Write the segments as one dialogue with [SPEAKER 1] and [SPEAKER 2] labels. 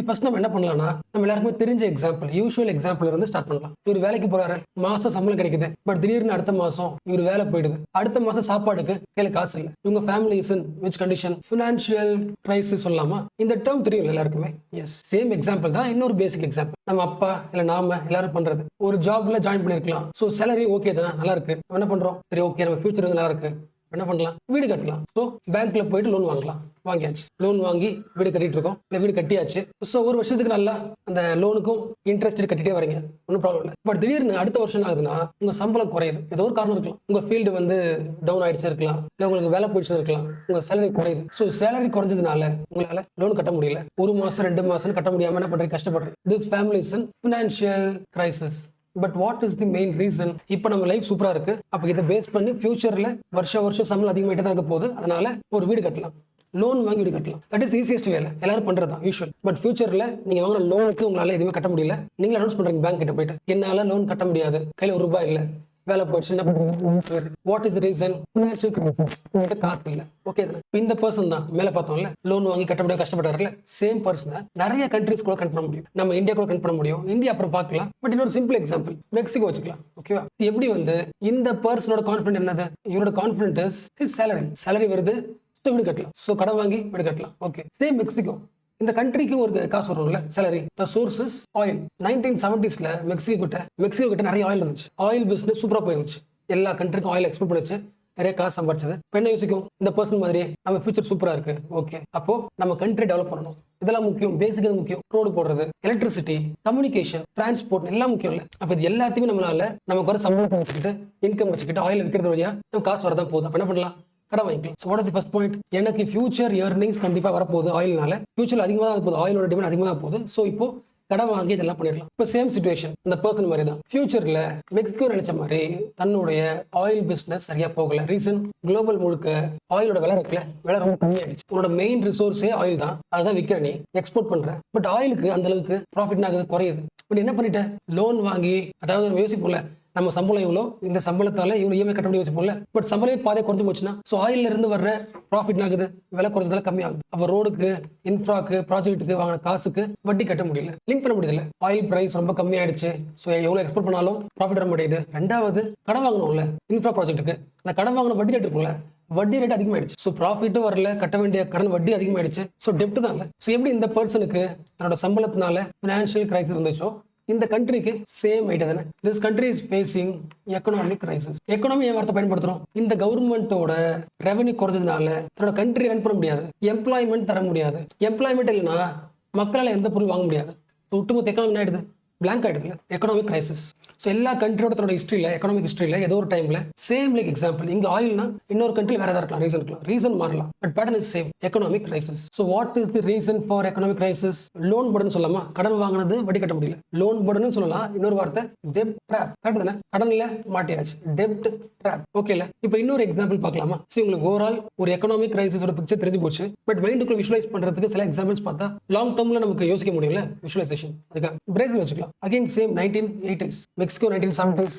[SPEAKER 1] First நம்ம என்ன பண்ணலாம்னா, நம்ம எல்லாருக்குமே தெரிஞ்ச எக்ஸாம்பிள், யூசுவல் எக்ஸாம்பிள் இருந்து ஸ்டார்ட் பண்ணலாம். இவர் வேலைக்கு போறாரு, மாசம் சம்பளம் கிடைக்குது. பட் திடீர்னு அடுத்த மாசம் இவர் வேலை போயிடுது. அடுத்த மாசம் சாப்பாடுக்கு கையில காசு இல்ல. இவங்க family is in which condition? Financial crisis சொல்லலாமா? இந்த டேர்ம் தெரியும் எல்லாருக்குமே. எஸ், சேம் எக்ஸாம்பிள் தான். இன்னொரு பேசிக் எக்ஸாம்பிள், நம்ம அப்பா இல்ல நாம எல்லாரும் பண்றது. ஒரு ஜாப்ல ஜாயின் பண்ணிருக்கலாம். சோ சேலரி ஓகே தான், நல்லா இருக்கு. நம்ம என்ன பண்றோம்? சரி, ஓகே, நம்ம ஃபியூச்சர் நல்லா இருக்கு, என்ன பண்ணலாம்? வீடு கட்டலாம். ஸோ பேங்க்ல போயிட்டு லோன் வாங்கலாம். வாங்கியாச்சு, லோன் வாங்கி வீடு கட்டிட்டு இருக்கோம், இல்லை வீடு கட்டியாச்சு. ஸோ ஒரு வருஷத்துக்கு நல்லா அந்த லோனுக்கும் இன்ட்ரெஸ்ட் கட்டிட்டே வரீங்க, ஒன்றும் ப்ராப்ளம் இல்லை. பட் திடீர்னு அடுத்த வருஷம் ஆகுதுன்னா உங்க சம்பளம் குறையுது. ஏதோ ஒரு காரணம் இருக்கலாம். உங்க ஃபீல்டு வந்து டவுன் ஆயிடுச்சு இருக்கலாம், இல்லை உங்களுக்கு வேலை போயிடுச்சு இருக்கலாம், உங்க சேலரி குறையுது. ஸோ சேலரி குறைஞ்சதுனால உங்களால லோன் கட்ட முடியல. ஒரு மாசம் 2 மாசம் கட்ட முடியாம என்ன பண்றீங்க? கஷ்டப்படுறீங்க. This family is in financial crisis. But what is the main reason? இப்போ நம்ம லைஃப் சூப்பரா இருக்கு, அப்ப இதை பேஸ் பண்ணி ஃபியூச்சர்ல வருஷம் சம்பளம் அதிகமாயிட்டே தான் இருக்க போகுது. அதனால ஒரு வீடு கட்டலாம், லோன் வாங்கி வீடு கட்டலாம். தட் இஸ் ஈஸியஸ்ட் வேலை, எல்லாரும் பண்றதுதான் யூஷுவல். பட் ஃபியூச்சர்ல நீங்க வாங்கின லோனுக்கு உங்களால எதுவுமே கட்ட முடியல. நீங்க அனௌன்ஸ் பண்றீங்க பேங்க் கிட்ட போயிட்டு, என்னால லோன் கட்ட முடியாது, கையில ₹1 இல்ல, வேலை போயிடுச்சு, என்ன பண்றீங்க? What is reason? Financial crisis. உங்ககிட்ட காசு இல்ல. ஓகே தானே? இந்த பர்சன் தான் மேல பார்த்தோம்ல, லோன் வாங்கி கட்ட முடியாது கஷ்டப்பட்டாருல, சேம் பர்சனை நிறைய கண்ட்ரிஸ் கூட கனெக்ட் பண்ண முடியும். நம்ம இந்தியா கூட கனெக்ட் பண்ண முடியும். இந்தியா அப்புறம் பார்க்கலாம். பட் இன்னொரு சிம்பிள் எக்ஸாம்பிள், மெக்சிகோ வச்சுக்கலாம். ஓகேவா? எப்படி வந்து இந்த பர்சனோட கான்ஃபிடன்ட் என்னது? இவரோட கான்ஃபிடன்ட் இஸ் ஹிஸ் சேலரி வருது, வீடு கட்டலாம். ஸோ கடன் வாங்கி வீடு கட்டலாம். Okay, same Mexico. இந்த கண்ட்ரிக்கு ஒரு காசு வரும்ல, salary. The source is oil. 1970s Mexico கிட்ட நிறைய ஆயில் இருந்துச்சு. ஆயில் பிசினஸ் சூப்பரா போயிருந்துச்சு. எல்லா கண்ட்ரிக்கும் ஆயில் எக்ஸ்போர்ட் பண்ணிச்சு, நிறைய காசு சம்பாரிச்சது. இப்போ என்ன யோசிக்கும்? இந்த பர்சன் மாதிரி நம்ம ஃபியூச்சர் சூப்பரா இருக்கு, ஓகே, அப்போ நம்ம கண்ட்ரி டெவலப் பண்ணணும். இதெல்லாம் முக்கியம், பேசிக் முக்கியம். ரோடு போடுறது, எலக்ட்ரிசிட்டி, கம்யூனிகேஷன், டிரான்ஸ்போர்ட் எல்லாம் முக்கியம் இல்லை? அப்ப இது எல்லாத்தையுமே நம்மளால நமக்கு வர சம்பளத்தை வச்சுக்கிட்டு, இன்கம் வச்சுக்கிட்டு, ஆயில் விற்கிறது வழியா நம்ம காசு வரதான் போகுது. அப்ப என்ன பண்ணலாம்? கடன் வாங்கிக்கலாம். So what is the first point? எனக்கு ஃபியூச்சர் ஏர்னிங்ஸ் கண்டிப்பா வரப்போகுது ஆயில்னால. ஃபியூச்சர் அதிகமாக தான் போகுது, ஆயிலோட டிமாண்ட் அதிகமாக தான் போகுது. ஸோ இப்போ கடன் வாங்கி இதெல்லாம் பண்ணிடலாம். இப்போ சேம் சிச்சுவேஷன் அந்த பர்சன் மாதிரி தான். ஃபியூச்சர்ல மெக்சிகோ நினைச்ச மாதிரி தன்னுடைய ஆயில் பிசினஸ் சரியா போகல. ரீசன், குளோபல் முழுக்க ஆயிலோட விலை இருக்குல்ல, விலை ரொம்ப கம்மியாயிடுச்சு. உன்னோட மெயின் ரிசோர்ஸே ஆயில் தான், அதுதான் விற்கிற, நீ எக்ஸ்போர்ட் பண்ற. பட் ஆயிலுக்கு அந்த அளவுக்கு ப்ராஃபிட் ஆகுது, குறையுது. பட் என்ன பண்ணிட்ட? லோன் வாங்கி, அதாவது நம்ம யோசிப்போம்ல, நம்ம சம்பளம் இவ்வளோ, இந்த சம்பளத்தால இவ்வளோ இஎம்ஐ கட்ட முடியும் யோசிப்போம்ல. பட் சம்பளமே பாதையை குறைஞ்சு போச்சுன்னா, ஸோ ஆயில்ல இருந்து வர்ற ப்ராஃபிட் ஆகுது, விலை குறைஞ்சதால கம்மியாகுது. அப்போ ரோடுக்கு, இன்ஃப்ராக்கு, ப்ராஜெக்ட்டுக்கு வாங்கின காசுக்கு வட்டி கட்ட முடியல, லிங்க் பண்ண முடியல. ஆயில் பிரைஸ் ரொம்ப கம்மியாயிடுச்சு. ஸோ எவ்வளோ எக்ஸ்போர்ட் பண்ணாலும் ப்ராஃபிட் வர முடியுது. ரெண்டாவது, கடன் வாங்கணும்ல இன்ஃப்ரா ப்ராஜெக்ட்டுக்கு, அந்த கடன் வாங்கின வட்டி ரேட் இருக்கும்ல, வட்டி ரேட் அதிகமாயிடுச்சு. ஸோ ப்ராஃபிட்டும் வரல, கட்ட வேண்டிய கடன் வட்டி அதிகமாயிடுச்சு. ஸோ டெப்ட் தான் இல்லை. ஸோ எப்படி இந்த பர்சனுக்கு தன்னோட சம்பளத்தினால ஃபினான்ஷியல் கிரைசிஸ் இருந்துச்சோ, இந்த கண்ட்ரிக்கு சேம் ஐடியா தானே. This country is facing economic crisis. Economy ஏன் வார்த்தை பயன்படுத்துறோம்? இந்த கவர்மெண்டோட ரெவன்யூ குறைஞ்சதுனால தன்னோட கண்ட்ரி ரன் பண்ண முடியாது, எம்ப்ளாய்மெண்ட் தர முடியாது. எம்ப்ளாய்மெண்ட் இல்லைன்னா மக்களால் எந்த பொருள் வாங்க முடியாது. ஒட்டுமொத்த எக்கனாமி ஆயிடுது, பிளாங்க் ஆயிடுதுல, எக்கனாமிக் கிரைசிஸ். ஸோ எல்லா கண்ட்ரியோட தன்னோட ஹிஸ்ட்ரியில், எக்கனாமிக் ஹிஸ்ட்ரியில் ஏதோ ஒரு டைம்ல சேம் லைக் எக்ஸாம்பிள், இங்க ஆயில்னா இன்னொரு கண்ட்ரி வேற ஏதாவது இருக்கலாம், ரீசன் மாறலாம், but pattern is same, economic crisis. So what is the reason for economic crisis? Loan burden சொல்லலாமா? கடன் வாங்கினது வட்டி கட்ட முடியல, லோன் பர்டன் சொல்லலாம். இன்னொரு வார்த்தை டெப்ட் ட்ராப். கரெக்ட் தானே? கடன்ல மாட்டியாச்சு, டெப்ட் ட்ராப். ஓகேல, இப்போ இன்னொரு எக்ஸாம்பிள் பார்க்கலாமா? சரி, உங்களுக்கு ஓவரால் ஒரு எக்கனாமிக் கிரைசிஸோட பிக்சர் தெரிஞ்சு போச்சு. பட் மைண்டுக்குள்ள விஷுவலைஸ் பண்றதுக்கு சில எக்ஸாம்பிள்ஸ் பார்த்தா லாங் டர்ம்ல நமக்கு யோசிக்க முடியல விஷுவலைசேஷன். அதுக்காக பிரேசில் வச்சுக்கலாம். Again same 1980s, Mexico 1970s,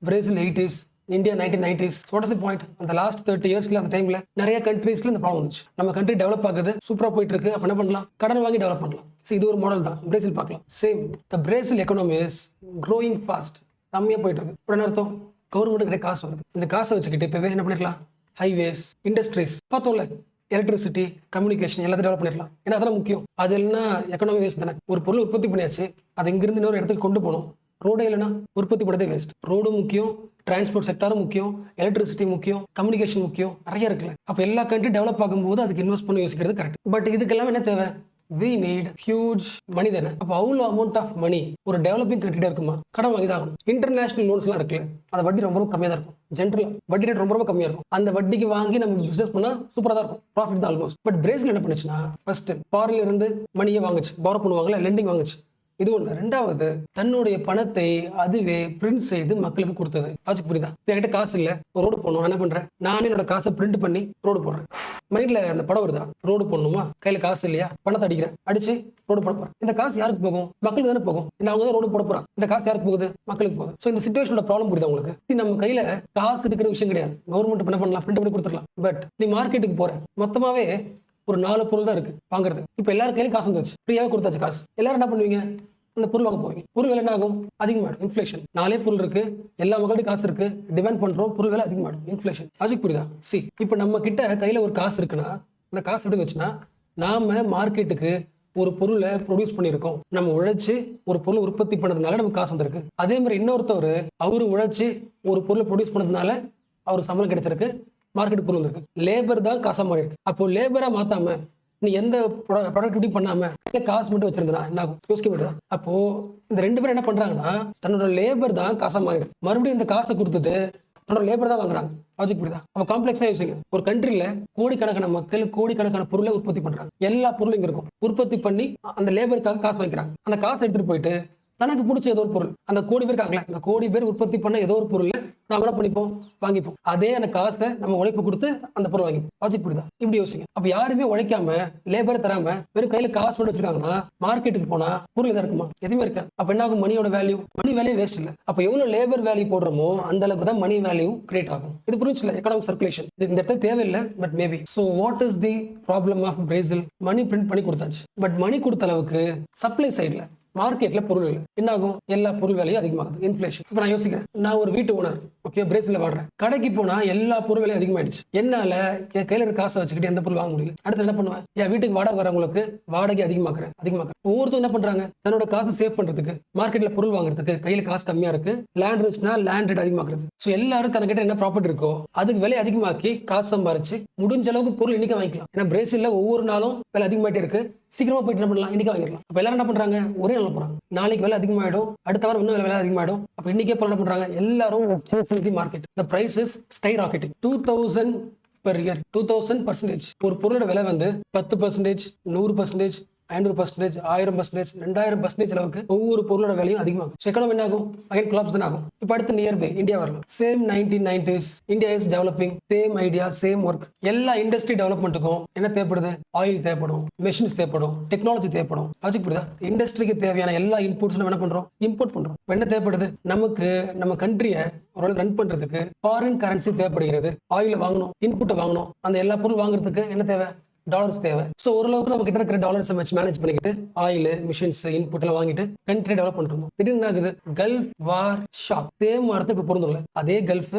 [SPEAKER 1] Brazil 80s, India 1990s. What is the point? அந்த லாஸ்ட் 30 இயர்ஸ்ல அந்த டைம்ல நிறைய கண்ட்ரீஸ்ல இந்த ப்ராப்ளம் வந்துச்சு. நம்ம கண்ட்ரி டெவலப் ஆகுது, சூப்பரா போயிட்டு இருக்கு. அப்ப என்ன பண்ணலாம்? கடன் வாங்கி டெவலப் பண்ணலாம். இது ஒரு மாடல் தான். பிரேசில் பார்க்கலாம். Same, the Brazil economy is growing fast, செம்மையா போயிட்டு இருக்கு. என்ன அர்த்தம்? கவர்மெண்ட் நிறைய காசு வருது. இந்த காசை வச்சுக்கிட்டு இப்பவே என்ன பண்ணிடலாம்? ஹைவேஸ், இண்டஸ்ட்ரீஸ் பார்த்தோம்ல, எலக்ட்ரிசிட்டி, கம்யூனிகேஷன் எல்லாத்தையும் டெவலப் பண்ணிடலாம். ஏன்னா அதெல்லாம் முக்கியம். அது இல்லைன்னா எக்கனாமி வேஸ்ட் தானே. ஒரு பொருள் உற்பத்தி பண்ணியாச்சு, அதை இங்கிருந்து இன்னொரு இடத்துக்கு கொண்டு போகணும். ரோடே இல்லைன்னா உற்பத்தி பண்ணதே வேஸ்ட். ரோடு முக்கியம், டிரான்ஸ்போர்ட் செக்டாரும் முக்கியம், எலக்ட்ரிசிட்டி முக்கியம், கம்யூனிகேஷன் முக்கியம், நிறைய இருக்குல்ல. அப்போ எல்லா கண்ட்ரி டெவலப் ஆகும்போது அதுக்கு இன்வெஸ்ட் பண்ணி யோசிக்கிறது கரெக்ட். பட் இதுக்கெல்லாம் என்ன தேவை? we need huge money தானே. அப்போ அவ்வளோ அமௌண்ட் ஆஃப் மணி ஒரு டெவலப்பிங் கண்ட்ரியா இருக்குமா? கடன் வாங்கி தான் ஆகணும். இன்டர்நேஷனல் லோன்ஸ்லாம் இருக்குல்ல, அந்த வட்டி ரொம்ப கம்மியாக தான் இருக்கும். ஜென்ரலா வட்டி ரேட் ரொம்ப கம்மியாக இருக்கும். அந்த வட்டிக்கு வாங்கி நம்ம பிசினஸ் பண்ணா சூப்பராக தான் இருக்கும், ப்ராஃபிட் தான் ஆல்மோஸ்ட். பட் பிரேசில் என்ன பண்ணுச்சுன்னா, ஃபர்ஸ்ட் ஃபாரின்ல இருந்து மணியை வாங்குச்சு, பாரோ பண்ணுவாங்கல்ல, லெண்டிங் வாங்குச்சு. இது ஒண்ணு. ரெண்டாவது, தன்னுடைய பணத்தை அதுவே பிரிண்ட் செய்து மக்களுக்கு கொடுத்தது. லாஜிக் புரியுதா? என்கிட்ட காசு இல்ல, ஒரு ரோடு போடணும், என்ன பண்றேன்? நானே என்னோட காசை பிரிண்ட் பண்ணி ரோடு போடுறேன். மைண்ட்ல அந்த படம் வருதா? ரோடு போடணுமா, கையில காசு இல்லையா, பணத்தை அடிக்கிறேன், அடிச்சு ரோடு போட போறேன். இந்த காசு யாருக்கு போகும்? மக்களுக்கு தானே போகும். அவங்க தான் ரோடு போட போறாங்க. இந்த காசு யாருக்கு போகுது? மக்களுக்கு போகுது. ஸோ இந்த சிச்சுவேஷனோட ப்ராப்ளம் புரியுதா உங்களுக்கு? நம்ம கையில காசு இருக்கிற விஷயம் கிடையாது. கவர்மெண்ட் என்ன பண்ணலாம்? பிரிண்ட் பண்ணி கொடுத்துடலாம். பட் நீ மார்க்கெட்டுக்கு போற, மொத்தமாவே ஒரு 4 பொருள் தான் இருக்கு வாங்குறது. இப்போ எல்லாரும் கையில காசு வந்துச்சு, ஃப்ரீயாவே கொடுத்தாச்சு காசு. எல்லாரும் என்ன பண்ணுவீங்க? அந்த பொருள் வாங்க போவீங்க. பொருள் விலை என்ன ஆகும்? அதிகமாகும். இன்ஃப்ளேஷன். 4 பொருள் இருக்கு, எல்லா மக்கள்கிட்ட காசு இருக்கு, டிமாண்ட் பண்றோம், பொருள் விலை அதிகமாகும். இன்ஃப்ளேஷன். லாஜிக் புரியுதா? சி, இப்போ நம்ம கிட்ட கையில ஒரு காசு இருக்குன்னா, அந்த காசு எப்படி இருந்துச்சுன்னா, நாம மார்க்கெட்டுக்கு ஒரு பொருளை ப்ரொடியூஸ் பண்ணியிருக்கோம், நம்ம உழைச்சு ஒரு பொருள் உற்பத்தி பண்ணதுனால நமக்கு காசு வந்திருக்கு. அதே மாதிரி இன்னொருத்தவர் அவரு உழைச்சு ஒரு பொருளை ப்ரொடியூஸ் பண்ணதுனால அவருக்கு சம்பளம் கிடைச்சிருக்கு, மார்க்கெட் பொருள் இருக்கு. லேபர் தான் காசா மாறி இருக்கு. அப்போ லேபரா மாத்தாம நீ எந்த ப்ரொடக்டிவிட்டி பண்ணாம காசு மட்டும் வச்சிருந்தா என்ன ஆகும்? யோசிக்க முடியாது. அப்போ இந்த 2 பேரும் என்ன பண்றாங்கன்னா, தன்னோட லேபர் தான் காசா மாறி இருக்கு. மறுபடியும் இந்த காசை கொடுத்துட்டு தன்னோட லேபர் தான் வாங்குறாங்க. லாஜிக் புரியுதா? அப்ப காம்ப்ளெக்ஸா யோசிங்க. ஒரு கண்ட்ரில கோடிக்கணக்கான மக்கள் கோடிக்கணக்கான பொருளை உற்பத்தி பண்றாங்க. எல்லா பொருளும் இங்க இருக்கும். உற்பத்தி பண்ணி அந்த லேபருக்காக காசு வாங்கிக்கிறாங்க. அந்த காசை எடுத்துட்டு போயிட்டு தனக்கு பிடிச்ச ஏதோ ஒரு பொருள், அந்த கோடி பேர் இருக்காங்களே, அந்த கோடி பேர் உற்பத்தி பண்ண ஏதோ ஒரு பொருள் நாம என்ன பண்ணிப்போம்? வாங்கிப்போம். அதே அந்த காசை நம்ம உழைப்பு கொடுத்து அந்த பொருள் வாங்கிப்போம். லாஜிக் புரியுதா? இப்படி யோசிங்க. அப்ப யாருமே உழைக்காம லேபரை தராம வெறும் கையில காசு மட்டும் வச்சிருக்காங்கன்னா மார்க்கெட்டுக்கு போனா பொருள் எதா இருக்குமா? எதுவுமே இருக்காது. அப்ப என்ன ஆகும்? மணியோட வேல்யூ, மணி வேல்யூ வேஸ்ட் இல்ல. அப்ப எவ்வளவு லேபர் வேல்யூ போடுறோமோ அந்த அளவுக்கு தான் மணி வேல்யூ கிரியேட் ஆகும். இது புரிஞ்சுல? எக்கனாமிக் சர்க்குலேஷன் இந்த இடத்துல தேவையில்லை, but maybe. So what is the problem of Brazil? Money print பண்ணி கொடுத்தாச்சு, பட் மணி கொடுத்த அளவுக்கு சப்ளை சைட்ல மார்க்கெட்ல பொருள் இல்லை. என்ன ஆகும்? எல்லா பொருள் விலையும் அதிகமாகுது. இன்ஃப்ளேஷன். இப்போ நான் யோசிக்கிறேன், நான் ஒரு வீட்டு ஓனர், ஓகே, பிரேசில்ல வாழ்றேன். கடைக்கு போனா எல்லா பொருள் விலையும் அதிகமாயிடுச்சு. என்னால என் கையில இருக்க காசை வச்சுக்கிட்டு எந்த பொருள் வாங்க முடியல. அடுத்து என்ன பண்ணுவேன்? என் வீட்டுக்கு வாடகை வரவங்களுக்கு வாடகை அதிகமாக்குறேன். ஒவ்வொருத்தரும் என்ன பண்றாங்க? தன்னோட காசு சேவ் பண்றதுக்கு, மார்க்கெட்ல பொருள் வாங்குறதுக்கு கையில காசு கம்மியா இருக்கு, லேண்ட் இருந்துச்சுன்னா லேண்ட் ரேட் அதிகமாக்குறது. ஸோ எல்லாரும் தனக்கிட்ட என்ன ப்ராப்பர்ட்டி இருக்கோ அதுக்கு விலை அதிகமாக்கி காசு சம்பாரிச்சு முடிஞ்ச அளவுக்கு பொருள் இன்னைக்கு வாங்கிக்கலாம். ஏன்னா பிரேசில்ல ஒவ்வொரு நாளும் விலை அதிகமாயிட்டே இருக்கு. சீக்கிரமா போயிட்டு என்ன பண்ணலாம்? இன்னைக்கு வாங்கிடலாம். அப்ப எல்லாரும் என்ன பண்றாங்க? ஒரே நாள் போறாங்க. நாளைக்கு விலை அதிகமாயிடும், அடுத்த வாரம் இன்னும் விலை அதிகமாயிடும். அப்ப இன்னைக்கே என்ன பண்றாங்க? எல்லாரும் market, the price is skyrocketing 2000 per year, 2000%. ஒரு பொருளோட விலை வந்து 10%, 100%, 500%, 1000%, 2000% அளவுக்கு ஒவ்வொரு பொருளோட விலையும் அதிகமாகும். எக்கனாமி என்ன ஆகும்? அகைன் கொலாப்ஸ் தான் ஆகும். இப்போ அடுத்து நியர்பை இந்தியா வரலாம். Same 1990s, India is developing, same idea, same work. எல்லா இண்டஸ்ட்ரி டெவலப்மெண்ட்டுக்கும் என்ன தேவைப்படுது? ஆயில் தேவைப்படும், மெஷின்ஸ் தேவைப்படும், டெக்னாலஜி தேவைப்படும். லாஜிக் புரியுதா? இண்டஸ்ட்ரிக்கு தேவையான எல்லா இன்புட்ஸ் என்ன பண்றோம்? இம்போர்ட் பண்றோம். என்ன தேவைப்படுது நமக்கு? நம்ம கண்ட்ரியை ஓரளவு ரன் பண்றதுக்கு ஃபாரின் கரன்சி தேவைப்படுகிறது. ஆயில் வாங்கணும், இன்புட்டை வாங்கணும். அந்த எல்லா பொருள் வாங்குறதுக்கு என்ன தேவை? டாலர்ஸ் தேவை. ஸோ ஓரளவுக்கு நம்ம கிட்ட இருக்கிற டாலர்ஸ் வச்சு மேனேஜ் பண்ணிக்கிட்டு ஆயில், மிஷின்ஸ், இன்புட் எல்லாம் வாங்கிட்டு கண்ட்ரி டெவலப் பண்ணிருந்தோம். திடீர்னு என்ன ஆகுது? கல்ஃப் வார் ஷாக். சேம் வார்த்தை இப்போ பொருந்தும்ல. அதே கல்ஃப்,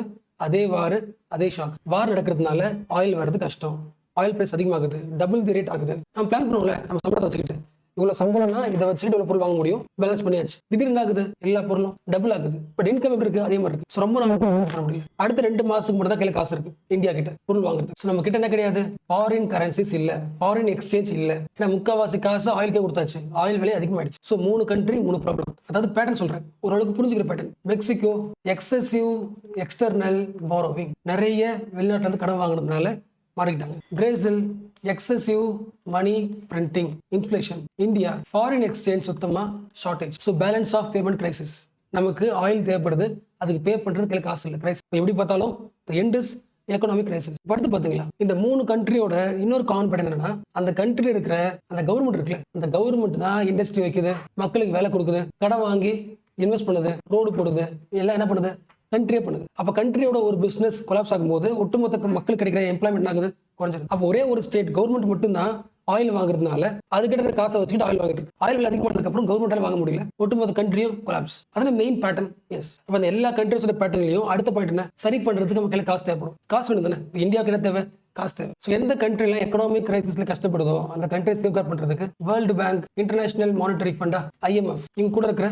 [SPEAKER 1] அதே வார், அதே ஷாக். வார் நடக்கிறதுனால ஆயில் வர்றது கஷ்டம், ஆயில் பிரைஸ் அதிகமாகுது, டபுள் தி ரேட் ஆகுது. நம்ம பிளான் பண்ணுவோம்ல, நம்ம சம்பளத்தை வச்சுக்கிட்டு இவ்வளவு சம்பளம்னா இதை வச்சுட்டு இவ்வளவு பொருள் வாங்க முடியும், பேலன்ஸ் பண்ணியாச்சு. திடீர்னு ஆகுது, எல்லா பொருளும் டபுள் ஆகுது. பட் இன்கம் எப்படி இருக்கு? அதே மாதிரி இருக்கு. ஸோ ரொம்ப நமக்கு பண்ண முடியல. அடுத்த 2 மாசத்துக்கு மட்டும் தான் கையில காசு இருக்கு இந்தியா கிட்ட பொருள் வாங்குறது. ஸோ நம்ம கிட்ட என்ன கிடையாது? ஃபாரின் கரன்சிஸ் இல்ல, ஃபாரின் எக்ஸ்சேஞ்ச் இல்ல. ஏன்னா முக்காவாசி காசு ஆயிலுக்கே கொடுத்தாச்சு, ஆயில் விலை அதிகமாயிடுச்சு. So 3 country 3 problem. அதாவது பேட்டர்ன் சொல்றேன், ஓரளவுக்கு புரிஞ்சுக்கிற pattern. Mexico excessive external borrowing, நிறைய வெளிநாட்டுல இருந்து கடன் வாங்கினதுனால மாறிக்கிட்டாங்க. Brazil excessive money printing, inflation. India foreign exchange சுத்தமா shortage. So balance of payment crisis. நமக்கு ஆயில் தேவைப்படுது, அதுக்கு பே பண்றது கையில் காசு இல்லை. கிரைசிஸ் எப்படி பார்த்தாலும் எண்ட் இஸ் எக்கனாமிக் கிரைசிஸ். அடுத்து பாத்தீங்களா, இந்த 3 கண்ட்ரியோட இன்னொரு காமன் பேட்டர்ன் என்னன்னா, அந்த கண்ட்ரில இருக்கிற அந்த கவர்மெண்ட் இருக்குல்ல, அந்த கவர்மெண்ட் தான் இண்டஸ்ட்ரி வைக்குது, மக்களுக்கு வேலை கொடுக்குது, கடன் வாங்கி இன்வெஸ்ட் பண்ணுது, ரோடு போடுது, எல்லாம் என்ன பண்ணுது? கண்ட்ரியே பண்ணுது. அப்ப கண்ட்ரியோட ஒரு பிசினஸ் கொலாப்ஸ் ஆகும்போது ஒட்டுமொத்த மக்களுக்கு கிடைக்கிற எம்ப்ளாய்மெண்ட் ஆகுது, குறைஞ்சிருக்கு. அப்போ ஒரே ஒரு ஸ்டேட் கவர்மெண்ட் மட்டும் தான் ஆயில் வாங்குறதுனால அதுக்கிட்ட இருக்கிற காசை வச்சுக்கிட்டு ஆயில் வாங்கிட்டு இருக்கு. ஆயில் அதிகமானதுக்கு அப்புறம் கவர்மெண்டால வாங்க முடியல, ஒட்டுமொத்த கண்ட்ரியும் கொலாப்ஸ். அதான மெயின் பேட்டர்ன். எஸ். அப்ப அந்த எல்லா கண்ட்ரிஸோட பேட்டர்ன்லயும் அடுத்த பாயிண்ட் என்ன? சரி பண்றதுக்கு நமக்கு காசு தேவைப்படும். காசு வேணும் தானே? இந்தியாவுக்கு என்ன தேவை? காசு தேவை. ஸோ எந்த கண்ட்ரிலாம் எக்கனாமிக் கிரைசிஸ்ல கஷ்டப்படுதோ அந்த கண்ட்ரிஸ் சேஃப்கார்ட் பண்றதுக்கு வேர்ல்டு பேங்க், இன்டர்நேஷனல் மானிட்டரி ஃபண்டா, IMF, இவங்க கூட இருக்கிற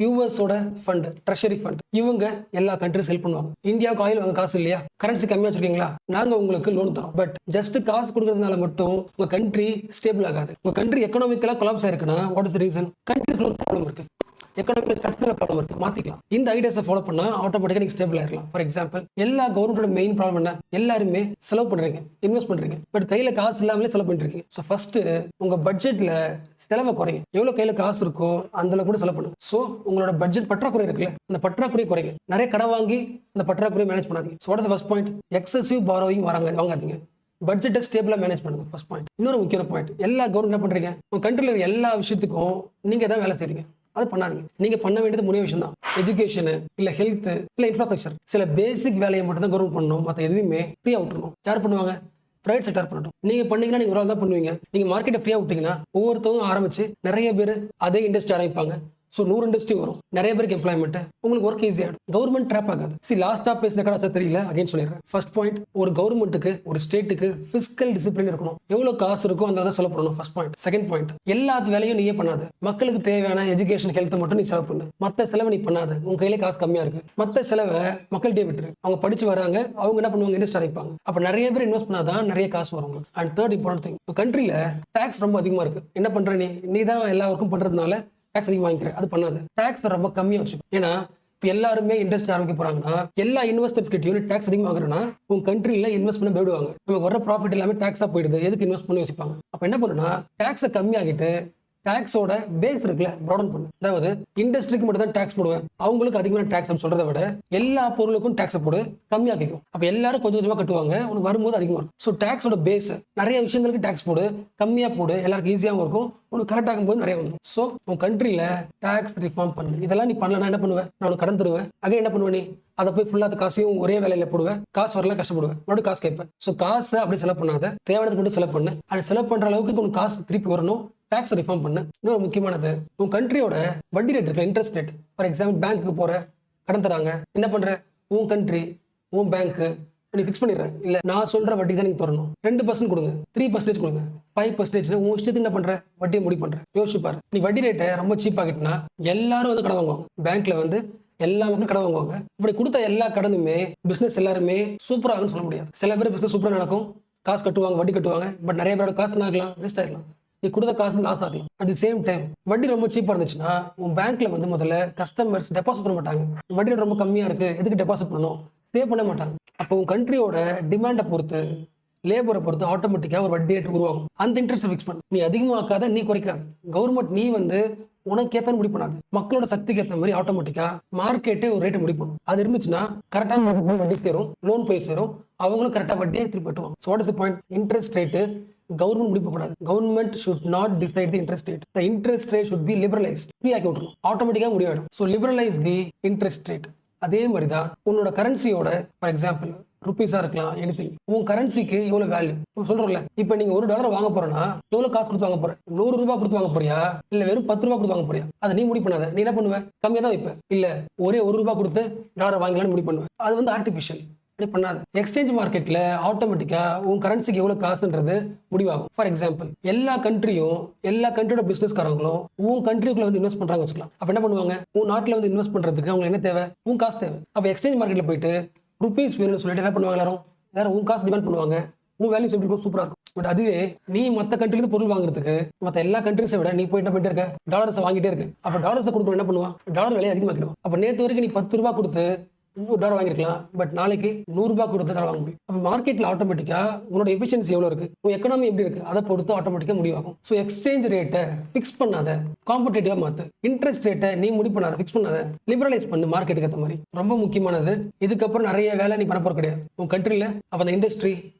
[SPEAKER 1] யூஎஸோட ஃபண்ட், ட்ரெஷரி ஃபண்ட், இவங்க எல்லா கண்ட்ரிஸ் ஹெல்ப் பண்ணுவாங்க. இந்தியாவுக்கு ஆயில் வாங்க காசு இல்லையா? கரன்சி கம்மியா வச்சிருக்கீங்களா? நாங்க உங்களுக்கு லோன் தரோம். பட் ஜஸ்ட் காசு கொடுக்கறதுனால மட்டும் உங்க கண்ட்ரி ஸ்டேபிள் ஆகாது. உங்க கண்ட்ரி எக்கனாமிக்கலா கொலாப்ஸ் ஆயிருக்குன்னா வாட் இஸ் தி ரீசன்? கண்ட்ரிக்குள்ள ஒரு ப்ராப்ளம் இருக்கு, எக்கனாமிக் ஸ்ட்ரக்சரல் ப்ராப்ளம் இருக்கு, மாத்திக்கலாம். இந்த ஐடியாஸை ஃபாலோ பண்ணா ஆட்டோமேட்டிக்கா நீங்க ஸ்டேபிள் ஆயிரலாம். ஃபார் எக்ஸாம்பிள், எல்லா கவர்மெண்டோட மெயின் ப்ராப்ளம் என்ன? எல்லாருமே செலவு பண்றீங்க, இன்வெஸ்ட் பண்றீங்க, பட் கையில காசு இல்லாமலே செலவு பண்ணிட்டு இருக்கீங்க. ஸோ ஃபர்ஸ்ட் உங்க பட்ஜெட்ல செலவை குறைங்க. எவ்வளவு கையில காசு இருக்கோ அந்த அளவுக்கு கூட செலவு பண்ணுங்க. ஸோ உங்களோட பட்ஜெட் பற்றாக்குறை இருக்குல்ல, அந்த பற்றாக்குறை குறைங்க. நிறைய கடன் வாங்கி அந்த பற்றாக்குறை மேனேஜ் பண்ணாதீங்க. So what is first point? Excessive borrowing வாங்காதீங்க. பட்ஜெட்டை ஸ்டேபிளா மேனேஜ் பண்ணுங்க. First point. இன்னொரு முக்கியமான பாயிண்ட், எல்லா கவர்மெண்ட் என்ன பண்றீங்க? உங்க கண்ட்ரில இருக்க எல்லா விஷயத்துக்கும் நீங்க தான் வேலை செய்றீங்க. அது பண்ணாதீங்க. நீங்க பண்ண வேண்டியது 3 விஷயம் தான். எஜுகேஷன், இல்ல ஹெல்த், இல்ல இன்ஃப்ராஸ்ட்ரக்சர். சில பேசிக் வேலையை மட்டும் தான் கவர்மெண்ட் பண்ணணும், மற்ற எதுவுமே ஃப்ரீயா விட்டுறணும். யார் பண்ணுவாங்க? பிரைவேட் செக்டர் பண்ணட்டும். நீங்க பண்ணீங்கன்னா நீங்க ஒரு ஆள் தான் பண்ணுவீங்க. நீங்க மார்க்கெட்டை ஃப்ரீயா விட்டீங்கன்னா ஒவ்வொருத்தவங்க ஆரம்பிச்சு நிறைய பேர் அதே இண்டஸ்ட்ரி ஆரம்பிப்பாங்க. ஸோ 100 இண்டஸ்ட்ரி வரும், நிறைய பேருக்கு எம்ப்ளாய்மெண்ட், உங்களுக்கு ஒர்க் ஈஸியாகும். கவர்மெண்ட் ட்ராப் ஆகாது. லாஸ்டா பேசின கடை தெரியல, அகைன் சொல்லிடுறேன். ஃபர்ஸ்ட் பாயிண்ட், ஒரு கவர்மெண்ட்டுக்கு ஒரு ஸ்டேட்டுக்கு பிசிக்கல் டிசிப்ளின் இருக்கணும். எவ்வளவு காசு இருக்கோ அந்த செலவு பண்ணணும். First point. செகண்ட் பாயிண்ட், எல்லா வேலையும் நீயே பண்ணாது. மக்களுக்கு தேவையான எஜுகேஷன் ஹெல்த் மட்டும் நீ செலவு பண்ணு. மற்ற செலவு நீ பண்ணாது. உங்க கையில காசு கம்மியா இருக்கு, மற்ற செலவை மக்கள்கிட்டே விட்டுரு. அவங்க படிச்சு வராங்க, அவங்க என்ன பண்ணுவாங்க, இண்டஸ்ட்ரி ஆரம்பிப்பாங்க. அப்ப நிறைய பேர் இன்வெஸ்ட் பண்ணாதான் நிறைய காசு வரும். அண்ட் தேர்ட் இம்பார்ட்டன்ட் திங், கண்ட்ரில டாக்ஸ் ரொம்ப அதிகமா இருக்கு. என்ன பண்ற நீ தான் எல்லா ஒர்க்கும் பண்றதுனால டாக்ஸ் அதிகமாக வாங்கிக்கிற. அது பண்ணாது. டாக்ஸ் ரொம்ப கம்மியா வச்சு. ஏன்னா இப்போ எல்லாருமே இண்டஸ்ட்ரி ஆரம்பிக்க போறாங்கன்னா எல்லா இன்வெஸ்டர்ஸ் கிட்டையும் டாக்ஸ் அதிகமாக வாங்குறேன்னா உங்க கண்ட்ரில இன்வெஸ்ட் பண்ண போயிடுவாங்க. நமக்கு வர ப்ராஃபிட் எல்லாமே டாக்ஸா போயிடுது. எதுக்கு இன்வெஸ்ட் பண்ணி யோசிப்பாங்க. அப்ப என்ன பண்ணுன்னா டாக்ஸை கம்மியாகிட்டு டாக்ஸோட பேஸ் இருக்குல்ல ப்ராடன் பண்ணு. அதாவது இண்டஸ்ட்ரிக்கு மட்டும் தான் டாக்ஸ் போடுவேன், அவங்களுக்கு அதிகமான டாக்ஸ் சொல்றதை விட எல்லா பொருளுக்கும் டாக்ஸ் போடு, கம்மியாக்கிக்கும். அப்ப எல்லாரும் கொஞ்சம் கொஞ்சமா கட்டுவாங்க, உனக்கு வரும்போது அதிகமா இருக்கும். ஸோ டாக்ஸோட பேஸ் நிறைய விஷயங்களுக்கு டாக்ஸ் போடு, கம்மியா போடு, எல்லாருக்கும் ஈஸியாகவும் இருக்கும், உனக்கு கரெக்ட் ஆகும்போது நிறைய வந்துடும். ஸோ உன் கண்ட்ரில டாக்ஸ் ரிஃபார்ம் பண்ணு. இதெல்லாம் நீ பண்ணலன்னா என்ன பண்ணுவேன், நான் உனக்கு கடன் தருவேன். அங்கே என்ன பண்ணுவேன், நீ அதை போய் ஃபுல்லாக காசையும் ஒரே வேலையில போடுவேன், காசு வரலாம் கஷ்டப்படுவேன், மறுபடியும் காசு கேட்பேன். ஸோ காசை அப்படி செலவு பண்ணாத, தேவையானது மட்டும் செலவு பண்ணு. அது செலவு பண்ற அளவுக்கு உனக்கு காசு திருப்பி வரணும். டாக்ஸ் ரிஃபார்ம் பண்ணு. இன்னொரு முக்கியமானது, உன் கண்ட்ரியோட வட்டி ரேட் இருக்கு, இன்ட்ரெஸ்ட் ரேட். ஃபார் எக்ஸாம்பிள் பேங்க்கு போற, கடன் தராங்க, என்ன பண்ற, உன் கண்ட்ரி உன் பேங்க்கு நீ ஃபிக்ஸ் பண்ணிடுற. இல்ல நான் சொல்ற வட்டி தான் நீங்க தரணும். 2% கொடுங்க, 3% கொடுங்க, 5% உன் இஷ்டத்துக்கு என்ன பண்ற, வட்டியை முடி பண்ற. யோசிச்சு பாரு. நீ வட்டி ரேட்டை ரொம்ப சீப் ஆகிட்டுனா எல்லாரும் வந்து கடன் வாங்குவாங்க. பேங்க்ல வந்து எல்லா மக்களும் கடன் வாங்குவாங்க. இப்படி கொடுத்த எல்லா கடனுமே பிசினஸ் எல்லாருமே சூப்பரா ஆகும்னு சொல்ல முடியாது. சில பேர் பிசினஸ் சூப்பரா நடக்கும், காசு கட்டுவாங்க, வட்டி கட்டுவாங்க. பட் நிறைய பேரோட காசு என்ன ஆகலாம், வேஸ்ட் ஆகிடலாம். நீ கொடுத்த காசு லாஸ் ஆகலாம். அட் தி சேம் டைம் வட்டி ரொம்ப சீப்பா இருந்துச்சுன்னா உன் பேங்க்ல வந்து முதல்ல கஸ்டமர்ஸ் டெபாசிட் பண்ண மாட்டாங்க. வட்டி ரொம்ப கம்மியா இருக்கு, எதுக்கு டெபாசிட் பண்ணணும், சேவ் பண்ண மாட்டாங்க. அப்போ உன் கண்ட்ரியோட டிமாண்டை பொறுத்து, லேபரை பொறுத்து ஆட்டோமேட்டிக்கா ஒரு வட்டி ரேட் உருவாகும். அந்த இன்ட்ரெஸ்ட் ஃபிக்ஸ் பண்ணு. நீ அதிகமாக்காத, நீ குறைக்காத. கவர்மெண்ட் நீ வந்து உனக்கு ஏத்த முடிவு பண்ணாது. மக்களோட சக்திக்கு ஏற்ற மாதிரி ஆட்டோமேட்டிக்கா மார்க்கெட்டே ஒரு ரேட்டை முடிவு பண்ணும். அது இருந்துச்சுன்னா கரெக்டான வட்டி சேரும், லோன் போய் சேரும், அவங்களும் கரெக்டா வட்டியை திருப்பி கட்டுவாங்க. So what is the point, interest rate government முடிவு கூடாது. Government should not decide the interest rate. The interest rate should be liberalised. Free ஆக்கி விட்டுரும், ஆட்டோமேட்டிக்கா முடிவாயிடும். So liberalise the interest rate. அதே மாதிரி தான் உன்னோட கரன்சியோட, ஃபார் எக்ஸாம்பிள் ருபீஸா இருக்கலாம், எனிதிங். உன் கரன்சிக்கு எவ்வளவு வேல்யூ சொல்றோம்ல. இப்போ நீங்க $1 வாங்க போறேன்னா எவ்வளவு காசு கொடுத்து வாங்க போற, $100 கொடுத்து வாங்க போறியா, இல்ல வெறும் $10 கொடுத்து வாங்க போறியா, அதை நீ முடிவு பண்ணாத. நீ என்ன பண்ணுவ, கம்மியா தான் வைப்ப. இல்ல ஒரே $1 கொடுத்து டாலர் வாங்கலாம்னு முடிவு பண்ணுவேன். அது வந்து ஆர்டிபிஷியல். பண்ணாத. எக்ஸ்சேஞ்ச் மார்க்கெட்ல ஆட்டோமேட்டிக்கா உன் கரன்சிக்கு எவ்வளவு காசுன்றது முடிவாகும். ஃபார் எக்ஸாம்பிள் எல்லா கண்ட்ரியோட பிசினஸ்காரங்களும் உன் கண்ட்ரிக்குள்ள வந்து இன்வெஸ்ட் பண்றாங்க வச்சுக்கலாம். அப்ப என்ன பண்ணுவாங்க, உன் நாட்டுல வந்து இன்வெஸ்ட் பண்றதுக்கு அவங்க என்ன தேவை, உன் காசு தேவை. அப்ப எக்ஸ்சேஞ்ச் மார்க்கெட்ல போயிட்டு ருபீஸ் வேணும்னு சொல்லிட்டு என்ன பண்ணுவாங்க, எல்லாரும் உன் காசு டிமாண்ட் பண்ணுவாங்க. உன் வேல்யூ எப்படி சூப்பரா இருக்கும். பட் அதுவே நீ மற்ற கண்ட்ரில பொருள் வாங்குறதுக்கு மற்ற எல்லா கண்ட்ரிஸை விட நீ போய் என்ன பண்ணிட்டு இருக்க, டாலர்ஸ் வாங்கிட்டே இருக்கு. அப்ப டாலர்ஸ் கொடுக்குற என்ன பண்ணுவான், டாலர் விலையை அதிகமாக்கிடுவான். அப்ப நேற்று வரைக்கும் நீ $10 கொடுத்து $100 வாங்கிருக்கலாம், பட் நாளைக்கு $100 கொடுத்து டாலர் வாங்க முடியும். அப்ப மார்க்கெட்ல ஆட்டோமேட்டிக்கா உன்னோட எஃபிஷியன்சி எவ்வளவு இருக்கு, உன் எக்கனாமி எப்படி இருக்கு, அதை பொறுத்து ஆட்டோமேட்டிக்கா முடிவாகும். ஸோ எக்ஸ்சேஞ்ச் ரேட்டை ஃபிக்ஸ் பண்ணாத, காம்படேட்டிவா மாத்து. இன்ட்ரெஸ்ட் ரேட்டை நீ முடிவு பண்ணாத, ஃபிக்ஸ் பண்ணாத, லிபரலைஸ் பண்ணு மார்க்கெட்டுக்கு ஏற்ற மாதிரி. ரொம்ப முக்கியமானது. இதுக்கப்புறம் நிறைய வேலை நீ பண்ண போற கிடையாது உன் கண்ட்ரில. அப்ப அந்த இண்டஸ்ட்ரி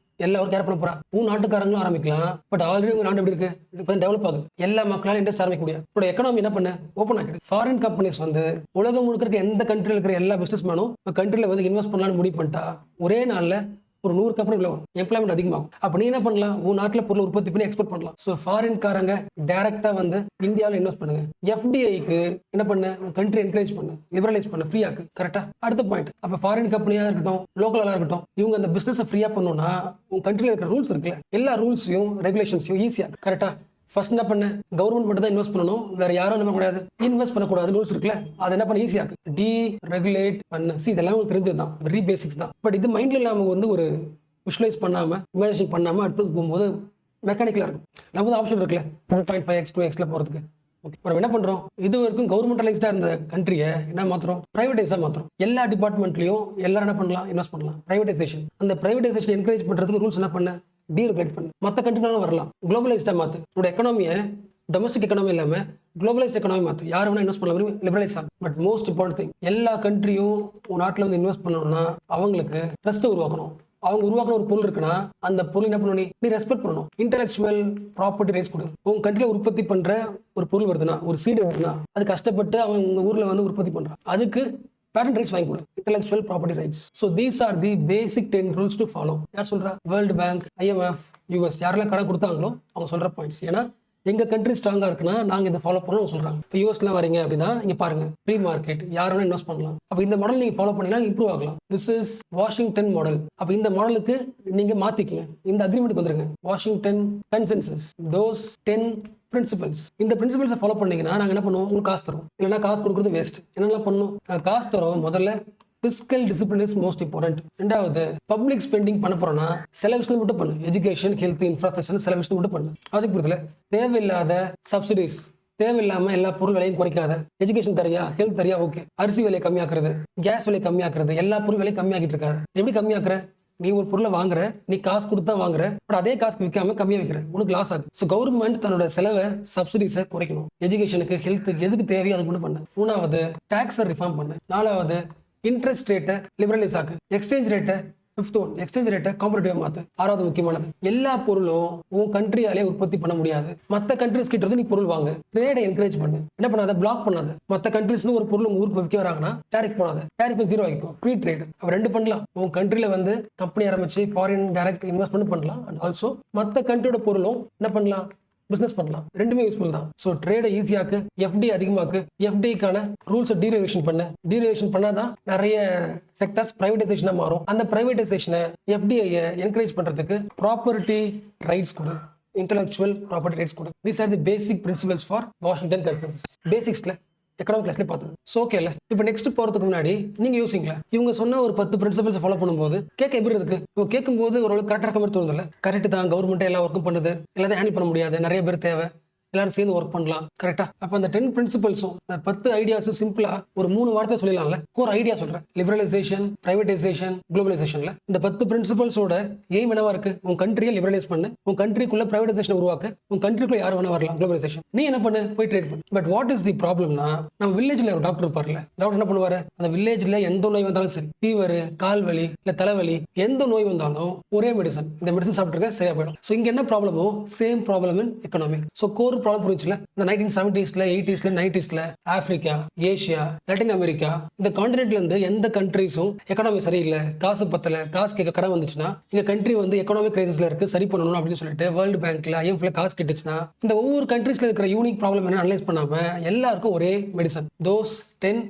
[SPEAKER 1] எல்லாரும் கேர் பண்ண போறா. உன் நாட்டுக்காரங்களும் ஆரம்பிக்கலாம். பட் ஆல்ரெடி உங்க நாடு எப்படி இருக்கு, இப்போ டெவலப் ஆகுது. எல்லா மக்களாலும் இண்டஸ்ட்ரி ஆரம்பிக்க முடியாது. உங்களோட எக்கனாமி என்ன பண்ணு, ஓப்பன் ஆகிடுது. ஃபாரின் கம்பெனிஸ் வந்து உலகம் முழுக்க இருக்க எந்த கண்ட்ரியில் இருக்கிற எல்லா பிசினஸ் மேனும் கண்ட்ரில வந்து இன்வெஸ்ட் பண்ணலாம்னு முடிவு பண்ணிட்டா ஒரே நாள்ல ஒரு 100 கம்பெனி உள்ள வரும், எம்ப்ளாய்மெண்ட் அதிகமாகும். அப்ப நீ என்ன பண்ணலாம், உன் நாட்டில் பொருள் உற்பத்தி பண்ணி எக்ஸ்போர்ட் பண்ணலாம். ஸோ ஃபாரின் காரங்க டைரக்டா வந்து இந்தியாவில் இன்வெஸ்ட் பண்ணுங்க. எஃப்டிஐக்கு என்ன பண்ணு, உன் கண்ட்ரி என்கரேஜ் பண்ணு, லிபரலைஸ் பண்ணு, ஃப்ரீயாக்கு. கரெக்டா. அடுத்த பாயிண்ட், அப்ப ஃபாரின் கம்பெனியா இருக்கட்டும், லோக்கலா இருக்கட்டும், இவங்க அந்த பிசினஸ் ஃப்ரீயா பண்ணணும்னா உன் கண்ட்ரில இருக்கிற ரூல்ஸ் இருக்குல்ல, எல்லா ரூல்ஸையும் ரெகுலேஷன்ஸையும் ஈஸியா. கரெக்டா. ஃபர்ஸ்ட் என்ன பண்ண, கவர்மெண்ட் மட்டும் தான் இன்வெஸ்ட் பண்ணணும், வேற யாரும் என்ன கூடாது, இன்வெஸ்ட் பண்ணக்கூடாது ரூல்ஸ் இருக்குல்ல, அது என்ன பண்ண ஈஸியா டி ரெகுலேட் பண்ணு. இதெல்லாம் உங்களுக்கு தெரிஞ்சதுதான், வெரி பேசிக்ஸ் தான். பட் இது மைண்ட்ல இல்லாம வந்து ஒரு விஷுவலைஸ் பண்ணாம, இமேஜினேஷன் பண்ணாம அடுத்தது போகும்போது மெக்கானிக்கலா இருக்கும். நமக்கு ஆப்ஷன் இருக்குல்ல 1.5x 2xல போறதுக்கு. நம்ம என்ன பண்றோம், இது வரைக்கும் கவர்மெண்டலைஸ்டா இருந்த கண்ட்ரியை என்ன மாத்திரம், பிரைவேடைஸா மாத்திரம். எல்லா டிபார்ட்மெண்ட்லயும் எல்லாரும் என்ன பண்ணலாம், இன்வெஸ்ட் பண்ணலாம். பிரைவேடைசேஷன். அந்த பிரைவேடைசேஷன் என்கரேஜ் பண்றதுக்கு ரூல்ஸ் என்ன பண்ண, டீரெகுலேட் பண்ணு. மற்ற கண்ட்ரினாலும் வரலாம். குளோபலைஸ்டா மாத்து. உன்னோட எக்கனாமியை டொமஸ்டிக் எக்கனாமி இல்லாம குளோபலைஸ்ட் எக்கனாமி மாத்து. யார் வேணா இன்வெஸ்ட் பண்ணலாம், லிபரலைஸ் ஆகும். பட் மோஸ்ட் இம்பார்ட்டன்ட் திங், எல்லா கண்ட்ரியும் உன் நாட்டில் வந்து இன்வெஸ்ட் பண்ணணும்னா அவங்களுக்கு ட்ரஸ்ட் உருவாக்கணும். அவங்க உருவாக்குற ஒரு பொருள் இருக்குன்னா அந்த பொருள் என்ன பண்ணணும், நீ ரெஸ்பெக்ட் பண்ணணும். இன்டெலெக்சுவல் ப்ராப்பர்ட்டி ரைட்ஸ் கொடு. உங்க கண்ட்ரில உற்பத்தி பண்ற ஒரு பொருள் வருதுன்னா, ஒரு சீடு வருதுன்னா, அது கஷ்டப்பட்டு அவன் உங்க ஊர்ல வந்து உற்பத்தி பண்றான், அதுக்கு பேட்டன்ட் ரைட்ஸ் வாங்கி கொடு, intellectual property rights. So these are the basic 10 rules to follow. யார் சொல்றா? வேர்ல்டு பேங்க், IMF, US யாரெல்லாம் கடன் கொடுத்தாங்களோ அவங்க சொல்ற பாயிண்ட்ஸ். ஏன்னா எங்க கண்ட்ரி ஸ்ட்ராங்கா இருக்குன்னா நாங்க இதை ஃபாலோ பண்ணணும் சொல்றாங்க. இப்போ யூஎஸ்லாம் வரீங்க அப்படின்னா இங்க பாருங்க, ஃப்ரீ மார்க்கெட், யார் வேணா இன்வெஸ்ட் பண்ணலாம். அப்போ இந்த மாடல் நீங்க ஃபாலோ பண்ணீங்கன்னா இம்ப்ரூவ் ஆகலாம். This is Washington model. அப்போ இந்த மாடலுக்கு நீங்க மாத்திக்கங்க, இந்த அக்ரிமெண்ட் வந்துருங்க. Washington consensus, those 10 principles. இந்த பிரின்சிபல்ஸை ஃபாலோ பண்ணீங்கன்னா நாங்க என்ன பண்ணுவோம்? உங்களுக்கு காசு தரும். இல்லைன்னா காசு கொடுக்குறது வேஸ்ட். என்னெல்லாம் பண்ணணும்? காசு தரோம். முதல்ல fiscal discipline is most important. ரெண்டாவது பப்ளிக் ஸ்பெண்டிங் பண்ண போறோம்னா சில விஷயம் மட்டும் பண்ணு. எஜுகேஷன், ஹெல்த், இன்ஃப்ராஸ்ட்ரக்சர் சில விஷயம் மட்டும் பண்ணு. அதுக்கு புரியல, தேவையில்லாத சப்சிடிஸ், தேவையில்லாம எல்லா பொருள் விலையும் குறைக்காத. எஜுகேஷன் தரியா, ஹெல்த் தரியா, ஓகே. அரிசி விலையை கம்மியாக்குறது, கேஸ் விலையை கம்மியாக்குறது, எல்லா பொருள் விலையும் கம்மியாக்கிட்டு இருக்காது. எப்படி கம்மியாக்குற? நீ ஒரு பொருளை வாங்குற, நீ காசு கொடுத்தா வாங்குற, பட் அதே காசுக்கு விற்காம கம்மியா விற்கிற, உனக்கு லாஸ் ஆகுது. ஸோ கவர்மெண்ட் தன்னோட செலவை, சப்சிடிஸை குறைக்கணும். எஜுகேஷனுக்கு, ஹெல்த்துக்கு எதுக்கு தேவையோ அது மட்டும் பண்ணு. மூணாவது டாக்ஸை ரிஃபார்ம் பண்ணு. நாலாவது இன்ட்ரெஸ்ட் ரேட்டை லிபரலைஸ் ஆக்கு. எக்ஸ்சேஞ்ச் ரேட்டை, ஃபிஃப்த் ஒன், எக்ஸ்சேஞ்ச் ரேட்டை காம்படிட்டிவா மாத்து. ஆறாவது முக்கியமானது, எல்லா பொருளும் உன் கண்ட்ரியாலே உற்பத்தி பண்ண முடியாது. மற்ற கண்ட்ரிஸ் கிட்ட இருந்து நீ பொருள் வாங்க. ட்ரேடை என்கரேஜ் பண்ணு. என்ன பண்ணாத? பிளாக் பண்ணாத. மற்ற கண்ட்ரிஸ் ஒரு பொருள் உங்க ஊருக்கு விற்க வராங்கன்னா டேரிஃப் போடாத. டேரிஃப் 0 ஆகிக்கும். Free trade. அப்ப ரெண்டு பண்ணலாம். உன் கண்ட்ரில வந்து கம்பெனி ஆரம்பிச்சு ஃபாரின் டைரக்ட் இன்வெஸ்ட்மெண்ட் பண்ணலாம். அண்ட் ஆல்சோ மற்ற கண்ட்ரியோட பொருளும் என்ன பண்ணலாம்? பிசினஸ் பண்ணலாம். ரெண்டுமே யூஸ்ஃபுல் தான். So ட்ரேடை ஈஸியாக்கு, FDI அதிகமாக்கு. FDIக்கான ரூல்ஸை டீரெகுலேஷன் பண்ணு. டீரெகுலேஷன் பண்ணாதான் நிறைய செக்டர்ஸ் பிரைவேடைசேஷனாக மாறும். அந்த பிரைவேடைசேஷனை, FDIயை என்கரேஜ் பண்றதுக்கு ப்ராப்பர்ட்டி ரைட்ஸ் கொடு, இன்டெலெக்சுவல் ப்ராப்பர்ட்டி ரைட்ஸ் கொடு. These are the basic principles for Washington consensus. பேசிக்ஸ்ல எக்கனாமிக் கிளாஸ்ல பார்த்தது. ஸோ ஓகே இல்ல. இப்போ நெக்ஸ்ட் போறதுக்கு முன்னாடி நீங்க யோசிங்களேன், இவங்க சொன்ன ஒரு 10 பிரின்சிபல்ஸ் ஃபாலோ பண்ணும்போது கேட்க எப்படி இருக்கு? இப்போ கேட்கும்போது ஓரளவுக்கு கரெக்டாக இருக்க மாதிரி தோணுதில்ல? கரெக்ட் தான், கவர்மெண்ட் எல்லா ஒர்க்கும் பண்ணுது, எல்லாத்தையும் ஹேண்டில் பண்ண முடியாது, நிறைய பேர் தேவை, எல்லாரும் சேர்ந்து ஒர்க் பண்ணலாம். கரெக்டா? அப்ப அந்த 10 பிரின்சிபல்ஸும் 10 ஐடியாஸும் சிம்பிளா ஒரு 3 வார்த்தை சொல்லிடலாம்ல. ஒரு ஐடியா சொல்றேன், லிபரலைசேஷன், பிரைவேடைசேஷன், குளோபலைசேஷன்ல இந்த 10 பிரின்சிபல்ஸோட எய்ம் என்னவா இருக்கு? உன் கண்ட்ரியை லிபரலைஸ் பண்ணு, உன் கண்ட்ரிக்குள்ள பிரைவேடைசேஷன் உருவாக்கு, உன் கண்ட்ரிக்குள்ள யார் வேணா வரலாம், குளோபலைசேஷன். நீ என்ன பண்ணு? போய் ட்ரேட் பண்ணு. பட் வாட் இஸ் தி ப்ராப்ளம்னா, நம்ம வில்லேஜ்ல ஒரு டாக்டர் இருப்பார்ல, டாக்டர் என்ன பண்ணுவாரு? அந்த வில்லேஜ்ல எந்த நோய் வந்தாலும் சரி, ஃபீவர், கால் வலி, இல்ல தலைவலி, எந்த நோய் வந்தாலும் ஒரே மெடிசன், இந்த மெடிசன் சாப்பிட்டுருக்க சரியா போயிடும். ஸோ இங்க என்ன ப்ராப்ளமோ same problem in economy. So core problem புரிஞ்சுல. இந்த 1970ஸ்ல, 80ஸ்ல, 90ஸ்ல ஆப்பிரிக்கா, ஏசியா, லாட்டின் அமெரிக்கா இந்த கான்டினென்ட்ல இருந்து எந்த கண்ட்ரீஸும் எக்கனாமி சரியில்லை, காசு பத்தல, காசு கேட்க கடன் வந்துச்சுன்னா இந்த கண்ட்ரி வந்து எக்கனாமிக் கிரைசிஸ்ல இருக்கு, சரி பண்ணணும் அப்படின்னு சொல்லிட்டு வேர்ல்டு பேங்க்ல, IMFல காசு கேட்டுச்சுன்னா இந்த ஒவ்வொரு கண்ட்ரீஸ்ல இருக்கிற யூனிக் ப்ராப்ளம் என்ன அனலைஸ் பண்ணாம எல்லாருக்கும் ஒரே மெடிசன், தோஸ் 10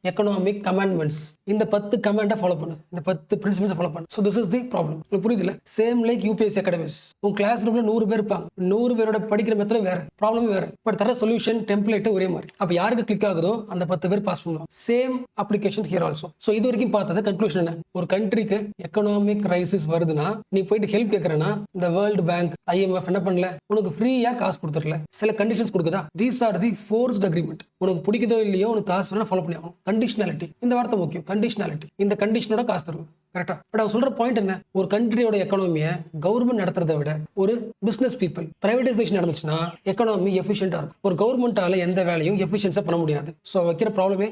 [SPEAKER 1] எக்கனாமிக் கமாண்ட்மெண்ட்ஸ். இந்த 10 கமாண்டை ஃபாலோ பண்ணு, இந்த 10 பிரின்சிபல்ஸ் ஃபாலோ பண்ணு. So this is the problem. உங்களுக்கு புரியுதுல? Same like UPSC academies. உங்க கிளாஸ் ரூம்ல 100 பேர் இருப்பாங்க, 100 பேரோட படிக்கிற மெத்தட் வேற, ப்ராப்ளம் வேற, பட் தர சொல்யூஷன் டெம்ப்ளேட் ஒரே மாதிரி. அப்ப யாருக்கு கிளிக் ஆகுதோ அந்த 10 பேர் பாஸ் பண்ணுவாங்க. Same application here also. So இது வரைக்கும் பார்த்தது கன்க்ளூஷன் என்ன? ஒரு கண்ட்ரிக்கு எக்கனாமிக் கிரைசிஸ் வருதுன்னா நீ போயிட்டு ஹெல்ப் கேட்கறனா இந்த வேர்ல்டு பேங்க், IMF என்ன பண்ணல? உனக்கு ஃப்ரீயா காசு கொடுத்துடல, சில கண்டிஷன்ஸ் கொடுக்குதா? These are the forced agreement. உனக்கு பிடிக்குதோ இல்லையோ உனக்கு காசு வேணா ஃபாலோ பண்ணி ஆகணும். கண்டிஷனாலிட்டி, இந்த வார்த்தை முக்கியம். கண்டிஷனாலிட்டி, இந்த கண்டிஷனோட காசு தருவோம். கரெக்டா? பட் அவங்க சொல்ற பாயிண்ட் என்ன? ஒரு கண்ட்ரியோட எக்கனாமியை கவர்மெண்ட் நடத்துறதை விட ஒரு பிசினஸ் பீப்புள் பிரைவேடைசேஷன் நடந்துச்சுன்னா எக்கனாமி எஃபிஷியன்டா இருக்கும். ஒரு கவர்மெண்டால எந்த வேலையும் எஃபிஷியன்ஸா பண்ண முடியாது. ஸோ வைக்கிற ப்ராப்ளமே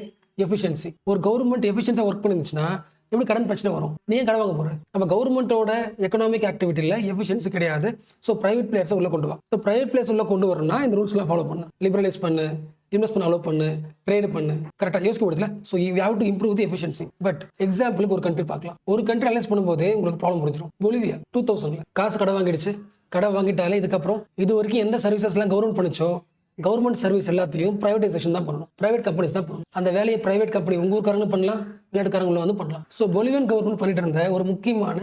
[SPEAKER 1] எஃபிஷியன்சி. ஒரு கவர்மெண்ட் எஃபிஷியன்ஸா ஒர்க் பண்ணிருந்துச்சுன்னா எப்படி கடன் பிரச்சனை வரும்? நீ கடன் வாங்க போற? நம்ம கவர்மெண்டோட எக்கனாமிக் ஆக்டிவிட்டியில எஃபிஷியன்சி கிடையாது. ஸோ பிரைவேட் பிளேயர்ஸை உள்ள கொண்டு வா. ஸோ பிரைவேட் பிளேயர்ஸ் உள்ள கொண்டு வரணும்னா இந்த ரூல்ஸ் எல்லாம் ஃபாலோ பண்ணு, லிபரலைஸ் பண்ணு, இன்வெஸ்ட் பண்ண அலோவ் பண்ணு, ட்ரேட் பண்ணு. கரெக்டாக யோசிக்க முடியல? So you have to improve the efficiency. But எக்ஸாம்பிளுக்கு ஒரு கண்ட்ரி பார்க்கலாம். ஒரு கண்ட்ரி அனலைஸ் பண்ணும்போதே உங்களுக்கு ப்ராப்ளம் புரிஞ்சிடும். பொலிவியா 2000ல காசு கடன் வாங்கிடுச்சு. கடன் வாங்கிட்டாலே இதுக்கப்புறம் இது வரைக்கும் எந்த சர்வீசஸ்லாம் கவர்மெண்ட் பண்ணிச்சோ கவர்மெண்ட் சர்வீஸ் எல்லாத்தையும் பிரைவேடைசேஷன் தான் பண்ணணும், பிரைவேட் கம்பெனிஸ் தான் பண்ணணும். அந்த வேலையை பிரைவேட் கம்பெனி உங்க ஊருக்காரங்களும் பண்ணலாம், வெளிநாட்டுக்காரங்களும் வந்து பண்ணலாம். ஸோ பொலிவியன் கவர்மெண்ட் பண்ணிட்டு இருந்த ஒரு முக்கியமான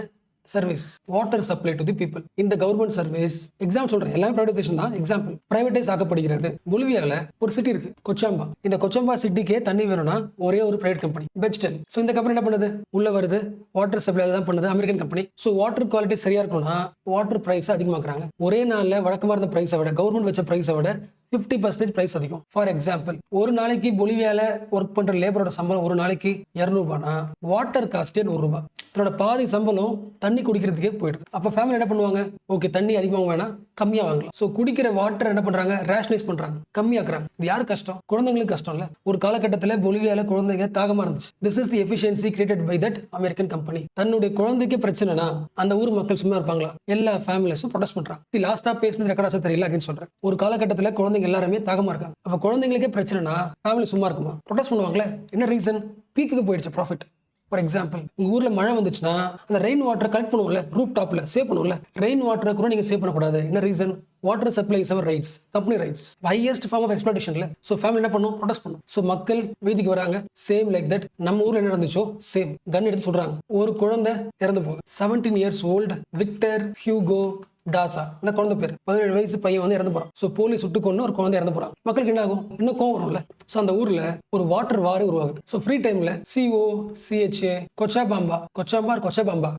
[SPEAKER 1] service water supply to the people. இந்த கவர்மெண்ட் சர்வீஸ் எக்ஸாம்பிள் சொல்றேன், எல்லாமே பிரைவேடைசேஷன் தான். Example privatise ஆக்கப்படுகிறது. பொலிவியால ஒரு சிட்டி இருக்கு, கொச்சாம்பா. இந்த கொச்சாம்பா சிட்டிக்கே தண்ணி வேணும்னா ஒரே ஒரு பிரைவேட் கம்பெனி, பெஸ்டெல். ஸோ இந்த கம்பெனி என்ன பண்ணுது? உள்ள வருது, வாட்டர் சப்ளை தான் பண்ணுது, American company. So water quality சரியா இருக்கணும்னா வாட்டர் பிரைஸ் அதிகமாக்குறாங்க. ஒரே நாள்ல வழக்கமா இருந்த பிரைஸை விட, கவர்மெண்ட் வச்ச பிரைஸை விட 50% பிரைஸ் அதிகம். ஃபார் எக்ஸாம்பிள், ஒரு நாளைக்கு பொலிவியால ஒர்க் பண்ற லேபரோட சம்பளம் ஒரு நாளைக்கு 200 ரூபாய்னா வாட்டர் காஸ்டே 100 ரூபாய். தன்னோட பாதி சம்பளம் தண்ணி குடிக்கிறதுக்கே போயிடுது. அப்ப ஃபேமிலி என்ன பண்ணுவாங்க? ஓகே, தண்ணி அதிகமாக வேணா கம்மியா வாங்கலாம். ஸோ குடிக்கிற வாட்டர் என்ன பண்றாங்க? ரேஷனைஸ் பண்றாங்க, கம்மியாக்குறாங்க. இது யாரு கஷ்டம்? குழந்தைங்களுக்கு கஷ்டம் இல்ல? ஒரு காலகட்டத்தில் பொலிவியால குழந்தைங்க தாகமா இருந்துச்சு. This is the efficiency created by that American company. தன்னுடைய குழந்தைக்கு பிரச்சனைனா அந்த ஊர் மக்கள் சும்மா இருப்பாங்களா? எல்லா ஃபேமிலிஸும் ப்ரொடெஸ்ட் பண்றாங்க. லாஸ்டா பேசினது ரெக்கார்டாக தெரியல அப்படின்னு சொல்றேன். ஒரு காலகட்டத்தில் குழந்தைங்க எல்லாருமே தாகமா இருக்காங்க. அப்ப குழந்தைங்களுக்கே பிரச்சனைனா ஃபேமிலி சும்மா இருக்குமா? ப்ரொடெஸ்ட் பண்ணுவாங்களே. என்ன ரீசன்? பீக்குக்கு போயிடுச்சு ப்ராஃபிட். ஃபார் எக்ஸாம்பிள், உங்க ஊர்ல மழை வந்துச்சுன்னா அந்த ரெயின் வாட்டர் கலெக்ட் பண்ணுவோம்ல, ரூஃப் டாப்ல சேவ் பண்ணுவோம்ல. ரெயின் வாட்டரை கூட நீங்க சேவ் பண்ணக்கூடாது. என்ன reason? Water supply is our rights, company rights, highest form of எக்ஸ்ப்ளாய்டேஷன்ல. ஸோ ஃபேமிலி என்ன பண்ணும்? ப்ரொடெஸ்ட் பண்ணும். ஸோ மக்கள் வீதிக்கு வராங்க. சேம் லைக் தட் நம்ம ஊர்ல என்ன நடந்துச்சோ சேம். கன் எடுத்து சொல்றாங்க. ஒரு குழந்தை இறந்து போகுது. 17 years old விக்டர் ஹியூகோ டாசா, அந்த குழந்தை பேர். 17 வயசு பையன் வந்து இறந்து போறான். ஸோ போலீஸ் சுட்டு கொண்டு ஒரு குழந்தை இறந்து போறான். மக்களுக்கு என்ன ஆகும்? இன்னும் கோவம் வரும்ல. ஸோ அந்த ஊர்ல ஒரு வாட்டர் வாரே உருவாகுது. ஸோ ஃப்ரீ டைம்ல COCHA கொச்சாபாம்பா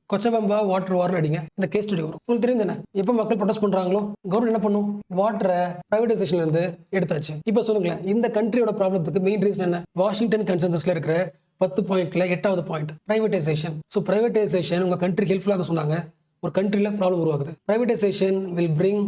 [SPEAKER 1] வாட்டர் வார்னு அடிங்க, இந்த கேஸ் ஸ்டடி வரும். உங்களுக்கு தெரியும் தானே? எப்போ மக்கள் ப்ரொடெஸ்ட் பண்றாங்களோ கவர்மெண்ட் என்ன பண்ணும்? வாட்டரை பிரைவேடைசேஷன்ல இருந்து எடுத்தாச்சு. இப்போ சொல்லுங்களேன், இந்த கண்ட்ரியோட ப்ராப்ளத்துக்கு மெயின் ரீசன் என்ன? வாஷிங்டன் கன்சென்சஸ்ல இருக்கிற 10 பாயிண்ட்ல 8வது பாயிண்ட் பிரைவேடைசேஷன். ஸோ பிரைவேடைசேஷன் உங்க கண்ட்ரிக்கு ஹெல்ப்ஃபுல்லாக சொன்னாங்க. ஒரு கண்ட்ரியில் ப்ராப்ளம் உருவாகுது. பிரைவேடைசேஷன் வில் பிரிங்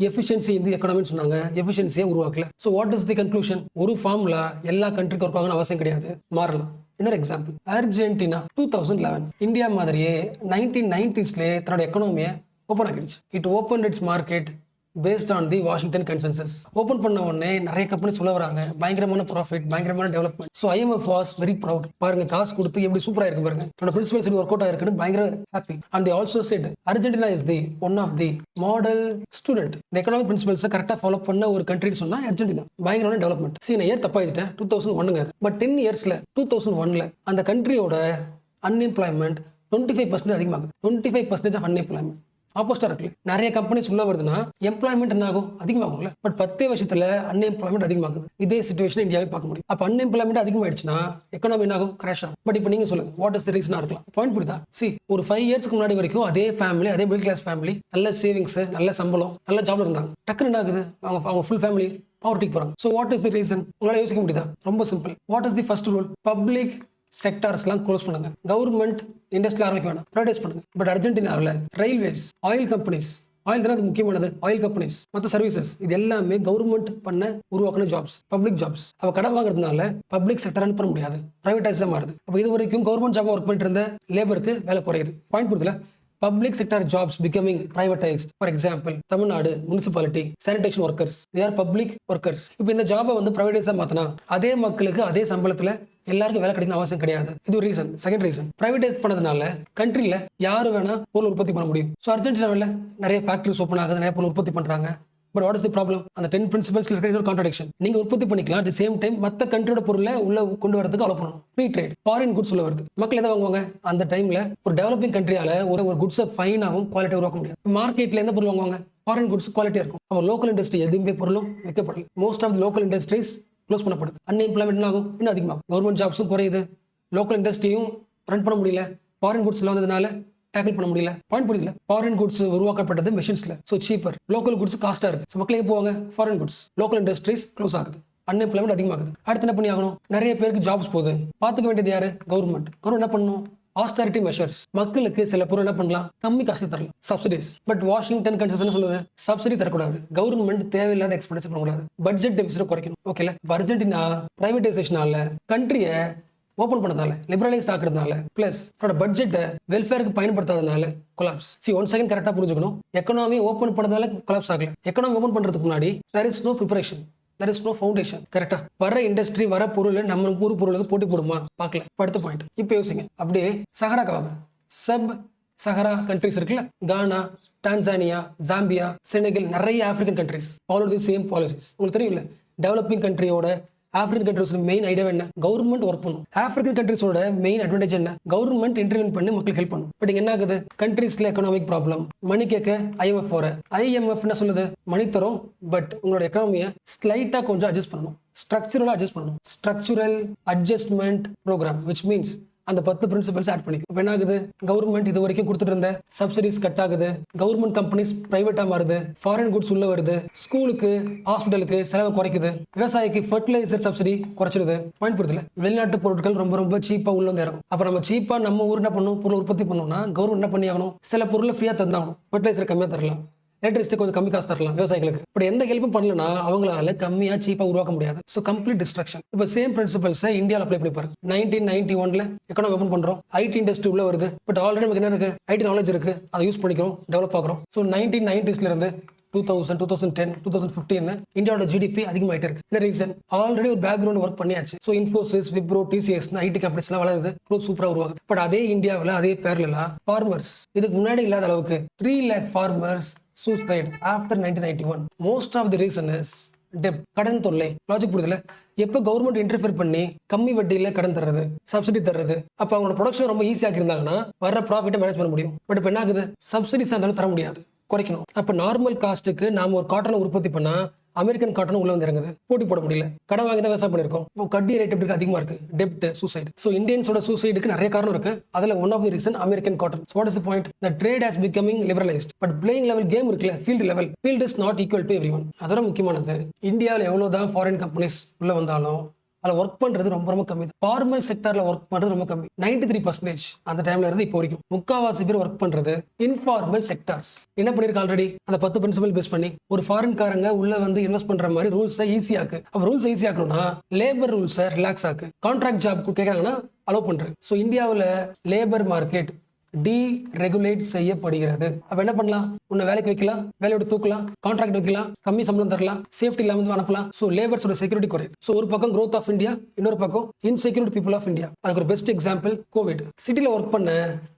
[SPEAKER 1] எஃபிஷியன்சி இந்த எக்கனாமின்னு சொன்னாங்க. எஃபிஷியன்சியை உருவாக்கல. So what is the conclusion? ஒரு ஃபார்முலா எல்லா கண்ட்ரிக்கு ஒர்க் ஆகணும் அவசியம் கிடையாது, மாறலாம். இன்னொரு எக்ஸாம்பிள், அர்ஜென்டினா 2011 இந்தியா மாதிரியே 1990ஸ்லேயே தன்னோட எக்கனாமியை ஓப்பன் ஆகிடுச்சு. It open it's market paste on the Washington consensus. Open பண்ண உடனே நிறைய கம்பெனி சொல்ல வராங்க, பயங்கரமான ப்ராஃபிட், பயங்கரமான development. So IMF was very proud. பாருங்க, காசு கொடுத்து எப்படி சூப்பரா இருக்கு பாருங்க, தன்னோட பிரின்சிபல்ஸ் எப்படி ஒர்க் அவுட் ஆயிருக்குன்னு பயங்கர happy. And they also said Argentina is the one of the model student. இந்த எக்கனாமிக் பிரின்சிபல்ஸை கரெக்டாக ஃபாலோ பண்ண ஒரு கண்ட்ரின்னு சொன்னா அர்ஜென்டினா. பயங்கரமான டெவலப்மெண்ட். நான் இயர் தப்பாயிட்டேன், 2001ங்க. பட் 10 இயர்ஸ்ல 2001ல அந்த கண்ட்ரியோட அன்எம்ப்ளாய்மெண்ட் 25% அதிகமாகுது. 25% ஆஃப் அன்எம்ப்ளாய்மெண்ட். ஆப்போசிட்டா இருக்கு. நிறைய கம்பெனி சொல்ல வருதுன்னா எம்ப்ளாய்மெண்ட் என்ன ஆகும்? அதிகமாகும்ல. பட் 10 வருஷத்துல அன்எம்ப்ளாய்மெண்ட் அதிகமாகுது. இதே சிச்சுவேஷன் இந்தியாவில் பார்க்க முடியும். அப்ப அன்எம்ப்ளாய்மெண்ட் அதிகமாயிடுச்சுன்னா எக்கனாமி என்ன ஆகும்? கிராஷ் ஆகும். பட் இப்போ நீங்க சொல்லுங்க, வாட் இஸ் தி ரீசனா இருக்கலாம்? பாயிண்ட் புரியுதா? ஒரு 5 இயர்ஸ்க்கு முன்னாடி வரைக்கும் அதே ஃபேமிலி, அதே மிடில் கிளாஸ் ஃபேமிலி, நல்ல சேவிங்ஸ், நல்ல சம்பளம், நல்ல ஜாப்ல இருந்தாங்க. டக்குன்னு என்ன ஆகுது? அவங்க ஃபுல் ஃபேமிலி பாவர்ட்டிக்கு போறாங்க. So what is the reason? உங்களால யோசிக்க முடியுதா? ரொம்ப simple. What is the first rule? Public செக்டார்ஸ்லாம் க்ளோஸ் பண்ணுங்க. கவர்மெண்ட் இண்டஸ்ட்ரி ஆரம்பிக்க வேணாம், ப்ரைவேடைஸ் பண்ணுங்க. பட் அர்ஜென்டினாவில் ரயில்வேஸ், ஆயில் கம்பெனிஸ், ஆயில் தானே அது முக்கியமானது. ஆயில் கம்பெனிஸ், மற்ற சர்வீசஸ், இது எல்லாமே கவர்மெண்ட் பண்ண உருவாக்கின ஜாப்ஸ், பப்ளிக் ஜாப்ஸ். அவ கடன் வாங்குறதுனால பப்ளிக் செக்டர் ரன் பண்ண முடியாது, பிரைவேடைஸ் தான் மாறுது. அப்போ இது வரைக்கும் கவர்மெண்ட் ஜாப் ஒர்க் பண்ணிட்டு இருந்த லேபருக்கு வேலை குறையுது. பாயிண்ட் புரியுதுல? Public sector jobs becoming privatized. For example, Tamil Nadu municipality sanitation workers, they are public workers. இப்போ இந்த ஜாபை வந்து பிரைவேடைஸா மாத்தினா அதே மக்களுக்கு அதே சம்பளத்துல எல்லாருக்கும் வேலை கிடைக்கணும் அவசியம் கிடையாது. இது ஒரு ரீசன். செகண்ட் ரீசன், பிரைவேடைஸ் பண்ணதுனால கண்ட்ரில யாரு வேணா பொருள் உற்பத்தி பண்ண முடியும். ஸோ அர்ஜென்டினாவில் நிறைய ஃபேக்டரிஸ் ஓப்பன் ஆகுது, நிறைய பொருள் உற்பத்தி பண்றாங்க. But what is the problem? அந்த 10 பிரின்சிபல்ஸ்ல இருக்கிற இன்னொரு கான்ட்ரடிக்ஷன். நீங்க உற்பத்தி பண்ணிக்கலாம், அட் தி சேம் டைம் மற்ற கண்ட்ரியோட பொருளை உள்ள கொண்டு வரதுக்கு அலோ பண்ணணும். ஃப்ரீ ட்ரேட், ஃபாரின் குட்ஸ் உள்ள வருது. மக்கள் எதை வாங்குவாங்க? அந்த டைம்ல ஒரு டெவலப்பிங் கண்ட்ரியால ஒரு குட்ஸை ஃபைனாகவும் குவாலிட்டி உருவாக்க முடியாது. மார்க்கெட்ல எந்த பொருள் வாங்குவாங்க? ஃபாரின் குட்ஸ் குவாலிட்டியா இருக்கும். அப்போ லோக்கல் இண்டஸ்ட்ரி எதுவுமே பொருளும் விற்கப்படல. Most of the local industries close பண்ணப்படுது. அன்எம்ப்ளாய்மெண்ட் ஆகும், இன்னும் அதிகமாகும். கவர்மெண்ட் ஜாப்ஸும் குறையுது, லோக்கல் இண்டஸ்ட்ரியும் ரன் பண்ண முடியல. ஃபாரின் குட்ஸ்ல வந்ததுனால டேக்கிள் பண்ண முடியல. பாயிண்ட் புரியல? ஃபாரின் குட்ஸ் உருவாக்கப்பட்டது மெஷின்ஸ்ல, சோ சீப்பர். லோக்கல் குட்ஸ் காஸ்டா இருக்கு. மக்களே போவாங்க foreign goods. Local industries close ஆகுது, அன்எம்ப்ளாய்மெண்ட் அதிகமாகுது. அடுத்து என்ன பண்ணி ஆகணும்? நிறைய பேருக்கு ஜாப்ஸ் போகுது. பாத்துக்க வேண்டியது யாரு? கவர்மெண்ட். கவர்மெண்ட் என்ன பண்ணணும்? ஆஸ்டாரிட்டி மெஷர்ஸ். மக்களுக்கு சில பொருள் என்ன பண்ணலாம்? கம்மி காசு தரலாம், சப்சிடிஸ். பட் வாஷிங்டன் கன்சென்சஸ் சொல்லுது சப்சிடி தரக்கூடாது, கவர்மெண்ட் தேவையில்லாத எக்ஸ்பென்டிச்சர் பண்ணக்கூடாது, பட்ஜெட் டெபிசிட் குறைக்கணும். ஓகேல? அர்ஜென்டினா பிரைவேடைசேஷனால கண்ட்ரியை ஓப்பன் பண்ணதால, லிபரலைஸ் ஆக்குறதுனால, பிளஸ் பட்ஜெட்டை வெல்ஃபேருக்கு பயன்படுத்தாதனால கொலாப்ஸ். ஒன் செகண்ட் கரெக்டா புரிஞ்சுக்கணும். எக்கனாமி ஓப்பன் பண்ணதால கொலாப்ஸ் ஆகல. எக்கனாமி ஓப்பன் பண்றதுக்கு முன்னாடி there is no preparation, there is no foundation. கரெக்டா? வர இண்டஸ்ட்ரி, வர பொருள் நம்ம ஊர் பொருளுக்கு போட்டி போடுமா? பார்க்கல. அடுத்த பாயிண்ட் இப்போ யோசிங்க. அப்படியே சஹராக்கு வாங்க. சப் சஹரா கண்ட்ரிஸ் இருக்குல்ல, கானா, டான்சானியா, ஜாம்பியா, செனகல், நிறைய African countries follow the same policies. உங்களுக்கு தெரியும்ல, டெவலப்பிங் கண்ட்ரியோட ஆப்பிரிக்கன் கண்ட்ரிஸ் மெயின் ஐடியா என்ன? கவர்மெண்ட் ஒர்க் பண்ணும். ஆப்பிரிக்கன் கண்ட்ரிஸோட மெயின் அட்வான்டேஜ் என்ன? கவர்மெண்ட் இன்டர்வென் பண்ணி மக்களுக்கு ஹெல்ப் பண்ணும். பட் என்ன ஆகுது? கண்ட்ரிஸ்ல எக்கனாமிக் ப்ராப்ளம், மணி கேட்க IMF போற. IMF என்ன சொல்லுது? மணி தரும், பட் உங்களோட எக்கனாமியை ஸ்லைட்டா கொஞ்சம் அட்ஜஸ்ட் பண்ணணும், ஸ்ட்ரக்சரலா அட்ஜஸ்ட் பண்ணணும். Structural adjustment program, which means அந்த 10 பிரின்சிபல்ஸ் ஆட் பண்ணிக்கும். இப்போ என்ன ஆகுது? கவர்மெண்ட் இது வரைக்கும் கொடுத்துட்டு இருந்த சப்சிடிஸ் கட் ஆகுது, கவர்மெண்ட் கம்பெனிஸ் பிரைவேட்டா மாறுது, ஃபாரின் குட்ஸ் உள்ள வருது, ஸ்கூலுக்கு ஹாஸ்பிட்டலுக்கு செலவு குறைக்குது, விவசாயிக்கு ஃபர்டிலைசர் சப்சிடி குறைச்சிடுது. பாயிண்ட் புரியுதுல? வெளிநாட்டு பொருட்கள் ரொம்ப ரொம்ப சீப்பா உள்ள வந்து இறங்கும். அப்ப நம்ம சீப்பா நம்ம ஊர் என்ன பண்ணும்? பொருள் உற்பத்தி பண்ணணும்னா கவர்மெண்ட் என்ன பண்ணி ஆகணும்? சில பொருளை ஃப்ரீயா தந்தாகணும். ஃபர்டிலைசர் கம்மியா தரலாம், எலக்ட்ரிசிட்டி கொஞ்சம் கம்மி காசு தரலாம் விவசாயிகளுக்கு. பட் எந்த ஹெல்ப்பும் பண்ணலனா அவங்களால கம்மியா சீப்பா உருவாக்க முடியாது. So complete destruction. இப்போ சேம் பிரின்சிபல்ஸை இந்தியாவில் அப்ளை பண்ணி பாருங்க. 1991ல எக்கனாமி ஓப்பன் பண்றோம், ஐடி இண்டஸ்ட்ரி உள்ள வருது. பட் ஆல்ரெடி நமக்கு என்ன இருக்கு? ஐடி நாலேஜ் இருக்கு, அதை யூஸ் பண்ணிக்கிறோம், டெவலப் ஆகிறோம். ஸோ 1990ஸ்ல இருந்து 2010 2015 இந்தியாவோட ஜிடிபி அதிகமாயிட்டு இருக்கு. என்ன ரீசன்? ஆல்ரெடி ஒரு பேக்ரவுண்ட் ஒர்க் பண்ணியாச்சு. So Infosys, Wipro, TCS IT companies எல்லாம் வளருது, growth சூப்பரா உருவாகுது. பட் அதே இந்தியாவில் அதே பேரலா ஃபார்மர்ஸ் இதுக்கு முன்னாடி இல்லாத அளவுக்கு 3 lakh farmers suicide after 1991. most of the reason is டெப்ட், கடன் தொல்லை. லாஜிக் புரியுதுல? எப்போ கவர்மெண்ட் இன்டர்ஃபியர் பண்ணி கம்மி வட்டியில கடன் தர்றது, சப்சிடி தர்றது, அப்போ அவங்களோட ப்ரொடக்ஷன் ரொம்ப ஈஸியாக இருந்தாங்கன்னா வர ப்ராஃபிட்டை மேனேஜ் பண்ண முடியும். பட் இப்போ என்ன ஆகுது? சப்சிடிஸ் இருந்தாலும் தர முடியாது, குறைக்கணும். அப்போ நார்மல் காஸ்ட்டுக்கு நாம ஒரு காட்டனை உற்பத்தி பண்ணா அமெரிக்கன் காட்டன் உள்ள வந்து இறங்குது, போட்டி போட முடியல, கடன் வாங்கி தான் விவசாயம் பண்ணிருக்கோம். இப்போ கட்டி ரேட் எப்படி அதிகமா இருக்கு? டெப்ட், சூசைடு. ஸோ இந்தியன்ஸோட சூசைடுக்கு நிறைய காரணம் இருக்கு. அதுல one of the reason American cotton. What is the point? The trade has becoming liberalised. But playing level game இருக்குல்ல, field level, field is not equal to everyone. அதோட முக்கியமானது, இந்தியாவில் எவ்வளவுதான் ஃபாரின் கம்பெனிஸ் உள்ள வந்தாலும் அதில் ஒர்க் பண்றது ரொம்ப ரொம்ப கம்மி. ஃபார்மல் செக்டர்ல ஒர்க் பண்றது ரொம்ப கம்மி. 93% அந்த டைம்ல இருந்து இப்போ வரைக்கும் முக்காவாசி பேர் ஒர்க் பண்றது இன்ஃபார்மல் செக்டர்ஸ். என்ன பண்ணிருக்க? ஆல்ரெடி அந்த 10 பிரின்சிபல் பேஸ் பண்ணி ஒரு ஃபாரின் காரங்க உள்ள வந்து இன்வெஸ்ட் பண்ற மாதிரி ரூல்ஸை ஈஸியாக்கு. அப்ப ரூல்ஸ் ஈஸியாக்கணும்னா லேபர் ரூல்ஸை ரிலாக்ஸ் ஆக்கு. கான்ட்ராக்ட் ஜாப் கேட்கறாங்கன்னா அலோவ் பண்றது. ஸோ இந்தியாவில் லேபர் மார்க்கெட் டீரெகுலேட் செய்யப்படுகிறது. அப்ப என்ன பண்ணலாம்? உன்னை வேலைக்கு வைக்கலாம், வேலையோட தூக்கலாம், கான்ட்ராக்ட் வைக்கலாம், கம்மி சம்பளம் தரலாம், சேஃப்டி இல்லாம அனுப்பலாம். ஸோ லேபர்ஸோட செக்யூரிட்டி குறையுது. ஸோ ஒரு பக்கம் growth ஆஃப் இந்தியா, இன்னொரு பக்கம் இன்செக்யூரிட்டி பீப்புள் ஆஃப் இந்தியா. அதுக்கு ஒரு பெஸ்ட் எக்ஸாம்பிள் கோவிட். சிட்டில ஒர்க் பண்ண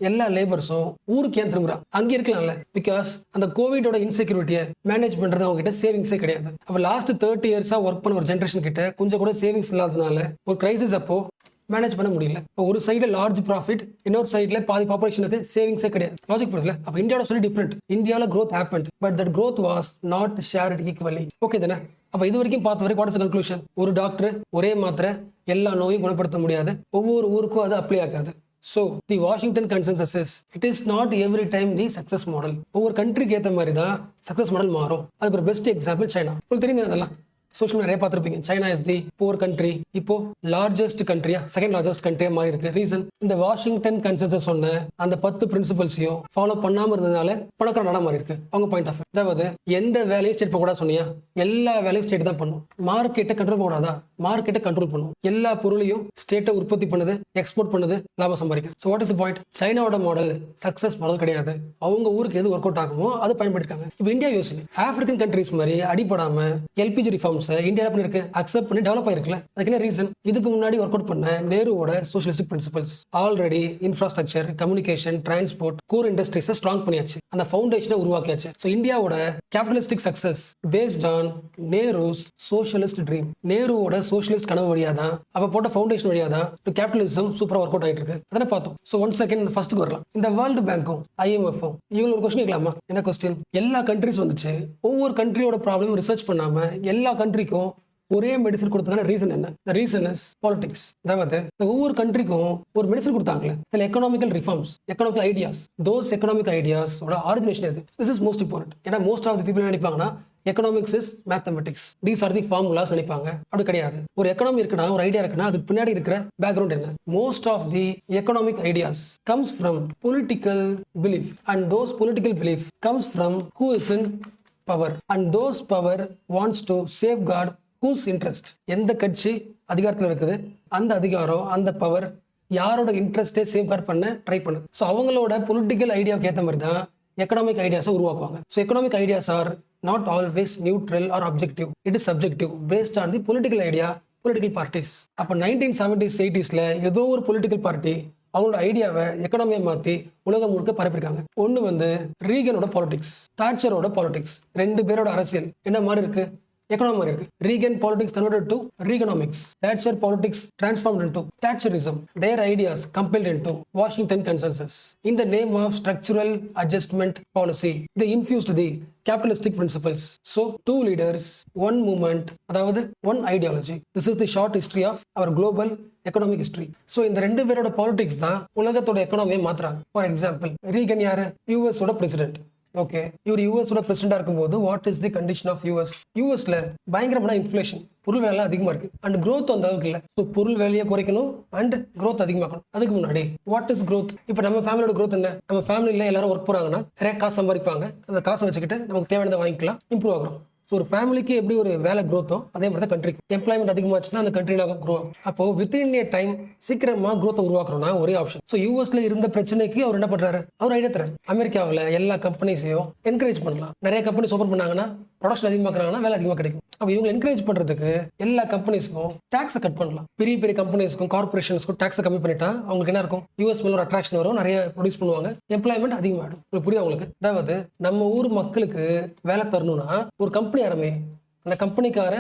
[SPEAKER 1] எல்லா லேபர்ஸும் ஊருக்கு ஏன் திரும்புறாங்க? அங்கே இருக்கலாம்ல. பிகாஸ் அந்த கோவிடோட இன்செக்யூரிட்டியை மேனேஜ் பண்றது அவங்க கிட்ட சேவிங்ஸே கிடையாது. அப்ப லாஸ்ட் 30 இயர்ஸா ஒர்க் பண்ண ஒரு ஜென்ரேஷன் கிட்ட கொஞ்சம் கூட சேவிங்ஸ் இல்லாததுனால ஒரு கிரைசிஸ் அப்போ மேனேஜ் பண்ண முடியல. இப்போ ஒரு சைடு லார்ஜ் ப்ராஃபிட், இன்னொரு சைடுல பாதி பாப்புலேஷனுக்கு சேவிங்ஸே கிடையாது. லாஜிக் புரியல? அப்ப இந்தியாவோட சொல்லி டிஃபரெண்ட். இந்தியாவில் growth happened, but that growth was not shared equally. Okay தானே? அப்ப இது வரைக்கும் பார்த்த வரைக்கும் வாட் இஸ் கன்க்ளூஷன்? ஒரு டாக்டர் ஒரே மாத்திரை எல்லா நோயும் குணப்படுத்த முடியாது. ஒவ்வொரு ஊருக்கும் அது அப்ளை ஆகாது. So the Washington consensus is it is not every time the success model. ஒவ்வொரு கண்ட்ரிக்கு ஏற்ற மாதிரி தான் சக்சஸ் மாடல் மாறும். அதுக்கு ஒரு பெஸ்ட் எக்ஸாம்பிள் சைனா. உங்களுக்கு தெரியுது அதெல்லாம் சோஷியல் நிறைய பார்த்துருப்பீங்க. China is the poor country, இப்போ லார்ஜஸ்ட் கண்ட்ரியா, செகண்ட் லார்ஜஸ்ட் கண்ட்ரியா மாறி இருக்கு. ரீசன் இந்த வாஷிங்டன் கன்சென்சஸ் சொன்ன அந்த 10 பிரின்சிபல்ஸையும் ஃபாலோ பண்ணாம இருந்ததுனால பணக்கார நாடா மாறி இருக்கு. அவங்க பாயிண்ட் ஆஃப். அதாவது எந்த வேலையும் ஸ்டேட் போக கூடாது சொன்னியா, எல்லா வேலையும் ஸ்டேட் தான் பண்ணும். மார்க்கெட்டை கண்ட்ரோல் பண்ணாதா, மார்க்கெட்டை கண்ட்ரோல் பண்ணும். எல்லா பொருளையும் ஸ்டேட்டை உற்பத்தி பண்ணுது, எக்ஸ்போர்ட் பண்ணுது, லாபம் சம்பாதிக்கும். So what is point? சைனாவோட மாடல் சக்சஸ் மாடல் கிடையாது. அவங்க ஊருக்கு எது ஒர்க் அவுட் ஆகுமோ அதை பயன்படுத்திருக்காங்க. இப்போ இந்தியா யோசிச்சு ஆப்பிரிக்கன் கண்ட்ரிஸ் மாதிரி அடிப்படாம எல்பிஜி ரிஃபார்ம்ஸ் இந்தியா பண்ணிருக்கு, அக்செப்ட் பண்ணி டெவலப் ஆயிருக்குல. அதுக்கு என்ன ரீசன்? இதுக்கு முன்னாடி ஒர்க் அவுட் பண்ண நேருவோட socialistic principles. Already infrastructure, communication, transport, core இண்டஸ்ட்ரீஸை ஸ்ட்ராங் பண்ணியாச்சு. அந்த ஃபவுண்டேஷனை உருவாக்கியாச்சு. ஸோ இந்தியாவோட capitalistic success based on Nehru's socialist dream. நேருவோட சோஷியலிஸ்ட் கனவு வழியா தான், அவ போட்ட ஃபவுண்டேஷன் வழியா தான் கேபிட்டலிசம் சூப்பரா ஒர்க் அவுட் ஆயிட்டு இருக்கு. அதனை பார்த்தோம். ஸோ ஒன் செகண்ட் ஃபர்ஸ்ட்டுக்கு வரலாம். இந்த வேர்ல்டு பேங்க்கும் ஐஎம்எஃப்பும் இவங்க ஒரு கொஸ்டின் கேட்கலாமா? என்ன கொஸ்டின்? எல்லா கண்ட்ரிஸ் வந்துச்சு, ஒவ்வொரு கண்ட்ரியோட ப்ராப்ளம் ரிசர்ச் பண்ணாம எல்லா கண்ட்ரிக்கும் ஒரே மெடிசன் கொடுத்ததுக்கான ரீசன் என்ன? The reason is politics. அதாவது ஒவ்வொரு கண்ட்ரிக்கும் ஒரு மெடிசன் கொடுத்தாங்களே, சில economical reforms, economical ideas. Those economic ideas origination எது? This is most important. ஏன்னா மோஸ்ட் ஆஃப் தி பீப்புள் நினைப்பாங்கன்னா economics is mathematics, these are the formulas நினைப்பாங்க. அப்படி கிடையாது. ஒரு எக்கனாமி இருக்குன்னா, ஒரு ஐடியா இருக்குன்னா அதுக்கு பின்னாடி இருக்கிற பேக்ரவுண்ட் என்ன? Most of the economic ideas comes from political belief, and those political belief comes from who is in power, and those power wants to safeguard whose interest. எந்த கட்சி அதிகாரத்தில் இருக்குது, அந்த அதிகாரம், அந்த பவர் யாரோட இன்ட்ரெஸ்டே சேஃப்கார்ட் பண்ண ட்ரை பண்ணுது. ஸோ அவங்களோட பொலிட்டிக்கல் ஐடியாவுக்கு ஏற்ற மாதிரி தான் எக்கனாமிக் ஐடியாஸை உருவாக்குவாங்க. So economic ideas are not always neutral or objective. It is subjective based on the political idea, political parties. அப்போ 1970s 80sல ஏதோ ஒரு பொலிட்டிக்கல் பார்ட்டி அவங்களோட ஐடியாவை எக்கனாமியை மாற்றி உலகம் முழுக்க பரப்பிருக்காங்க. ஒன்று வந்து ரீகனோட பாலிடிக்ஸ், தாட்சரோட பாலிடிக்ஸ். ரெண்டு பேரோட அரசியல் என்ன மாதிரி இருக்கு? எக்கனாமி மாதிரி இருக்கு. Reagan politics converted to Reaganomics. Thatcher politics transformed into Thatcherism. Their ideas compiled into Washington Consensus. In the name of structural adjustment policy, they infused the capitalistic principles. So, two leaders, one movement, அதாவது one ideology. This is the short history of our global economic history. So, இந்த ரெண்டு பேரோட politics தான் உலகத்தோட எக்கனாமியை மாத்துறாங்க. For example, Reagan யாரு? US ஓட president. Okay, இவர் யூஎஸோட பிரசிடண்டா இருக்கும்போது what is the condition of யூஎஸ்ல பயங்கரமான இன்ஃப்ளேஷன், பொருள் விலை அதிகமா இருக்கு, அண்ட் growth அந்த அளவுக்கு இல்லை. ஸோ பொருள் விலையை குறைக்கணும் அண்ட் growth அதிகமாக்கணும். அதுக்கு முன்னாடி வாட் இஸ் growth? இப்போ நம்ம ஃபேமிலியோட growth என்ன? நம்ம ஃபேமிலியில் எல்லாரும் ஒர்க் போறாங்கன்னா நிறைய காசு சம்பாதிப்பாங்க, அந்த காசை வச்சுக்கிட்டு நமக்கு தேவையானதை வாங்கிக்கலாம், இம்ப்ரூவ் ஆகிறோம். ஒரு ஃபேமிலிக்கு எப்படி ஒரு வேலை growth-ஓ அதே மாதிரி தான் கண்ட்ரிக்கு எம்ப்ளாய்மெண்ட் அதிகமாச்சுன்னா அந்த கண்ட்ரி க்ரோ ஆகும். அப்போ வித்தின் ஏ டைம் சீக்கிரமா growth உருவாக்குறோம்னா ஒரே ஆப்ஷன். ஸோ யூஎஸ்ல இருந்த பிரச்சனைக்கு அவர் என்ன பண்றாரு, அவர் ஐடியா தராரு. அமெரிக்காவில் எல்லா கம்பெனிஸையும் என்கரேஜ் பண்ணலாம். நிறைய கம்பெனிஸ் ஓப்பன் பண்ணாங்கன்னா ப்ரொடக்ஷன் அதிகமாக்குறாங்கன்னா வேலை அதிகமாக கிடைக்கும். அப்போ இவங்க என்கரேஜ் பண்றதுக்கு எல்லா கம்பெனிஸ்க்கும் டாக்ஸை கட் பண்ணலாம். பெரிய பெரிய கம்பெனிஸ்க்கும் கார்பரேஷன்ஸ்க்கும் டாக்ஸை கம்மி பண்ணிட்டா அவங்களுக்கு என்ன இருக்கும், யூஎஸ் மேல ஒரு அட்ராக்ஷன் வரும், நிறைய ப்ரொடியூஸ் பண்ணுவாங்க, எம்ப்ளாய்மெண்ட் அதிகமாகிடும். உங்களுக்கு புரியுது உங்களுக்கு? அதாவது நம்ம ஊர் மக்களுக்கு வேலை தரணும்னா ஒரு கம்பெனி ஆரம்பி, அந்த கம்பெனிக்கார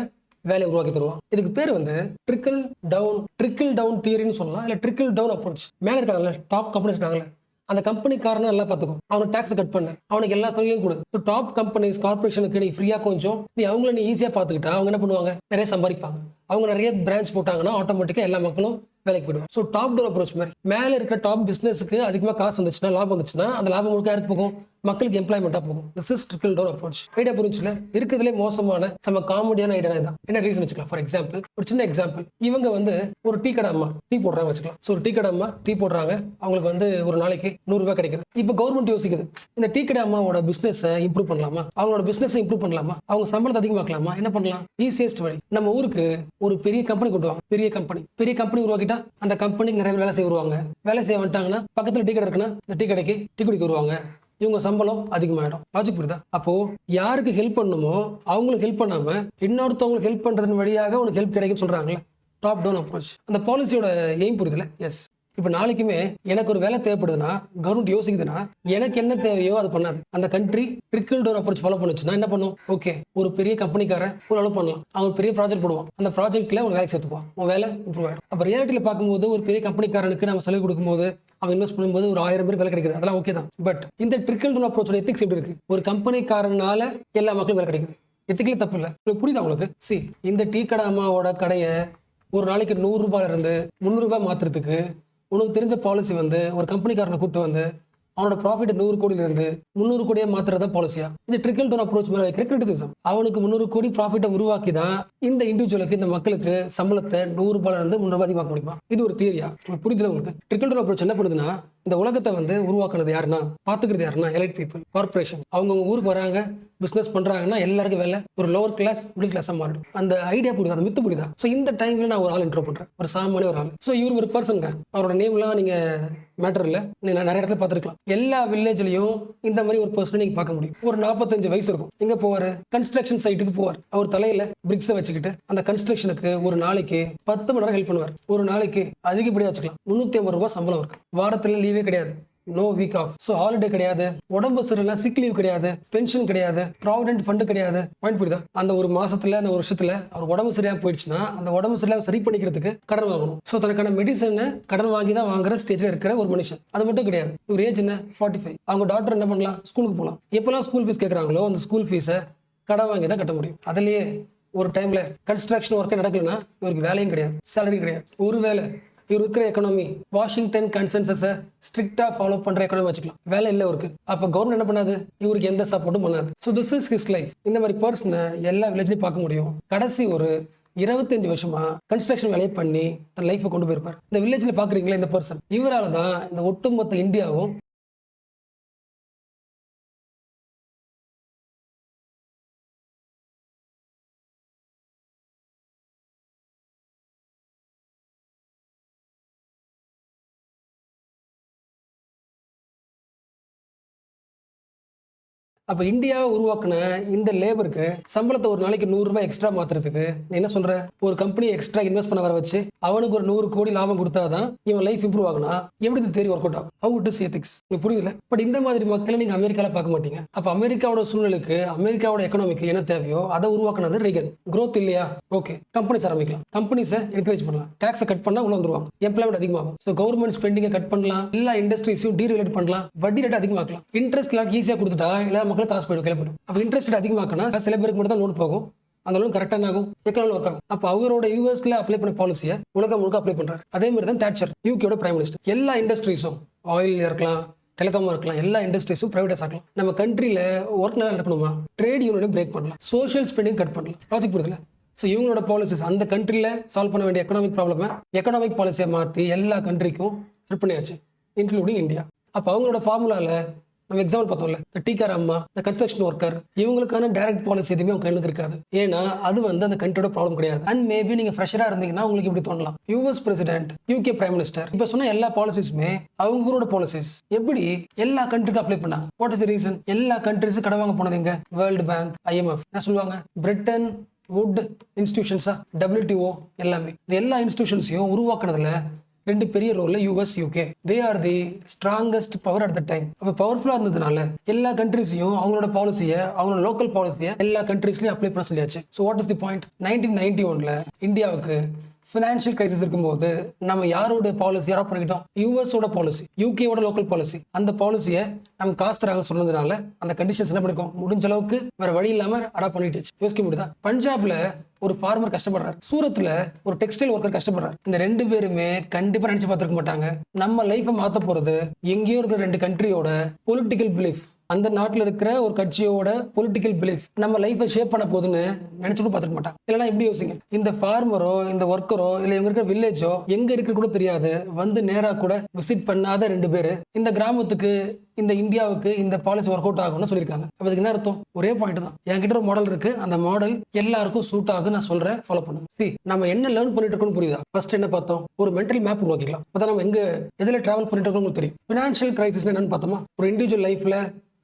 [SPEAKER 1] வேலையை உருவாக்கி தருவான். இதுக்கு பேர் வந்து ட்ரிக்கிள் டவுன் தியரின்னு சொல்லலாம், இல்லை ட்ரிக்கிள் டவுன் அப்ரோச். மேலே இருக்காங்கல்ல டாப் கம்பெனிஸ் இருக்காங்கல்ல, அந்த கம்பெனிக்காரனை நல்லா பார்த்துக்கும், அவனுக்கு டாக்ஸ் கட் பண்ணு, அவனுக்கு எல்லா சலுகையும் கொடு. டாப் கம்பெனிஸ் கார்பரேஷனுக்கு நீ ஃப்ரீயா கொஞ்சம் அவங்கள நீ ஈஸியா பார்த்துக்கிட்டா அவங்க என்ன பண்ணுவாங்க, நிறைய சம்பாதிப்பாங்க. அவங்க நிறைய பிரான்ச் போட்டாங்கன்னா ஆட்டோமேட்டிக்கா எல்லா மக்களும் வேலைக்கு போயிடும். ஸோ டாப் டவுன் அப்ரோச் மாதிரி மேலே இருக்கிற டாப் பிசினஸ்க்கு அதிகமாக காசு வந்துச்சுன்னா, லாபம் வந்துச்சுன்னா அந்த லாபம் முழுக்க யாருக்கு போகும், மக்களுக்கு எம்ப்ளாய்மெண்ட்டாக போகும். This is trickle down approach. Idea புரிஞ்சுல? இருக்கிறதுலே மோசமான செம காமெடியான ஐடியா தான். என்ன ரீசன் வச்சுக்கலாம். ஃபார் எக்ஸாம்பிள், ஒரு சின்ன எக்ஸாம்பிள், இவங்க வந்து ஒரு டீ கடை அம்மா டீ போடுறாங்க வச்சுக்கலாம். ஸோ ஒரு டீ கடை அம்மா டீ போடுறாங்க, அவங்களுக்கு வந்து ஒரு நாளைக்கு 100 ரூபாய் கிடைக்குது. இப்போ கவர்மெண்ட் யோசிக்குது, இந்த டீ கடை அம்மாவோட பிசினஸ் இம்ப்ரூவ் பண்ணலாமா, அவங்களோட பிசினஸ் இம்ப்ரூவ் பண்ணலாமா, அவங்க சம்பளத்தை அதிகமாக்கலாமா, என்ன பண்ணலாம்? ஈஸியஸ்ட் வழி, நம்ம ஊருக்கு ஒரு பெரிய கம்பெனி கொண்டு வாங்க. பெரிய கம்பெனி உருவாக்கிட்டா அந்த கம்பெனிக்கு நிறைய வேலை செய்ய வருவாங்க. வேலை செய்ய வந்துட்டாங்கன்னா பக்கத்துல டீ கடை இருக்குன்னா இந்த டீ கடைக்கு டீ குடிக்க வருவாங்க. இவங்க சம்பளம் அதிகமாயிடும். லாஜிக் புரியுதா? அப்போ யாருக்கு ஹெல்ப் பண்ணுமோ அவங்களுக்கு ஹெல்ப் பண்ணாம இன்னொருத்தவங்களுக்கு ஹெல்ப் பண்றதன் வழியாக உனக்கு ஹெல்ப் கிடைக்குன்னு சொல்றாங்கல்ல, டாப் டவுன் அப்ரோச். அந்த பாலிசியோட எய்ம் புரியுதுல? எஸ். இப்போ நாளைக்குமே எனக்கு ஒரு வேலை தேவைப்படுதுன்னா, கவர்மெண்ட் யோசிக்குதுன்னா, எனக்கு என்ன தேவையோ அது பண்ணாது. அந்த country trickle down approach follow பண்ணுச்சுன்னா என்ன பண்ணும், ஓகே ஒரு பெரிய கம்பெனிக்காரன் ஒரு அளவு பண்ணலாம், அவன் பெரிய ப்ராஜெக்ட் போடுவான், அந்த ப்ராஜெக்ட்ல உன் வேலை சேர்த்துக்குவான், உன் வேலை இம்ப்ரூவ் ஆகிடும். அப்போ ரியாலிட்டியில் பார்க்கும்போது ஒரு பெரிய கம்பெனிக்காரனுக்கு நம்ம சலுகை கொடுக்கும்போது அவன் இன்வெஸ்ட் பண்ணும்போது ஒரு 1000 பேர் வேலை கிடைக்குது, அதெல்லாம் ஓகே தான். பட் இந்த ட்ரிக்கிள் டவுன் அப்ரோச்சோட எத்திக்ஸ் எப்படி இருக்கு? ஒரு கம்பெனிக்காரனால எல்லா மக்களும் வேலை கிடைக்குது, எத்திக்கலே தப்பு இல்லை. உங்களுக்கு புரியுதா உங்களுக்கு? இந்த டீ கடை அம்மாவோட கடையை ஒரு நாளைக்கு 100 ரூபாயில இருந்து 300 ரூபாய் மாத்துறதுக்கு உனக்கு தெரிஞ்ச பாலிசி வந்து ஒரு கம்பெனிக்காரனை கூப்பிட்டு வந்து அவனோட ப்ராஃபிட் 100 கோடியில இருந்து 300 கோடியை மாத்துறதா பாலிசியா? இது ட்ரிக்கிள் டவுன் அப்ரோச் மேல வைக்கிற கிரிட்டிசிசம். அவனுக்கு 300 கோடி ப்ராஃபிட்டை உருவாக்கி தான் இந்த இண்டிவிஜுவலுக்கு, இந்த மக்களுக்கு சம்பளத்தை 100 ரூபாயில இருந்து 300 ரூபாய் அதிகமாக்க முடியுமா? இது ஒரு தியரியா? புரியுதுல உங்களுக்கு? ட்ரிக்கிள் டவுன் அப்ரோச் என்ன பண்ணுதுன்னா, இந்த உலகத்தை வந்து உருவாக்குனது யாருன்னா, பாத்துக்கிறது யாருன்னா, எலைட் பீப்புள், கார்பரேஷன். அவங்க ஊருக்கு வராங்க, பிசினஸ் பண்றாங்கன்னா எல்லாருக்கும் வேலை ஒரு லோவர் கிளாஸ் மிடில் கிளாஸா மாறிடும். அந்த ஐடியா புரியுதா, அந்த மித்து புரியுதா? ஸோ இந்த டைம்ல நான் ஒரு ஆள் இன்ட்ரோ பண்றேன், ஒரு சாமானிய ஒரு ஆள். ஸோ இவர் ஒரு பர்சன், அவரோட நேம்லாம் நீங்க மேட்டர் இல்லை, நீங்க நிறைய இடத்துல பார்த்துருக்கலாம். எல்லா வில்லேஜ்லயும் இந்த மாதிரி ஒரு பர்சனை நீங்க பார்க்க முடியும். ஒரு 45 வயசு இருக்கும். எங்க போவாரு, கன்ஸ்ட்ரக்ஷன் சைட்டுக்கு போவார். அவர் தலையில பிரிக்ஸை வச்சுக்கிட்டு அந்த கன்ஸ்ட்ரக்ஷனுக்கு ஒரு நாளைக்கு 10 மணி நேரம் ஹெல்ப் பண்ணுவார். ஒரு நாளைக்கு அதிகப்படியா வச்சுக்கலாம் 350 ரூபாய் சம்பளம் இருக்கு. வாரத்துல லீவே கிடையாது, no week off. So holiday கிடையாது, உடம்பு சரியில்லை சிக் லீவ் கிடையாது, பென்ஷன் கிடையாது, ப்ராவிடென்ட் ஃபண்டு கிடையாது. பாயிண்ட் புரியுதா? அந்த ஒரு மாசத்துல, அந்த ஒரு வருஷத்துல அவர் உடம்பு சரியா போயிடுச்சுன்னா அந்த உடம்பு சரியாக சரி பண்ணிக்கிறதுக்கு கடன் வாங்கணும். ஸோ தனக்கான மெடிசனை கடன் வாங்கி தான் வாங்குற ஸ்டேஜ்ல இருக்கிற ஒரு மனுஷன். அது மட்டும் கிடையாது, இவர் ஏஜ் என்ன, 45. அவங்க டாக்டர் என்ன பண்ணலாம், ஸ்கூலுக்கு போகலாம். எப்பெல்லாம் ஸ்கூல் ஃபீஸ் கேட்குறாங்களோ அந்த ஸ்கூல் ஃபீஸை கடன் வாங்கி தான் கட்ட முடியும். அதுலயே ஒரு டைம்ல கன்ஸ்ட்ரக்ஷன் ஒர்க்கே நடக்கலன்னா இவருக்கு வேலையும் கிடையாது, சேலரி கிடையாது. ஒரு வேலை இவர் இருக்கிற எக்கனாமி வாஷிங்டன் கன்சென்சஸை ஸ்ட்ரிக்டா ஃபாலோ பண்ற எக்கனாமி வச்சுக்கலாம். வேலை இல்லை இவருக்கு. அப்ப கவர்மெண்ட் என்ன பண்ணாது, இவருக்கு எந்த சப்போர்ட்டும் பண்ணாது. So this is his life. இந்த மாதிரி பர்சனை எல்லா வில்லேஜ்லையும் பார்க்க முடியும். கடைசி ஒரு 25 வருஷமா கன்ஸ்ட்ரக்ஷன் வேலையை பண்ணி தன் லைஃபை கொண்டு போயிருப்பார். இந்த வில்லேஜ்ல பாக்குறீங்களா, இந்த பர்சன், இவரால தான் இந்த ஒட்டுமொத்த இந்தியாவும் அப்ப இந்தியாவை உருவாக்குன இந்த லேபருக்கு சம்பளத்தை ஒரு நாளைக்கு 100 ரூபாய் எக்ஸ்ட்ரா மாத்துறதுக்கு நீ என்ன சொல்ற, ஒரு கம்பெனி எக்ஸ்ட்ரா இன்வெஸ்ட் பண்ண வர வச்சு அவனுக்கு ஒரு 100 கோடி லாபம் கொடுத்தாதான் இவன் லைஃப் இம்ப்ரூவ் ஆகுனா எப்படி இது தேரி ஒர்க் அவுட் ஆகும்? How it is ethics? உங்களுக்கு புரியுதுல? பட் இந்த மாதிரி மக்களை நீங்க அமெரிக்கால பார்க்க மாட்டீங்க. அப்ப அமெரிக்காவோட சூழ்நிலைக்கு, அமெரிக்காவோட எக்கனாமிக்கு என்ன தேவையோ அதை உருவாக்குனது ரீகன். growth இல்லையா, ஓகே கம்பெனிஸ் ஆரம்பிக்கலாம், கம்பெனிஸை என்கரேஜ் பண்ணலாம், டாக்ஸை கட் பண்ணா உள்ள வந்துருவாங்க, எம்ப்ளாய்மெண்ட் அதிகமாகும். ஸோ கவர்மெண்ட் ஸ்பெண்டிங்கை கட் பண்ணலாம், எல்லா இண்டஸ்ட்ரீஸையும் டீரெகுலேட் பண்ணலாம், வட்டி ரேட் அதிகமாக்கலாம், இன்ட்ரெஸ்ட் ஈஸியா கொடுத்துட்டா எல்லா மக்களும் காசு போயிடும், கிளப்பிடும். அப்ப இன்ட்ரெஸ்ட் அதிகமாக்கனா சில பேருக்கு மட்டும் தான் லோன் போகும், அந்த லோன் கரெக்டாக ஆகும், எக்கனாமிக் ஒர்க் ஆகும். அப்போ அவரோட யூஎஸ்ல அப்ளை பண்ண பாலிசியை உலகம் முழுக்க அப்ளை பண்றாரு. அதே மாதிரி தான் தாட்சர், யூகேயோட பிரைம் மினிஸ்டர். எல்லா இண்டஸ்ட்ரீஸும், ஆயில் இருக்கலாம், டெலிகாமா இருக்கலாம், எல்லா இண்டஸ்ட்ரீஸும் பிரைவேடைஸ் ஆகலாம். நம்ம கண்ட்ரியில ஒர்க் நல்லா நடக்கணுமா, ட்ரேட் யூனியன் பிரேக் பண்ணலாம், சோஷியல் ஸ்பெண்டிங் கட் பண்ணலாம். லாஜிக் புரியுதுல? ஸோ இவங்களோட பாலிசிஸ் அந்த கண்ட்ரியில சால்வ் பண்ண வேண்டிய எக்கனாமிக் ப்ராப்ளமை எக்கனாமிக் பாலிசியை மாற்றி எல்லா கண்ட்ரிக்கும் செட் பண்ணியாச்சு, இன்க்ளூடிங் இந்தியா. அப்போ அவங்களோட ஃபார்முலாவில் நம்ம எக்ஸாம்பிள் பார்த்தோம்ல, இந்த டீக்கார அம்மா, இந்த கன்ஸ்ட்ரக்ஷன் ஒர்க்கர், இவங்களுக்கான டைரக்ட் பாலிசி எதுவுமே அவங்க கையில் இருக்காது. ஏன்னா அது வந்து அந்த கண்ட்ரியோட ப்ராப்ளம் கிடையாது. அண்ட் மேபி நீங்க ஃப்ரெஷரா இருந்தீங்கன்னா உங்களுக்கு இப்படி தோணலாம். US president, UK prime minister இப்ப சொன்ன எல்லா பாலிசிஸுமே அவங்களோட பாலிசிஸ் எப்படி எல்லா கண்ட்ரிக்கும் அப்ளை பண்ணாங்க. What is the reason? எல்லா கண்ட்ரிஸும் கடன் வாங்க போனது எங்க? வேர்ல்டு பேங்க், IMF, என்ன சொல்லுவாங்க, பிரிட்டன் வுட் இன்ஸ்டிடியூஷன்ஸா, WTO, எல்லாமே இந்த எல்லா இன்ஸ்டிடியூஷன்ஸையும் உருவாக்குனதுல ரெண்டு பெரிய ரோல்ல US, UK. They are the strongest power at the time. அப்ப பவர்ஃபுல்லா இருந்ததுனால எல்லா கண்ட்ரிஸையும் அவங்களோட பாலிசியை, அவங்களோட லோக்கல் பாலிசியை எல்லா கண்ட்ரிஸ்லயும் அப்ளை பண்ண சொல்லியாச்சு. So what is the point? 1991ல இந்தியாவுக்கு ஃபினான்ஷியல் கிரைசிஸ் இருக்கும்போது நம்ம யாரோட பாலிசி அடாப்ட் பண்ணிக்கிட்டோம்? யூஎஸோட பாலிசி, யூகேவோட லோக்கல் பாலிசி. அந்த பாலிசியை நம்ம காசு தராங்க சொன்னதுனால அந்த கண்டிஷன்ஸ் என்ன பண்ணிருக்கோம்? முடிஞ்ச அளவுக்கு வேற வழி இல்லாம அடாப்ட் பண்ணிட்டு யோசிக்க முடியுதா? பஞ்சாப்ல ஒரு ஃபார்மர் கஷ்டப்படுறாரு, சூரத்ல ஒரு டெக்ஸ்டைல் ஒர்க்கர் கஷ்டப்படுறாரு. இந்த ரெண்டு பேருமே கண்டிப்பா நினைச்சு பார்த்திருக்க மாட்டாங்க நம்ம லைஃபை மாத்த போறது எங்கேயோ இருக்கிற ரெண்டு கண்ட்ரியோட பொலிட்டிக்கல் பிலீஃப், அந்த நாட்டில் இருக்கிற ஒரு கட்சியோட பொலிட்டிக்கல் பிலீஃப் நம்ம லைஃபை ஷேப் பண்ண போகுதுன்னு நினைச்சுட்டு பார்த்துக்க மாட்டாங்க. இல்லைன்னா எப்படி யோசிங்க, இந்த ஃபார்மரோ, இந்த ஒர்க்கரோ, இல்லை இவங்க இருக்கிற வில்லேஜோ எங்க இருக்கு கூட தெரியாது, வந்து நேராக கூட விசிட் பண்ணாத ரெண்டு பேர் இந்த கிராமத்துக்கு, இந்த இந்தியாவுக்கு இந்த பாலிசி ஒர்க் அவுட் ஆகும்னு சொல்லியிருக்காங்க. அப்ப அதுக்கு என்ன அர்த்தம்? ஒரே பாயிண்ட் தான். என்கிட்ட ஒரு மாடல் இருக்கு, அந்த மாடல் எல்லாருக்கும் சூட் ஆகும், நான் சொல்றேன், ஃபாலோ பண்ணுங்க. சி, நம்ம என்ன லேர்ன் பண்ணிட்டு இருக்கோம்னு புரியுதா? ஃபர்ஸ்ட் என்ன பார்த்தோம்? ஒரு மென்டல் மேப் உருவாக்கிக்கலாம். அப்பதான் நம்ம எங்க எதுல டிராவல் பண்ணிட்டு இருக்கோம் தெரியும். பினான்சியல் கிரைசிஸ் என்னன்னு பார்த்தோமா? ஒரு இண்டிவிஜுவல் லைஃப்ல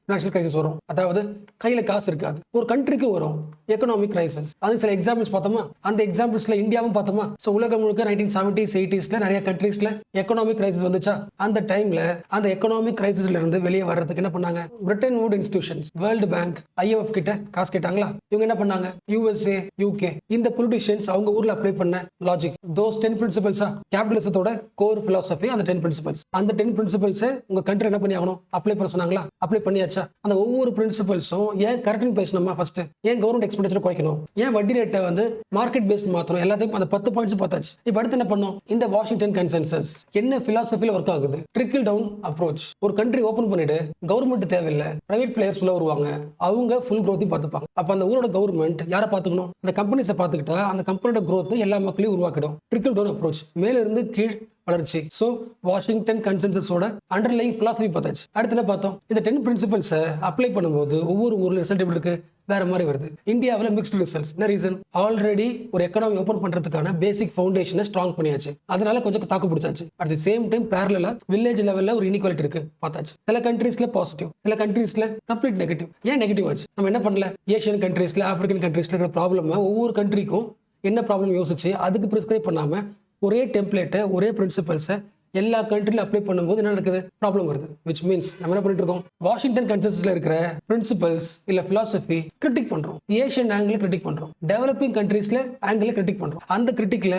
[SPEAKER 1] ஃபினான்ஷியல் கிரைசிஸ் வரும், அதாவது கையில காசு இருக்காது. ஒரு கண்ட்ரிக்கு வரும் எக்கனாமிக் கிரைசிஸ். அதுக்கு சில எக்ஸாம்பிள்ஸ் பார்த்தோமா? அந்த எக்ஸாம்பிள்ஸ்ல இந்தியாவும் பார்த்தோமா? ஸோ உலகம் முழுக்க 1970s 80sல நிறைய கண்ட்ரீஸ்ல எக்கனாமிக் கிரைசிஸ் வந்துச்சா? அந்த டைம்ல அந்த எக்கனாமிக் கிரைசிஸ்ல இருந்து வெளியே வர்றதுக்கு என்ன பண்ணாங்க? Britain would institutions, world bank, IMF கிட்ட காசு கேட்டாங்களா? இவங்க என்ன பண்ணாங்க? USA, UK இந்த பொலிட்டிஷியன்ஸ் அவங்க ஊர்ல அப்ளை பண்ண லாஜிக், தோஸ் 10 பிரின்சிபல்ஸா, கேபிட்டலிசத்தோட கோர் பிலாசபி, அந்த 10 பிரின்சிபல்ஸ். அந்த 10 பிரின்சிபல்ஸ் உங்க கண்ட்ரி என்ன பண்ணி ஆகணும்? அப்ளை பண்ண சொன்னாங்களா? அப்ளை பண்ணியாச்சு. அந்த ஒவ்வொரு பிரின்சிபல்ஸும் ஏன் கரெக்ட்னு பேசணுமா? ஃபர்ஸ்ட் ஏன் கவர்மெண்ட் எக்ஸ்பெண்டிச்சர் குறைக்கணும்? ஏன் வட்டி ரேட்டை வந்து மார்க்கெட் பேஸ்ட் மாத்தணும்? எல்லாத்தையும் அந்த 10 பாயிண்ட்ஸ் பார்த்தாச்சு. இப்போ அடுத்து என்ன பண்ணோம்? இந்த வாஷிங்டன் கன்சென்சஸ் என்ன பிலாசபில ஒர்க் ஆகுது? Trickle down approach. ஒரு கண்ட்ரி ஓபன் பண்ணிட்டு கவர்மெண்ட் தேவையில்லை, பிரைவேட் பிளேயர்ஸ் உள்ள வருவாங்க, அவங்க ஃபுல் growth பார்த்துப்பாங்க. அப்ப அந்த ஊரோட கவர்மெண்ட் யாரை பார்த்துக்கணும்? அந்த கம்பெனிஸை பார்த்துக்கிட்டா அந்த கம்பெனியோட growth எல்லா மக்களையும் உருவாக்கிடும். ட்ரிக்கிள் டவுன் அப்ரோச், மேல இருந்து கீழ் வளர்ச்சி. ஸோ வாஷிங்டன் கன்சென்சஸோட அண்டர்லைங் பிலாசபி பார்த்தாச்சு. அடுத்து என்ன பார்த்தோம்? இந்த 10 பிரின்சிபல்ஸை அப்ளை பண்ணும்போது ஒவ்வொரு ஊர்ல ரிசல்ட் எப்படி இருக்கு? வேற மாதிரி வருது. இந்தியாவில் மிக்ஸ்டு ரிசல்ட்ஸ். என்ன ரீசன்? ஆல்ரெடி ஒரு எக்கனாமி ஓபன் பண்றதுக்கான பேசிக் ஃபவுண்டேஷனை ஸ்ட்ராங் பண்ணியாச்சு, அதனால கொஞ்சம் தாக்கு பிடிச்சாச்சு. அட் தி சேம் டைம் பேரலா வில்லேஜ் லெவல்ல ஒரு இனிக்வாலிட்டி இருக்கு பார்த்தாச்சு. சில கண்ட்ரீஸ்ல பாசிட்டிவ், சில கண்ட்ரீஸ்ல கம்ப்ளீட் நெகட்டிவ். ஏன் நெகட்டிவ் ஆச்சு? நம்ம என்ன பண்ணல? ஏஷியன் கண்ட்ரீஸ்ல, ஆப்பிரிக்கன் கண்ட்ரீஸ்ல இருக்கிற ப்ராப்ளம் ஒவ்வொரு கண்ட்ரிக்கும் என்ன ப்ராப்ளம் யோசிச்சு அதுக்கு பிரிஸ்கிரைப் பண்ணாம ஒரே டெம்ப்ளேட்டை, ஒரே பிரின்சிபல்ஸை எல்லா கண்ட்ரில அப்ளை பண்ணும்போது என்ன நடக்குது? ப்ராப்ளம் வருது. which means நம்ம என்ன பண்ணிட்டு இருக்கோம்? வாஷிங்டன் கன்சென்சஸ்ல இருக்கிற பிரின்சிபல்ஸ் இல்ல பிலாசபி கிரிட்டிக் பண்றோம், ஏஷியன் ஆங்கிள் கிரிட்டிக் பண்றோம், டெவலப்பிங் கண்ட்ரீஸ்ல ஆங்கிள் கிரிட்டிக் பண்றோம். அந்த கிரிட்டிக்ல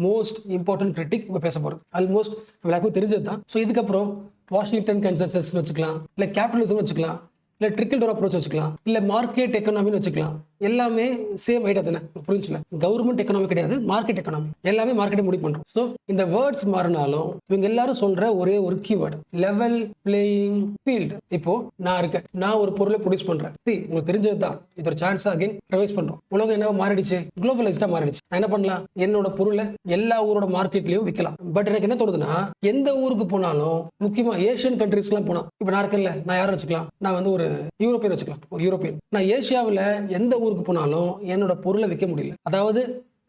[SPEAKER 1] மோஸ்ட் இம்பார்ட்டன்ட் கிரிட்டிக் இப்ப பேச போறது ஆல்மோஸ்ட் எல்லாருக்கும் தெரிஞ்சது தான். ஸோ இதுக்கப்புறம் வாஷிங்டன் கன்சென்சஸ் வச்சுக்கலாம், இல்ல கேபிட்டலிசம் வச்சுக்கலாம், இல்ல ட்ரிக்கிள் டவுன் அப்ரோச் வச்சுக்கலாம், இல்ல மார்க்கெட் எக்கனாமின்னு வச்சுக்கலாம். எல்லாமே சேம் ஐடியா தானே? புரிஞ்சுல? கவர்மெண்ட் எக்கனாமி கிடையாது, மார்க்கெட் எக்கனாமி. எல்லாமே மார்க்கெட்டை முடிவு பண்றோம். ஸோ இந்த வேர்ட்ஸ் மாறினாலும் இவங்க எல்லாரும் சொல்ற ஒரே ஒரு கீவேர்டு, லெவல் பிளேயிங் ஃபீல்டு. இப்போ நான் இருக்கேன், நான் ஒரு பொருளை ப்ரொடியூஸ் பண்றேன். உங்களுக்கு தெரிஞ்சது தான், இது ஒரு சான்ஸ் அகைன் ரிவைஸ் பண்றோம். உலகம் என்ன மாறிடுச்சு? குளோபலைஸ்டா மாறிடுச்சு. நான் என்ன பண்ணலாம்? என்னோட பொருளை எல்லா ஊரோட மார்க்கெட்லயும் விற்கலாம். பட் எனக்கு என்ன தோணுதுன்னா, எந்த ஊருக்கு போனாலும், முக்கியமா ஏஷியன் கண்ட்ரீஸ் எல்லாம் போனா, இப்ப நான் இருக்கேன்ல, நான் யாரும் வச்சுக்கலாம், நான் வந்து ஒரு யூரோப்பியன் வச்சுக்கலாம், ஒரு யூரோப்பியன். நான் ஏசியாவில் எந்த ஊருக்கு போனாலும் என்னோட பொருளை விற்க முடியல. அதாவது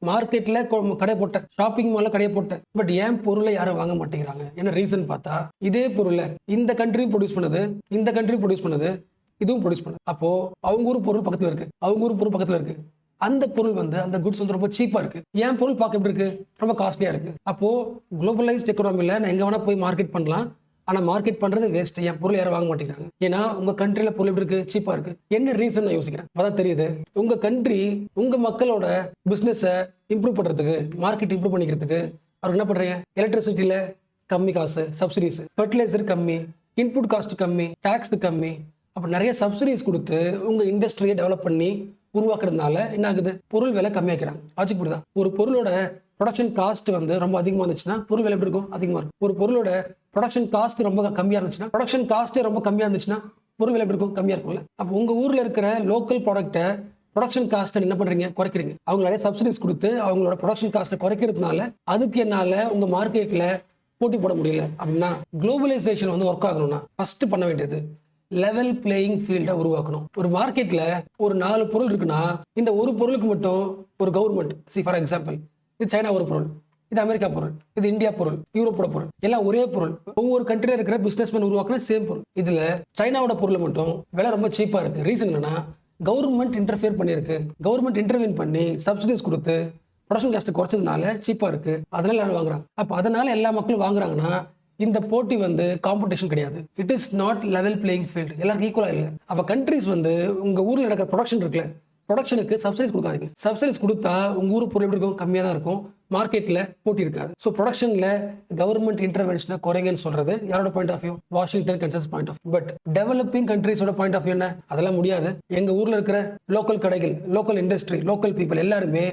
[SPEAKER 1] மார்க்கெட்ல கடை போட்ட, ஷாப்பிங் மால்ல கடை போட்ட, பட் ஏன் பொருளை யாரும் வாங்க மாட்டேங்கிறாங்க? என்ன ரீசன் பார்த்தா, இதே பொருளை இந்த கண்ட்ரி ப்ரொடியூஸ் பண்ணுது, இந்த கண்ட்ரி ப்ரொடியூஸ் பண்ணுது, இதுவும் ப்ரொடியூஸ் பண்ணுது. அப்போ அவங்க ஊர் பொருள் பக்கத்துல இருக்கு, அவங்க ஊர் பொருள் பக்கத்துல இருக்கு. அந்த பொருள் வந்து, அந்த குட்ஸ் வந்து ரொம்ப சீப்பா இருக்கு. ஏன் பொருள் பார்க்க எப்படி இருக்கு? ரொம்ப காஸ்ட்லியா இருக்கு. அப்போ குளோபலைஸ்ட் எக்கனாமில நான் எங்க வேணா போய் மார்க்கெட் பண்ணலாம், ஆனா மார்க்கெட் பண்றது வேஸ்ட். என் பொருள் யாரும் வாங்க மாட்டேங்கிறாங்க. ஏன்னா உங்க கண்ட்ரில பொருள் எப்படி இருக்கு? சீப்பா இருக்கு. என்ன ரீசன் நான் யோசிக்கிறேன். அதான் தெரியுது, உங்க கண்ட்ரி உங்க மக்களோட பிசினஸ் இம்ப்ரூவ் பண்றதுக்கு, மார்க்கெட் இம்ப்ரூவ் பண்ணிக்கிறதுக்கு அவர் என்ன பண்றீங்க? எலக்ட்ரிசிட்டியில கம்மி காசு, சப்சிடிஸ், ஃபர்டிலைசர் கம்மி, இன்புட் காஸ்ட் கம்மி, டாக்ஸ் கம்மி, அப்ப நிறைய சப்சிடிஸ் கொடுத்து உங்க இண்டஸ்ட்ரியை டெவலப் பண்ணி உருவாக்குறதுனால என்ன ஆகுது? பொருள் விலை கம்மியாக்கிறாங்க. லாஜிக் புரியுதா? ஒரு பொருளோட ப்ரொடக்ஷன் காஸ்ட் வந்து ரொம்ப அதிகமா இருந்துச்சுன்னா பொருள் விலை எப்படி இருக்கும்? அதிகமா இருக்கும். ஒரு பொருளோட ப்ரொடக்ஷன் காஸ்ட் ரொம்ப கம்மியா இருந்துச்சுன்னா, ப்ரொடக்ஷன் காஸ்ட் ரொம்ப கம்மியா இருந்துச்சுன்னா பொருள் விலை எப்படி இருக்கும்? கம்மியா இருக்கும்ல. அப்போ உங்க ஊர்ல இருக்கிற லோக்கல் ப்ராடக்ட்டை ப்ரொடக்ஷன் காஸ்ட்டை என்ன பண்றீங்க? குறைக்கிறீங்க. அவங்க நிறைய சப்சிடிஸ் கொடுத்து அவங்களோட ப்ரொடக்ஷன் காஸ்ட்டை குறைக்கிறதுனால அதுக்கு என்னால உங்க மார்க்கெட்ல போட்டி போட முடியல. அப்படின்னா குளோபலைசேஷன் வந்து ஒர்க் ஆகணும்னா ஃபர்ஸ்ட் பண்ண வேண்டியது லெவல் பிளேயிங் ஃபீல்டை உருவாக்கணும். ஒரு மார்க்கெட்ல ஒரு 4 பொருள் இருக்குன்னா இந்த ஒரு பொருளுக்கு மட்டும் ஒரு கவர்மெண்ட், ஃபார் எக்ஸாம்பிள் இது சைனா ஒரு பொருள், இது அமெரிக்கா பொருள், இது இந்தியா பொருள், யூரோப்போட பொருள், எல்லாம் ஒரே பொருள். ஒவ்வொரு கண்ட்ரில இருக்கிற பிசினஸ்மேன் உருவாக்குன சேம் பொருள். இதுல சைனாவோட பொருள் மட்டும் விலை ரொம்ப சீப்பா இருக்கு. ரீசன் என்னன்னா கவர்மெண்ட் இன்டர்ஃபியர் பண்ணிருக்கு. கவர்மெண்ட் இன்டர்வியூன் பண்ணி சப்சிடிஸ் கொடுத்து ப்ரொடக்ஷன் காஸ்ட் குறைச்சதுனால சீப்பா இருக்கு. அதனால எல்லாரும் வாங்குறாங்க. அப்ப அதனால எல்லா மக்களும் வாங்குறாங்கன்னா இந்த போட்டி காம்படிஷன் கிடையாது. It is not level playing field. எல்லாருக்கும் ஈக்குவலா இல்லை. அப்ப கண்ட்ரிஸ் உங்க ஊர்ல நடக்கிற ப்ரொடக்ஷன் இருக்குல்ல, ப்ரொடக்ஷனுக்கு சப்சிடிஸ் கொடுக்காதீங்க. சப்சிடிஸ் கொடுத்தா உங்க ஊர் பொருள் எப்படி இருக்கும்? கம்மியா தான் இருக்கும். மார்க்கெட்ல போட்டி இருக்காது. ஸோ ப்ரொடக்ஷன்ல கவர்மெண்ட் இன்டர்வென்ஷனை குறைங்கன்னு சொல்றது யாரோட point of view? Washington consensus point of. But developing கண்ட்ரீஸோட பாயிண்ட் ஆஃப் வியூ என்ன? அதெல்லாம் முடியாது. எங்க ஊர்ல இருக்கிற லோக்கல் கடைகள், லோக்கல் இண்டஸ்ட்ரி, லோக்கல் பீப்புள் எல்லாருமே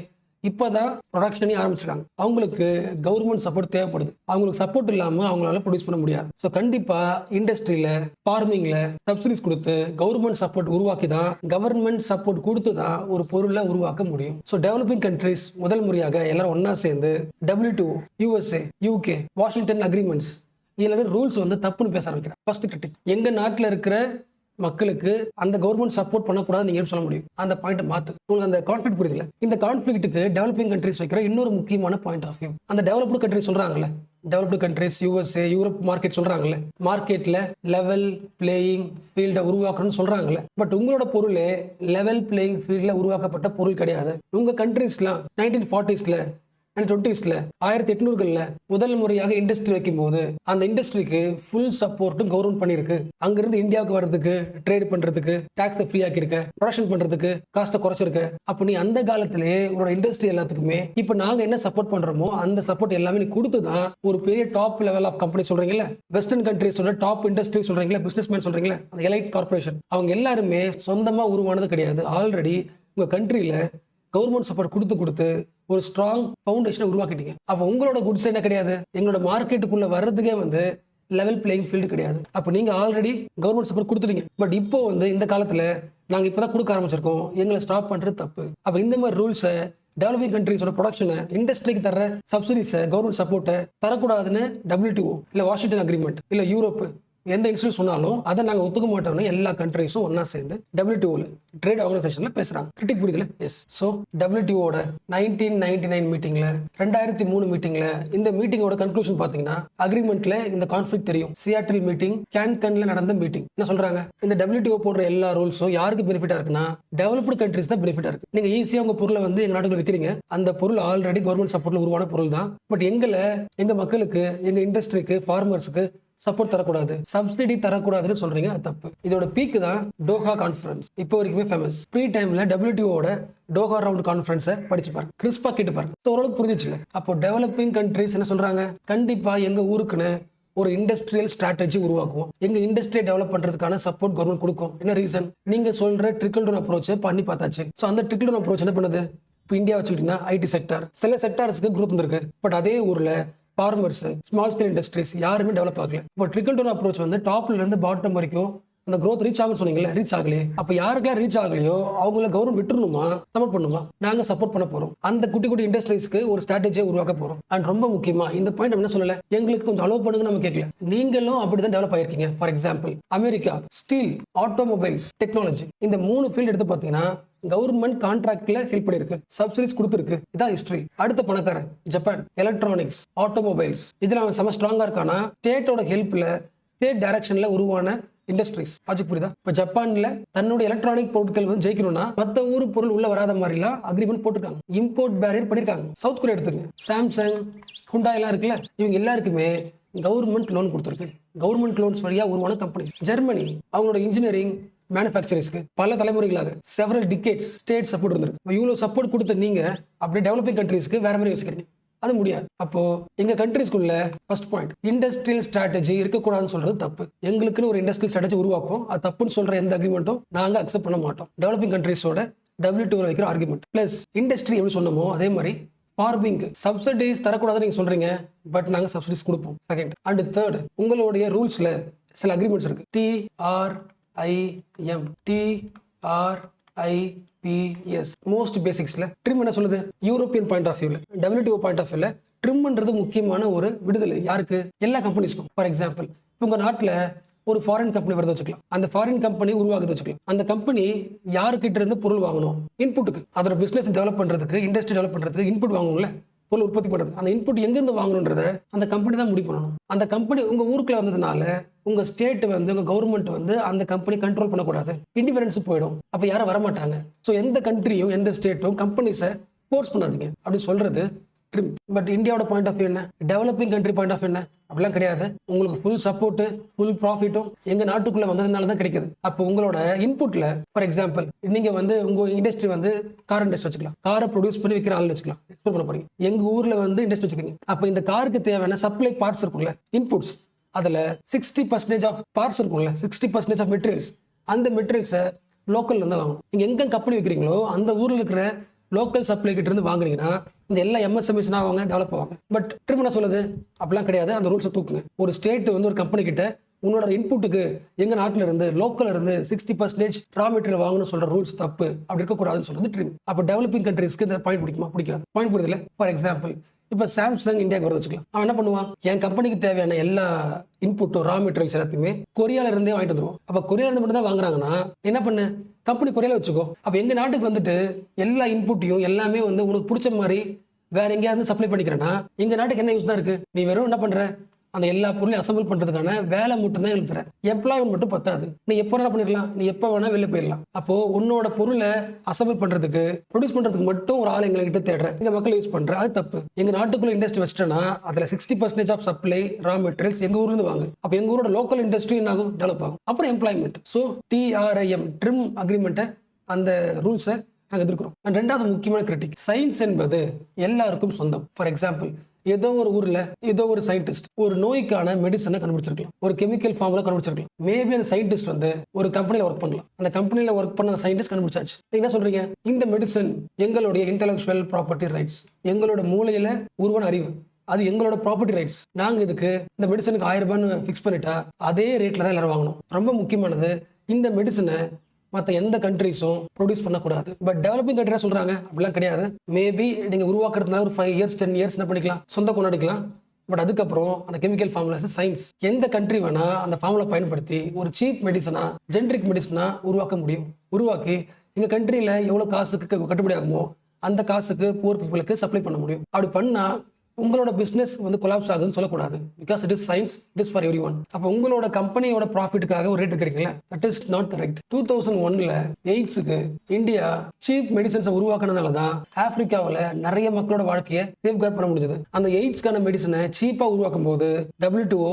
[SPEAKER 1] இப்பதான் ப்ரொடக்ஷனே ஆரம்பிச்சிருக்காங்க. அவங்களுக்கு கவர்மெண்ட் சப்போர்ட் தேவைப்படுது. அவங்களுக்கு சப்போர்ட் இல்லாம அவங்களால ப்ரொடியூஸ் பண்ண முடியாது. ஸோ கண்டிப்பா இண்டஸ்ட்ரியில, ஃபார்மிங்ல சப்சிடிஸ் கொடுத்து கவர்மெண்ட் சப்போர்ட் உருவாக்கி தான், கவர்மெண்ட் சப்போர்ட் கொடுத்து தான் ஒரு பொருளை உருவாக்க முடியும். ஸோ டெவலப்பிங் கண்ட்ரிஸ் முதல் முறையாக எல்லாரும் ஒன்னா சேர்ந்து WTO, USA, UK, Washington agreements இதுல ரூல்ஸ் தப்புன்னு பேச ஆரம்பிக்கிறாங்க. ஃபர்ஸ்ட் கிரிட்டிக், எங்க நாட்டில் இருக்கிற மக்களுக்கு அந்த கவர்மெண்ட் சப்போர்ட் பண்ணக்கூடாது நீங்க சொல்ல முடியும். அந்த பாயிண்ட் மாத்து. உங்களுக்கு அந்த கான்ஃபிளிக்ட் புரியுதுல? இந்த கான்ஃபிளிக்ட்டுக்கு டெவலப்பிங் கண்ட்ரிஸ் வைக்கிற இன்னொரு முக்கியமான பாயிண்ட் ஆஃப் வியூ, அந்த டெவலப்டு கண்ட்ரிஸ் சொல்றாங்கல்ல, developed countries, USA, Europe market சொல்றாங்கல்ல, மார்க்கெட்ல லெவல் பிளேயிங் ஃபீல்டை உருவாக்கணும்னு சொல்றாங்கல்ல. பட் உங்களோட பொருள் லெவல் பிளேயிங் ஃபீல்ட்ல உருவாக்கப்பட்ட பொருள் கிடையாது. உங்க கண்ட்ரிஸ்லாம் 1940s 20s 1800களில் முதல் முறையாக இண்டஸ்ட்ரி வைக்கும் போது அந்த இண்டஸ்ட்ரிக்கு ஃபுல் சப்போர்ட்டும் கவர்மெண்ட் பண்ணிருக்கு. அங்கிருந்து இந்தியாவுக்கு வர்றதுக்கு, ட்ரேட் பண்றதுக்கு டாக்ஸ் ஃப்ரீ ஆக்கியிருக்க, ப்ரொடக்ஷன் பண்றதுக்கு காஸ்ட்டை குறைச்சிருக்க. அப்ப நீ அந்த காலத்திலேயே உன்னோட இண்டஸ்ட்ரி எல்லாத்துக்குமே இப்ப நாங்க என்ன சப்போர்ட் பண்றோமோ அந்த சப்போர்ட் எல்லாமே நீ கொடுத்துதான் ஒரு பெரிய டாப் லெவல் ஆஃப் கம்பெனி சொல்றீங்களா, வெஸ்டர்ன் கண்ட்ரிஸோட டாப் இண்டஸ்ட்ரி சொல்றீங்களா, பிசினஸ் மேன் சொல்றீங்களா, அந்த எலைட் கார்பரேஷன் அவங்க எல்லாருமே சொந்தமா உருவானது கிடையாது. ஆல்ரெடி உங்க கண்ட்ரியில கவர்மெண்ட் சப்போர்ட் கொடுத்து ஒரு ஸ்ட்ராங் ஃபவுண்டேஷனை உருவாக்கிட்டீங்க. அப்போ உங்களோட குட்ஸ் என்ன கிடையாது? எங்களோட மார்க்கெட்டுக்குள்ள வர்றதுக்கே லெவல் பிளேயிங் ஃபீல்டு கிடையாது. அப்போ நீங்க ஆல்ரெடி கவர்மெண்ட் சப்போர்ட் கொடுத்துட்டீங்க. பட் இப்போ இந்த காலத்துல நாங்க இப்பதான் கொடுக்க ஆரம்பிச்சிருக்கோம், எங்களை ஸ்டாப் பண்றது தப்பு. அப்ப இந்த மாதிரி ரூல்ஸை டெவலப்பிங் கண்ட்ரிஸோட ப்ரொடக்ஷனை, இண்டஸ்ட்ரிக்கு தர சப்சிடிஸை, கவர்மெண்ட் சப்போர்ட்டை தரக்கூடாதுன்னு WTO இல்ல வாஷிங்டன் அக்ரிமெண்ட் இல்ல யூரோப் எந்த இன்ஸ்டியூட் சொன்னாலும் அதை நாங்க ஒத்துக்க மாட்டோம்னு எல்லா கண்ட்ரிஸும் ஒன்னா சேர்ந்து WTOல ட்ரேட் ஆர்கனைசேஷன்ல பேசுறாங்க. கிரிட்டிக் புரியுதுல? எஸ். ஸோ WTOட 1999 மீட்டிங்ல, 2003 மீட்டிங்ல, இந்த மீட்டிங்கோட கன்க்ளூஷன் பாத்தீங்கன்னா அக்ரிமெண்ட்ல இந்த கான்ஃபிளிக்ட் தெரியும். சியாட்டில் மீட்டிங், கேன்கன்ல நடந்த மீட்டிங் என்ன சொல்றாங்க? இந்த WTO போடுற எல்லா ரூல்ஸும் யாருக்கு பெனிஃபிட்டா இருக்குன்னா டெவலப்டு கண்ட்ரிஸ் தான் பெனிஃபிட்டா இருக்கு. நீங்க ஈஸியா உங்க பொருளை எங்க நாட்டுல விற்கிறீங்க. அந்த பொருள் ஆல்ரெடி கவர்மெண்ட் சப்போர்ட்ல உருவான பொருள் தான். பட் எங்க மக்களுக்கு, எங்க இண்டஸ்ட்ரிக்கு, ஃபார்மர்ஸுக்கு சப்போர்ட் தரக்கூடாது, சப்சிடி தரக்கூடாதுன்னு சொல்றீங்க. அது தப்பு. இதோட பீக் தான் டோஹா கான்ஃபரன்ஸ். இப்போ வரைக்குமே ஃபேமஸ். ஃப்ரீ டைம்ல WTOட டோஹா ரவுண்ட் கான்ஃபரன்ஸை படிச்சு பாருங்க, கிறிஸ்பா கேட்டு பாருங்க. ஓரளவுக்கு புரிஞ்சிச்சுல? அப்போ டெவலப்பிங் கண்ட்ரிஸ் என்ன சொல்றாங்க? கண்டிப்பா எங்க ஊருக்குன்னு ஒரு இண்டஸ்ட்ரியல் ஸ்ட்ராட்டஜி உருவாக்குவோம். எங்க இண்டஸ்ட்ரியை டெவலப் பண்றதுக்கான சப்போர்ட் கவர்மெண்ட் கொடுக்கும். என்ன ரீசன்? நீங்க சொல்ற ட்ரிக்கிள் டவுன் அப்ரோச் பண்ணி பார்த்தாச்சு. ஸோ அந்த ட்ரிக்கிள் டவுன் அப்ரோச் என்ன பண்ணுது? இப்போ இந்தியா வச்சுக்கிட்டீங்கன்னா IT செக்டர், சில செக்டார்ஸ்க்கு குரோத் வந்திருக்கு. பட் அதே ஊர்ல ஃபார்மர்ஸ், ஸ்மால் ஸ்கேல் இண்டஸ்ட்ரீஸ் யாருமே டெவலப் ஆகல. இப்போ ட்ரிக்கிள் டவுன் அப்ரோச் டாப்ல இருந்து பாட்டம் வரைக்கும் அந்த growth ரீச் ஆகும் சொன்னீங்கல்ல, ரீச் ஆகலையே. அப்ப யாருக்கெல்லாம் ரீச் ஆகலையோ அவங்கள கவர்மெண்ட் விட்டுருணுமா, சப்போர்ட் பண்ணுமா? நாங்க சப்போர்ட் பண்ண போறோம். அந்த குட்டி குட்டி இண்டஸ்ட்ரீஸ்க்கு ஒரு ஸ்ட்ராட்டஜியை உருவாக்க போறோம். அண்ட் ரொம்ப முக்கியமா இந்த பாயிண்ட் என்ன சொல்லல, எங்களுக்கு கொஞ்சம் அலோவ் பண்ணுங்க நம்ம கேட்கல. நீங்களும் அப்படிதான் டெவலப் ஆயிருக்கீங்க. For example America steel, automobiles, technology, இந்த 3 ஃபீல்டு எடுத்து பார்த்தீங்கன்னா கவர்மெண்ட் கான்ட்ராக்ட்ல ஹெல்ப் பண்ணிருக்கு, சப்சிடிஸ் கொடுத்துருக்கு. இதான் ஹிஸ்டரி. அடுத்த பணக்காரன் ஜப்பான், எலக்ட்ரானிக்ஸ், ஆட்டோமொபைல்ஸ், இதுல அவன் செம ஸ்ட்ராங்கா இருக்கானா ஸ்டேட்டோட ஹெல்ப்ல, ஸ்டேட் டைரக்ஷன்ல உருவான இண்டஸ்ட்ரீஸ். ஆச்சு புரியுதா? இப்ப ஜப்பான்ல தன்னோட எலக்ட்ரானிக் பொருட்கள் ஜெயிக்கணும்னா மத்த ஊர் பொருள் உள்ள வராத மாதிரி எல்லாம் அக்ரிமெண்ட் போட்டுருக்காங்க, இம்போர்ட் பேரியர் பண்ணிருக்காங்க. சவுத் கொரியா எடுத்துங்க, சாம்சங், ஹுண்டாய் எல்லாம் இருக்குல்ல, இவங்க எல்லாருக்குமே கவர்மெண்ட் லோன் கொடுத்துருக்கு. கவர்மெண்ட் லோன்ஸ் வழியா உருவான கம்பெனி. ஜெர்மனி அவங்களோட இன்ஜினியரிங் மேனுஃபேக்சரிங்ஸ்க்கு பல தலைமுறைகளாக செவரல் டிகேட்ஸ் ஸ்டேட் சப்போர்ட் இருந்திருக்கு. இவ்வளவு சப்போர்ட் கொடுத்த நீங்க அப்படியே டெவலப்பிங் கண்ட்ரீஸ்க்கு வேற மாதிரி யோசிக்கிறீங்க. அது முடியாது. அப்போ எங்க கண்ட்ரீஸ்க்குள்ள ஃபர்ஸ்ட் பாயிண்ட், இண்டஸ்ட்ரியல் ஸ்ட்ராட்டஜி இருக்கக்கூடாதுன்னு சொல்றது தப்பு. எங்களுக்குன்னு ஒரு இண்டஸ்ட்ரியல் ஸ்ட்ராட்டஜி உருவாக்கும், அது தப்புன்னு சொல்ற எந்த அக்ரிமெண்ட்டும் நாங்க அக்செப்ட் பண்ண மாட்டோம். டெவலப்பிங் கண்ட்ரீஸோட WTO வைக்கிற ஆர்குமெண்ட். பிளஸ் இண்டஸ்ட்ரி எப்படி சொன்னமோ அதே மாதிரி ஃபார்மிங்க்கு சப்சிடிஸ் தரக்கூடாதுன்னு நீங்க சொல்றீங்க, பட் நாங்க சப்சிடிஸ் கொடுப்போம். செகண்ட் அண்ட் தேர்ட், உங்களுடைய ரூல்ஸ்ல சில அக்ரிமெண்ட்ஸ் இருக்கு. TRIMS மோஸ்ட் பேசிக்ஸ்ல ட்ரிம் என்ன சொல்லுது? யூரோப்பியன் பாயிண்ட் ஆஃப் வியூல, WTO பாயிண்ட் ஆஃப் வியூல ட்ரிம்ன்றது முக்கியமான ஒரு விடுதலை. யாருக்கு? எல்லா கம்பெனிஸ்க்கும். ஃபார் எக்ஸாம்பிள் உங்க நாட்டில் ஒரு ஃபாரின் கம்பெனி வருது வச்சுக்கலாம். அந்த ஃபாரின் கம்பெனி உருவாகுது வச்சுக்கலாம். அந்த கம்பெனி யாருக்கிட்ட இருந்து பொருள் வாங்கணும்? இன்புட்டுக்கு. அதோட பிசினஸ் டெவலப் பண்றதுக்கு, இண்டஸ்ட்ரி டெவலப் பண்றதுக்கு இன்புட் வாங்கும்ல, பொருள் உற்பத்தி பண்றது. அந்த இன்புட் எங்கிருந்து வாங்கணுன்றத அந்த கம்பெனி தான் முடிவு பண்ணணும். அந்த கம்பெனி உங்க ஊருக்குள்ள வந்ததுனால உங்க ஸ்டேட் வந்து, உங்க கவர்மெண்ட் வந்து அந்த கம்பெனி கண்ட்ரோல் பண்ணக்கூடாது. இண்டிபெண்டன்ஸ் போயிடும். அப்ப யாரும் வரமாட்டாங்க. ஸோ எந்த கண்ட்ரியும் எந்த ஸ்டேட்டும் கம்பெனிஸை ஃபோர்ஸ் பண்ணாதீங்க அப்படி சொல்றது ட்ரிம். பட் இந்தியாவோட பாயிண்ட் ஆஃப் வியூ என்ன? டெவலப்பிங் கண்ட்ரி பாயிண்ட் ஆஃப் என்ன? அப்படிலாம் கிடையாது. உங்களுக்கு ஃபுல் சப்போர்ட், ஃபுல் ப்ராஃபிட்டும் எங்க நாட்டுக்குள்ள வந்ததுனால தான் கிடைக்குது. அப்போ உங்களோட இன்புட்ல, ஃபார் எக்ஸாம்பிள், நீங்க வந்து உங்க இண்டஸ்ட்ரி வந்து கார் இண்டஸ்ட்ரி வச்சுக்கலாம். காரை ப்ரொடியூஸ் பண்ணி விற்கிற ஆள் வச்சுக்கலாம், எக்ஸ்போர்ட் பண்ண போறீங்க. எங்க ஊர்ல வந்து இண்டஸ்ட்ரி வச்சுக்கீங்க. அப்போ இந்த காருக்கு தேவையான சப்ளை பார்ட்ஸ் இருக்கும்ல, இன்புட்ஸ், அதுல 60% ஆஃப் பார்ட்ஸ் இருக்கும்ல, 60% ஆஃப் மெட்டீரியல்ஸ், அந்த மெட்டீரியல்ஸை லோக்கல்ல இருந்து வாங்கணும். நீங்க எங்க கம்பெனி வைக்கிறீங்களோ அந்த ஊர்ல இருக்கிற லோக்கல் சப்ளை கிட்ட இருந்து வாங்குனீங்கன்னா இந்த எல்லா MSMEs அவங்க டெவலப் ஆவாங்க. பட் ட்ரிம் என்ன சொல்லுது? அப்படிலாம் கிடையாது. அந்த ரூல்ஸை தூக்குங்க. ஒரு ஸ்டேட் வந்து ஒரு கம்பெனி கிட்ட உன்னோட இன்புட்டுக்கு எங்க நாட்டுல இருந்து, லோக்கல்ல இருந்து 60% ரா மெட்டீரியல் வாங்கணும்னு சொல்ற ரூல்ஸ் தப்பு. அப்படி இருக்கக்கூடாதுன்னு சொல்றது ட்ரிம். அப்போ டெவலப்பிங் கண்ட்ரீஸ்க்கு இந்த பாயிண்ட் பிடிக்குமா? பிடிக்காது. பாயிண்ட் புரியுதுல? ஃபார் எக்ஸாம்பிள், இப்போ சாம்சங் இந்தியாவுக்கு வர வச்சுக்கலாம். அவன் என்ன பண்ணுவான்? என் கம்பெனிக்கு தேவையான எல்லா இன்புட்டும், ரா மெட்டீரியல்ஸ் எல்லாத்தையுமே கொரியால இருந்தே வாங்கிட்டு வந்துருவோம். அப்போ கொரியால இருந்து மட்டும் தான் வாங்குறாங்கன்னா என்ன பண்ணு? கம்பெனி கொரியால வச்சுக்கோ. அப்போ எங்க நாட்டுக்கு வந்துட்டு எல்லா இன்புட்டையும் எல்லாமே வந்து உனக்கு பிடிச்ச மாதிரி வேற எங்கேயாவது சப்ளை பண்ணிக்கிறேன்னா எங்க நாட்டுக்கு என்ன யூஸ் தான் இருக்கு? நீ வெறும் என்ன பண்ற? அந்த எல்லா பொருளையும் அசம்பிள் பண்றதுக்கான வேலை மட்டும் தான் எழுதுற. எம்ப்ளாய்மெண்ட் மட்டும் பத்தாது. நீ எப்போ வேணா பண்ணிடலாம், நீ எப்போ வேணா வெளில போயிடலாம். அப்போ உன்னோட பொருளை அசம்பிள் பண்றதுக்கு, ப்ரொடியூஸ் பண்றதுக்கு மட்டும் ஒரு ஆள் எங்ககிட்ட தேடுற, இந்த மக்கள் யூஸ் பண்ற, அது தப்பு. எங்க நாட்டுக்குள்ள இண்டஸ்ட்ரி வச்சுட்டோன்னா அதுல 60% ஆஃப் சப்ளை ரா மெட்டீரியல்ஸ் எங்க ஊர்ல இருந்து வாங்க. அப்போ எங்க ஊரோட லோக்கல் இண்டஸ்ட்ரி என்ன ஆகும்? டெவலப் ஆகும். அப்புறம் எம்ப்ளாய்மெண்ட். ஸோ TRIM ட்ரிம் அக்ரிமெண்ட்டை, அந்த ரூல்ஸை நாங்கள் எதிர்க்கிறோம். அண்ட் ரெண்டாவது முக்கியமான கிரிட்டிக், சயின்ஸ் என்பது எல்லாருக்கும் சொந்தம். ஃபார் எக்ஸாம்பிள், ஏதோ ஒரு ஊர்ல ஏதோ ஒரு சயின்டிஸ்ட் ஒரு நோய்க்கான மெடிசனை கண்டுபிடிச்சிருக்கலாம், ஒரு கெமிக்கல் ஃபார்முலா கண்டுபிடிச்சிருக்கலாம். மேபி அந்த சயின்டிஸ்ட் வந்து ஒரு கம்பெனியில் ஒர்க் பண்ணலாம். அந்த கம்பெனியில் ஒர்க் பண்ண சயின்டிஸ்ட் கண்டுபிடிச்சாச்சு. நீங்க என்ன சொல்றீங்க? இந்த மெடிசன் எங்களுடைய இன்டெலெக்சுவல் ப்ராப்பர்ட்டி ரைட்ஸ், எங்களோட மூளையில உருவான அறிவு, அது எங்களோட ப்ராப்பர்ட்டி ரைட்ஸ். நாங்க இதுக்கு இந்த மெடிசனுக்கு 1000 ரூபான்னு ஃபிக்ஸ் பண்ணிட்டா அதே ரேட்ல தான் எல்லாரும் வாங்கணும். ரொம்ப முக்கியமானது, இந்த மெடிசனை மற்ற எந்த கண்ட்ரிஸும் ப்ரொடியூஸ் பண்ணக்கூடாது. பட் டெவலப்பிங் கண்ட்ரியா சொல்றாங்க, அப்படிலாம் கிடையாது. மேபி நீங்க உருவாக்குறதுனால ஒரு 5 இயர்ஸ் 10 இயர்ஸ் என்ன பண்ணிக்கலாம், சொந்த கொண்டாடிக்கலாம். பட் அதுக்கப்புறம் அந்த கெமிக்கல் ஃபார்முலாஸ் சயின்ஸ், எந்த கண்ட்ரி வேணா அந்த ஃபார்முலா பயன்படுத்தி ஒரு சீப் மெடிசனா, ஜென்ரிக் மெடிசனா உருவாக்க முடியும். உருவாக்கி எங்க கண்ட்ரியில எவ்வளவு காசுக்கு கட்டுப்படி ஆகுமோ அந்த காசுக்கு புவர் பீப்புளுக்கு சப்ளை பண்ண முடியும். அப்படி பண்ணா உங்களோட பிசினஸ் வந்து கொலாப்ஸ் ஆகுதுன்னு சொல்லக்கூடாது. Because it is science, it is for everyone. அப்போ உங்களோட கம்பெனியோட ப்ராஃபிட்டுக்காக ஒரு ரேட் வைக்கிறீங்களா? That is not correct. 2001ல எய்ட்ஸுக்கு இந்தியா சீப் மெடிசன்ஸை உருவாக்குனதுனால தான் ஆப்பிரிக்காவில் நிறைய மக்களோட வாழ்க்கையை சேஃப்கார்ட் பண்ண முடிஞ்சது. அந்த எய்ட்ஸ்க்கான மெடிசனை சீப்பா உருவாக்கும் போது WTO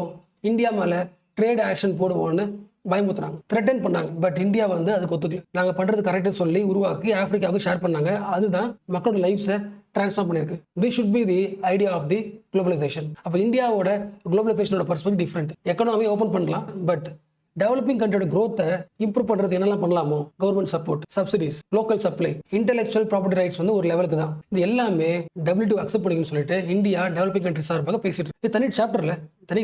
[SPEAKER 1] இந்தியா மேல ட்ரேட் ஆக்ஷன் போடுவோன்னு பயமுத்துறாங்க, த்ரெட்டன் பண்ணாங்க. பட் இந்தியா வந்து அதுக்கு ஒத்துக்கல. நாங்க பண்றது கரெக்ட் சொல்லி உருவாக்கி ஆப்பிரிக்காவுக்கு ஷேர் பண்ணாங்க. அதுதான் மக்களோட லைஃப்ஸை டிரான்ஸ்ஃபார்ம் பண்ணிருக்கு. This should be the idea of the globalisation. அப்போ இந்தியாவோட குளோபலைசேஷனோட பெர்ஸ்பெக்டிவ் டிஃப்ரெண்ட். எக்கனாமி ஓப்பன் பண்ணலாம், பட் டெவலப்பிங் கண்ட்ரியோட growth இம்ப்ரூவ் பண்றது என்னெல்லாம் பண்ணலாமோ, government support, subsidies, local supply, intellectual property rights வந்து ஒரு லெவலுக்கு தான். இது எல்லாமே WTO அக்செப்ட் பண்ணிக்கணும்னு சொல்லிட்டு இந்தியா டெவலப்பிங் கண்ட்ரி சார்பாக பேசிட்டு இருக்கு. தனி சாப்டர்ல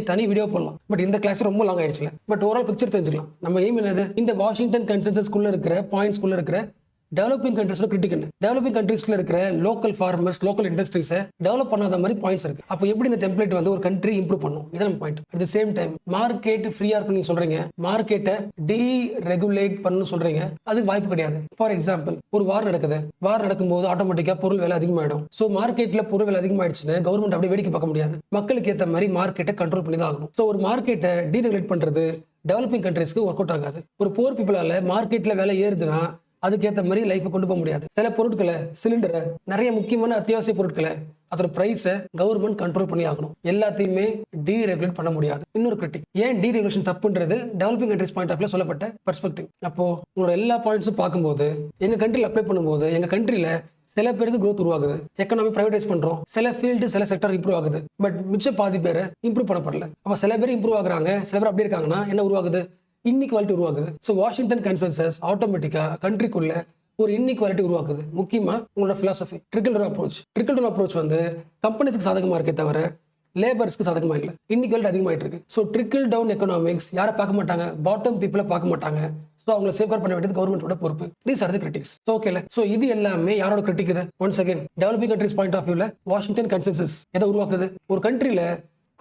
[SPEAKER 1] தனி வீடியோ போடலாம். பட் இந்த கிளாஸ் ரொம்ப லாங் ஆயிடுச்சுல. பட் ஓவரால் பிக்சர் தெரிஞ்சுக்கலாம். நம்ம எய்ம் என்னது? இந்த வாஷிங்டன் கன்சென்சஸ்குள்ள இருக்கிற பாயிண்ட்ஸ்குள்ள இருக்கிற டெவலப்பிங் கண்ட்ரீஸ்ல கிரிட்டிக் என்ன? டெவலப்பிங் கண்ட்ரீஸ்ல இருக்கிற லோக்கல் ஃபார்மர்ஸ், லோக்கல் இண்டஸ்ட்ரீஸை டெவலப் பண்ணாத மாதிரி பாயிண்ட்ஸ் இருக்கு. அப்போ எப்படி இந்த டெம்ப்ளேட் வந்து ஒரு கண்ட்ரி இம்ப்ரூவ் பண்ணும்? இதான் point. At the same time market ஃப்ரீயா இருக்கும் நீங்க சொல்றீங்க, மார்க்கெட்டை டீரெகுலேட் பண்ணு சொல்றீங்க. அதுக்கு வாய்ப்பு கிடையாது. ஃபார் எக்ஸாம்பிள், ஒரு வார் நடக்குது. வார் நடக்கும்போது ஆட்டோமேட்டிக்கா பொருள் விலை அதிகமாயிடும். ஸோ மார்க்கெட்ல பொருள் விலை அதிகமாயிடுச்சுன்னு கவர்மெண்ட் அப்படியே வேடிக்கை பார்க்க முடியாது. மக்களுக்கு ஏற்ற மாதிரி மார்க்கெட்டை கண்ட்ரோல் பண்ணி தான் ஆகணும். ஸோ ஒரு மார்க்கெட்டை டீரெகுலேட் பண்றது டெவலப்பிங் கண்ட்ரீஸ்க்கு ஒர்க் அவுட் ஆகாது. ஒரு புவர் பீப்புளால மார்க்கெட்ல விலை ஏறுதுன்னா அதுக்கேற்ற மாதிரி லைஃபை கொண்டு போக முடியாது. சில பொருட்களை, சிலிண்டரை, நிறைய முக்கியமான அத்தியாவசிய பொருட்களை அதோட பிரைஸை கவர்மெண்ட் கண்ட்ரோல் பண்ணி ஆகணும். எல்லாத்தையுமே டீரெகுலேட் பண்ண முடியாது. இன்னொரு கிரிட்டிக், ஏன் டீரெகுலேஷன் தப்புன்றது developing countries point of view சொல்லப்பட்ட பெர்ஸ்பெக்டிவ். அப்போ உங்களோட எல்லா பாயிண்ட்ஸும் பார்க்கும்போது எங்க கண்ட்ரியில் அப்ளை பண்ணும்போது எங்க கண்ட்ரியில சில பேருக்கு growth உருவாகுது, எக்கனாமி பிரைவேடைஸ் பண்றோம், சில ஃபீல்டு சில செக்டர் இம்ப்ரூவ் ஆகுது. பட் மிச்ச பாதி பேரை இம்ப்ரூவ் பண்ணப்படல. அப்போ சில பேர் இம்ப்ரூவ் ஆகுறாங்க, சில பேர் அப்படி இருக்காங்கன்னா என்ன உருவாகுது? இன்இக்வாலிட்டி உருவாகுது. ஸோ வாஷிங்டன் கன்சென்சஸ் ஆட்டோமேட்டிக்கா கண்ட்ரிக்குள்ள ஒரு இன்இக்வாலிட்டி உருவாக்குது. முக்கியமா உங்களோட philosophy trickle down approach. Trickle down approach வந்து கம்பெனிஸ்க்கு சாதகமா இருக்கே தவிர லேபர்ஸ்க்கு சாதகமா இல்லை. இன்இக்வாலிட்டி அதிகமாயிட்டு இருக்கு. ஸோ ட்ரிக்கிள் டவுன் எக்கனாமிக்ஸ் யாரை பார்க்க மாட்டாங்க? பாட்டம் பீப்புளை பார்க்க மாட்டாங்க. ஸோ அவங்களை சேஃப்கார்ட் பண்ண வேண்டியது கவர்மெண்டோட பொறுப்பு. These are the critics. So ஓகேல. ஸோ இது எல்லாமே யாரோட கிரிட்டிக்? இது once again developing countries point of வியூல வாஷிங்டன் கன்சென்சஸ் எதை உருவாக்குது? ஒரு கண்ட்ரியில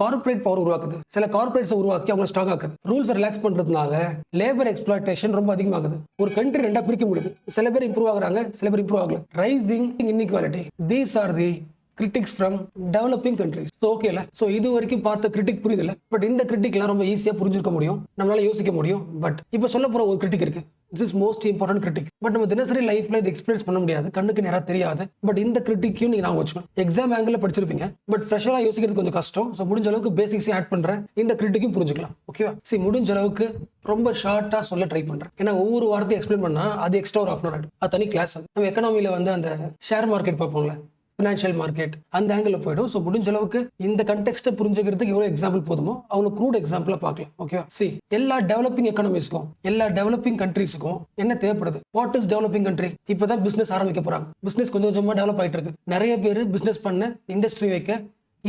[SPEAKER 1] கார்ப்பரேட் பவர் உருவாக்குது. சில கார்ப்பரேட்ஸ் உருவாக்கி அவங்க ஸ்ட்ராங் ஆக்குது. ரூல்ஸ் ரிலாக்ஸ் பண்றதுனால லேபர் எக்ஸ்ப்ளாய்டேஷன் ரொம்ப அதிகமாகுது. ஒரு கண்ட்ரி ரெண்டா பிரிக்க முடியுது. சில பேர் இம்ப்ரூவ் ஆகுறாங்க, சில பேர் இம்ப்ரூவ் ஆகல. Rising inequality, these are the critics from developing countries. ஓகேல, ஸோ இது வரைக்கும் பார்த்த கிரிட்டிக் புரியுதுல. பட் இந்த கிரிட்டிக்லாம் ரொம்ப ஈஸியாக புரிஞ்சுக்க முடியும், நம்மளால யோசிக்க முடியும். பட் இப்போ சொல்ல போற ஒரு கிரிட்டிக் இருக்கு. This is most important critic. But நம்ம தினசரி லைஃப்ல இது எக்ஸ்பீரியன்ஸ் பண்ண முடியாது, கண்ணுக்கு நேரா தெரியாது. பட் இந்த கிரிட்டிக்கையும் நீங்க நான் வச்சுக்கணும். எக்ஸாம் ஆங்கிள் படிச்சிருப்பீங்க, பட் ஃப்ரெஷரா யோசிக்கிறது கொஞ்சம் கஷ்டம். ஸோ முடிஞ்ச அளவுக்கு பேசிக்ஸ் ஆட் பண்றேன், இந்த கிரிட்டிக்கும் புரிஞ்சுக்கலாம். ஓகேவா? சரி, முடிஞ்ச அளவுக்கு ரொம்ப ஷார்ட்டா சொல்ல ட்ரை பண்றேன். ஏன்னா ஒவ்வொரு வாரத்தையும் எக்ஸ்பிளைன் பண்ணா அது எக்ஸ்ட்ரா ஒரு ஹாஃப் அன் ஹவர். அது தனி கிளாஸ். நம்ம எக்கனாமில வந்து அந்த ஷேர் மார்க்கெட் பார்ப்போம்ல, ஃபினான்ஷியல் மார்க்கெட், அந்த ஆங்கிள் போயிடும். ஸோ முடிஞ்ச அளவுக்கு இந்த கண்டெக்ஸ்ட்டை புரிஞ்சுக்கிறதுக்கு எவ்வளோ எக்ஸாம்பிள் போதுமோ அவ்வளோ க்ரூட் எக்ஸாம்பிளா பார்க்கலாம். ஓகே, சி, எல்லா டெவலப்பிங் எக்கனாமிஸ்க்கும் எல்லா டெவலப்பிங் கண்ட்ரீஸுக்கும் என்ன தேவைப்படுது? What is developing country? இப்போதான் பிசினஸ் ஆரம்பிக்க போறாங்க. பிசினஸ் கொஞ்சம் கொஞ்சமா டெவலப் ஆயிட்டு இருக்கு. நிறைய பேர் பிசினஸ் பண்ண, இண்டஸ்ட்ரி வைக்க,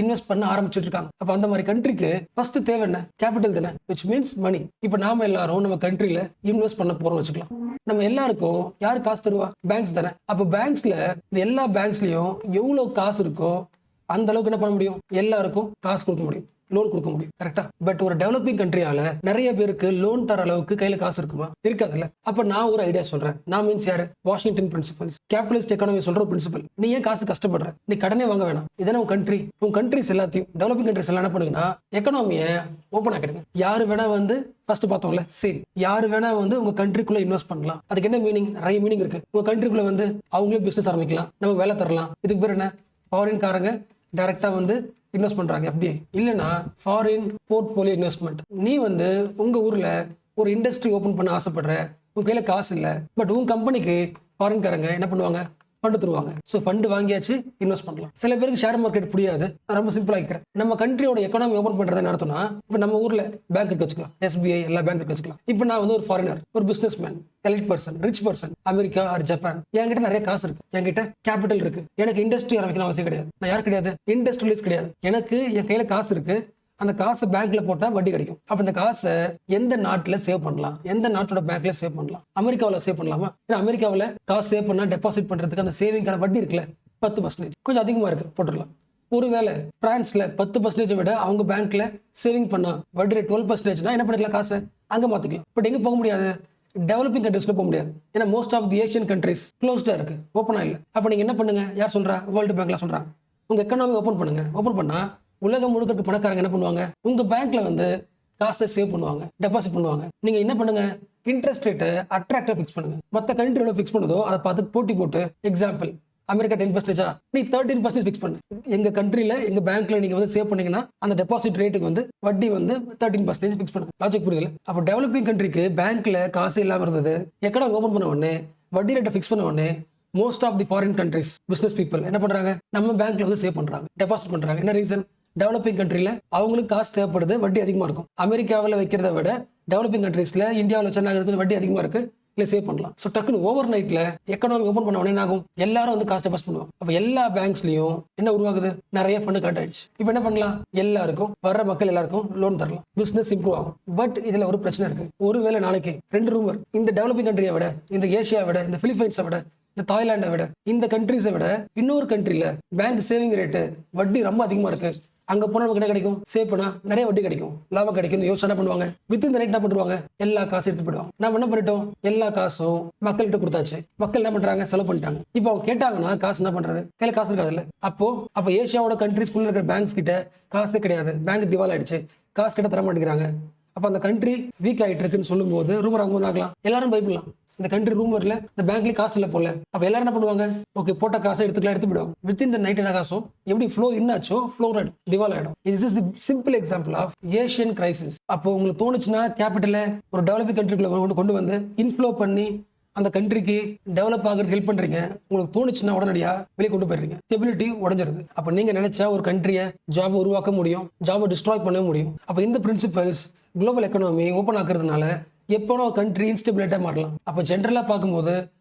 [SPEAKER 1] இன்வெஸ்ட் பண்ண ஆரம்பிச்சுட்டு இருக்காங்க. அப்ப அந்த மாதிரி கண்ட்ரிக்கு ஃபர்ஸ்ட் தேவை என்ன? கேபிட்டல் தானே, which means மணி. இப்ப நாம எல்லாரும் நம்ம கண்ட்ரில இன்வெஸ்ட் பண்ண போறோம் வச்சுக்கலாம். நம்ம எல்லாருக்கும் யாரு காசு தருவா? பேங்க்ஸ் தானே. அப்ப பேங்க்ஸ்ல எல்லா பேங்க்ஸ்லயும் எவ்வளவு காசு இருக்கோ அந்த அளவுக்கு என்ன பண்ண முடியும்? எல்லாருக்கும் காசு கொடுக்க முடியும், லோன் கொடுக்க முடியும். கரெக்டா? பட் ஒரு டெவலப்பிங் கண்ட்ரியால நிறைய பேருக்கு லோன் தர அளவுக்கு கையில காசு இருக்குமா? இருக்காதுல்ல. அப்ப நான் ஒரு ஐடியா சொல்றேன். நான் மீன்ஸ் யாரு? வாஷிங்டன் பிரின்சிபல்ஸ், கேபிட்டலிஸ்ட் எக்கானமி சொல்ற பிரின்சிபல். நீ ஏன் காசு கஷ்டப்படுற? நீ கடனே வாங்க வேணாம். இதான உன் கண்ட்ரி. உன் கண்ட்ரிஸ் எல்லாத்தையும், டெவலப்பிங் கண்ட்ரிஸ் எல்லாம் என்ன பண்ணுங்கன்னா எக்கனாமியை ஓப்பன் ஆக்கிடுங்க. யாரு வேணா வந்து ஃபர்ஸ்ட் பார்த்தோம்ல, சரி, யாரு வேணா வந்து உங்க கண்ட்ரிக்குள்ள இன்வெஸ்ட் பண்ணலாம். அதுக்கு என்ன மீனிங்? நிறைய மீனிங் இருக்கு. உங்க கண்ட்ரிக்குள்ள வந்து அவங்களே பிசினஸ் ஆரம்பிக்கலாம், நமக்கு வேலை தரலாம். இதுக்கு பேர் என்ன? ஃபாரின் காரங்க டைரக்டா வந்து இன்வெஸ்ட் பண்றாங்க, FDI. இல்லைன்னா ஃபாரின் போர்ட்ஃபோலியோ இன்வெஸ்ட்மெண்ட். நீ வந்து உங்க ஊர்ல ஒரு இண்டஸ்ட்ரி ஓபன் பண்ண ஆசைப்படுற, உங்க கையில காசு இல்லை, பட் உங்க கம்பெனிக்கு ஃபாரின்காரங்க என்ன பண்ணுவாங்க? ஃபண்டு தருவாங்க. ஸோ ஃபண்டு வாங்கியாச்சு, இன்வெஸ்ட் பண்ணலாம். சில பேருக்கு ஷேர் மார்க்கெட் புரியாது. நான் ரொம்ப சிம்பிளா இருக்கிறேன். நம்ம கண்ட்ரியோட எக்கானமி ஓபன் பண்றது என்ன அர்த்தம்னா, இப்போ நம்ம ஊர்ல பேங்க் இருக்கு வச்சுக்கலாம், SBI, எல்லா பேங்க் இருக்கு வச்சுக்கலாம். இப்போ நான் வந்து ஒரு ஃபாரினர், ஒரு businessman, elite person, rich person, America or Japan. என்கிட்ட நிறைய காசு இருக்கு, என்கிட்ட கேபிட்டல் இருக்கு. எனக்கு இண்டஸ்ட்ரி ஆரம்பிக்கணும் அவசியம் கிடையாது. நான் யார் கிடையாது? இண்டஸ்ட்ரியலிஸ்ட் கிடையாது. எனக்கு என் கையில காசு இருக்கு. அந்த காசு பேங்க்ல போட்டா வட்டி கிடைக்கும். அப்ப இந்த காசை எந்த நாட்டுல சேவ் பண்ணலாம்? எந்த நாட்டோட பேங்க்ல சேவ் பண்ணலாம்? அமெரிக்காவில் சேவ் பண்ணலாமா? ஏன்னா அமெரிக்காவில் காசு சேவ் பண்ணா டெபாசிட் பண்றதுக்கு அந்த சேவிங்கான வட்டி இருக்குல்ல, 10% கொஞ்சம் அதிகமா இருக்கு, போட்டுடலாம். ஒருவேளை பிரான்ஸ்ல 10% விட அவங்க பேங்க்ல சேவிங் பண்ணா வட்டி ரேட் 12%, என்ன பண்ணிக்கலாம்? காசை அங்க மாத்திக்கலாம். பட் எங்க போக முடியாது? டெவலப்பிங் கண்ட்ரீஸ்ல போக முடியாது. ஏன்னா most of the Asian countries க்ளோஸ்டா இருக்கு, ஓப்பனா இல்லை. அப்ப நீங்க என்ன பண்ணுங்க? யார் சொல்றா? வேர்ல்டு பேங்க்ல சொல்றாங்க. உங்க எக்கனாமி ஓப்பன் பண்ணுங்க. ஓப்பன் பண்ணா உலகம் முழுக்க பணக்காரங்க என்ன பண்ணுவாங்க? உங்க பேங்க்ல வந்து காசை சேவ் பண்ணுவாங்க, டெபாசிட் பண்ணுவாங்க. நீங்க என்ன பண்ணுங்க? இன்ட்ரெஸ்ட் ரேட்டை அட்ராக்டிவா ஃபிக்ஸ் பண்ணுங்க. மற்ற கண்ட்ரி எவ்வளவு ஃபிக்ஸ் பண்ணுதோ அதை பார்த்து போட்டி போட்டு, எக்ஸாம்பிள் அமெரிக்கா 10%, நீ 13% ஃபிக்ஸ் பண்ணு. எங்க கண்ட்ரில, எங்க பேங்க்ல நீங்க வந்து சேவ் பண்ணீங்கன்னா அந்த டெபாசிட் ரேட்டுக்கு வந்து வட்டி வந்து 13% ஃபிக்ஸ் பண்ணுங்க. லாஜிக் புரியுதுல? அப்போ டெவலப்பிங் கண்ட்ரிக்கு பேங்க்ல காசு இல்லாம இருந்தது, எக்கனாமி ஓபன் பண்ண உடனே வட்டி ரேட்டை ஃபிக்ஸ் பண்ண உடனே most of the foreign countries business people என்ன பண்றாங்க? நம்ம பேங்க்ல வந்து சேவ் பண்றாங்க, டெபாசிட் பண்றாங்க. என்ன ரீசன்? டெவலப்பிங் கண்ட்ரில அவங்களுக்கு காசு தேவைப்படுது, வட்டி அதிகமா இருக்கும். அமெரிக்காவில் வைக்கிறத விட டெவலப்பிங் கண்ட்ரீஸ்ல, இந்தியாவில் வச்சா வட்டி அதிகமா இருக்கு, இல்லை சேவ் பண்ணலாம். ஸோ டக்குனு ஓவர் நைட்ல எக்கனாமி ஓப்பன் பண்ண உடனே ஆகும்? எல்லாரும் வந்து காசு டெபாசிட் பண்ணுவாங்க. அப்போ எல்லா பேங்க்ஸ்லயும் என்ன உருவாகுது? நிறைய ஃபண்ட் கலெக்ட் ஆயிடுச்சு. இப்போ என்ன பண்ணலாம்? எல்லாருக்கும், வர்ற மக்கள் எல்லாருக்கும் லோன் தரலாம், பிசினஸ் இம்ப்ரூவ் ஆகும். பட் இதுல ஒரு பிரச்சனை இருக்கு. ஒருவேளை நாளைக்கு 2 ரூமர், இந்த டெவலப்பிங் கண்ட்ரியை விட, இந்த ஏஷியாவை விட, இந்த பிலிப்பைன்ஸை விட, இந்த தாய்லாண்டை விட, இந்த கண்ட்ரிஸை விட இன்னொரு கண்ட்ரில பேங்க் சேவிங் ரேட்டு வட்டி ரொம்ப அதிகமா இருக்கு, அங்க போனா நமக்கு என்ன கிடைக்கும்? சேவ் பண்ணா நிறைய வட்டி கிடைக்கும், லாபம் கிடைக்கும். யோசனை என்ன பண்ணுவாங்க? வித் இந்த நைட் என்ன பண்ணுவாங்க? எல்லா காசும் எடுத்து போயிடுவாங்க. நம்ம என்ன பண்ணிட்டோம்? எல்லா காசும் மக்கள்கிட்ட கொடுத்தாச்சு. மக்கள் என்ன பண்றாங்க? செலவு பண்ணிட்டாங்க. இப்போ அவங்க கேட்டாங்கன்னா காசு என்ன பண்றது? கையில காசு இருக்காது இல்ல. அப்போ ஏஷியாவோட கண்ட்ரிஸ்குள்ள இருக்கிற பேங்க்ஸ் கிட்ட காசே கிடையாது, பேங்க் திவால் ஆயிடுச்சு, காசு கிட்ட தர மாட்டேங்கிறாங்க. அப்ப அந்த கண்ட்ரி வீக் ஆயிட்டு இருக்குன்னு சொல்லும் போது ரூமர் ஆகலாம், எல்லாரும் பயப்படலாம். இந்த கண்ட்ரி ரூமர்ல இந்த பேங்க்ல காசு இல்ல போல. அப்ப எல்லாரும் என்ன பண்ணுவாங்க? ஓகே, போட்ட காசை எடுத்து போயிடுவாங்க. வித் இந்த நைட் என்ன காசும் எப்படி ஃப்ளோ இன்னாச்சோ ஃப்ளோ ஆயிடும், டிவால் ஆயிடும். This is the simple example of Asian crisis. அப்போ உங்களுக்கு தோணுச்சுன்னா கேபிட்டலை ஒரு டெவலப்பிங் கண்ட்ரிக்குள்ள கொண்டு வந்து இன்ஃப்ளோ பண்ணி அந்த கண்ட்ரிக்கு டெவலப் ஆகிறது ஹெல்ப் பண்றீங்க. உங்களுக்கு தோணுச்சுன்னா உடனடியா வெளியே கொண்டு போயிடுறீங்க, ஸ்டெபிலிட்டி உடஞ்சிருது. அப்ப நீங்க நினைச்சா ஒரு கண்ட்ரியை ஜாபை உருவாக்க முடியும், ஜாபை டிஸ்ட்ராய் பண்ண முடியும். அப்ப இந்த பிரின்சிபல்ஸ் குளோபல் எக்கனாமி ஓப்பன் ஆக்குறதுனால எப்போனா ஒரு கண்ட்ரி இன்ஸ்டெபிலிட்டா மாறலாம். அப்ப ஜென்ரலா பார்க்கும்போது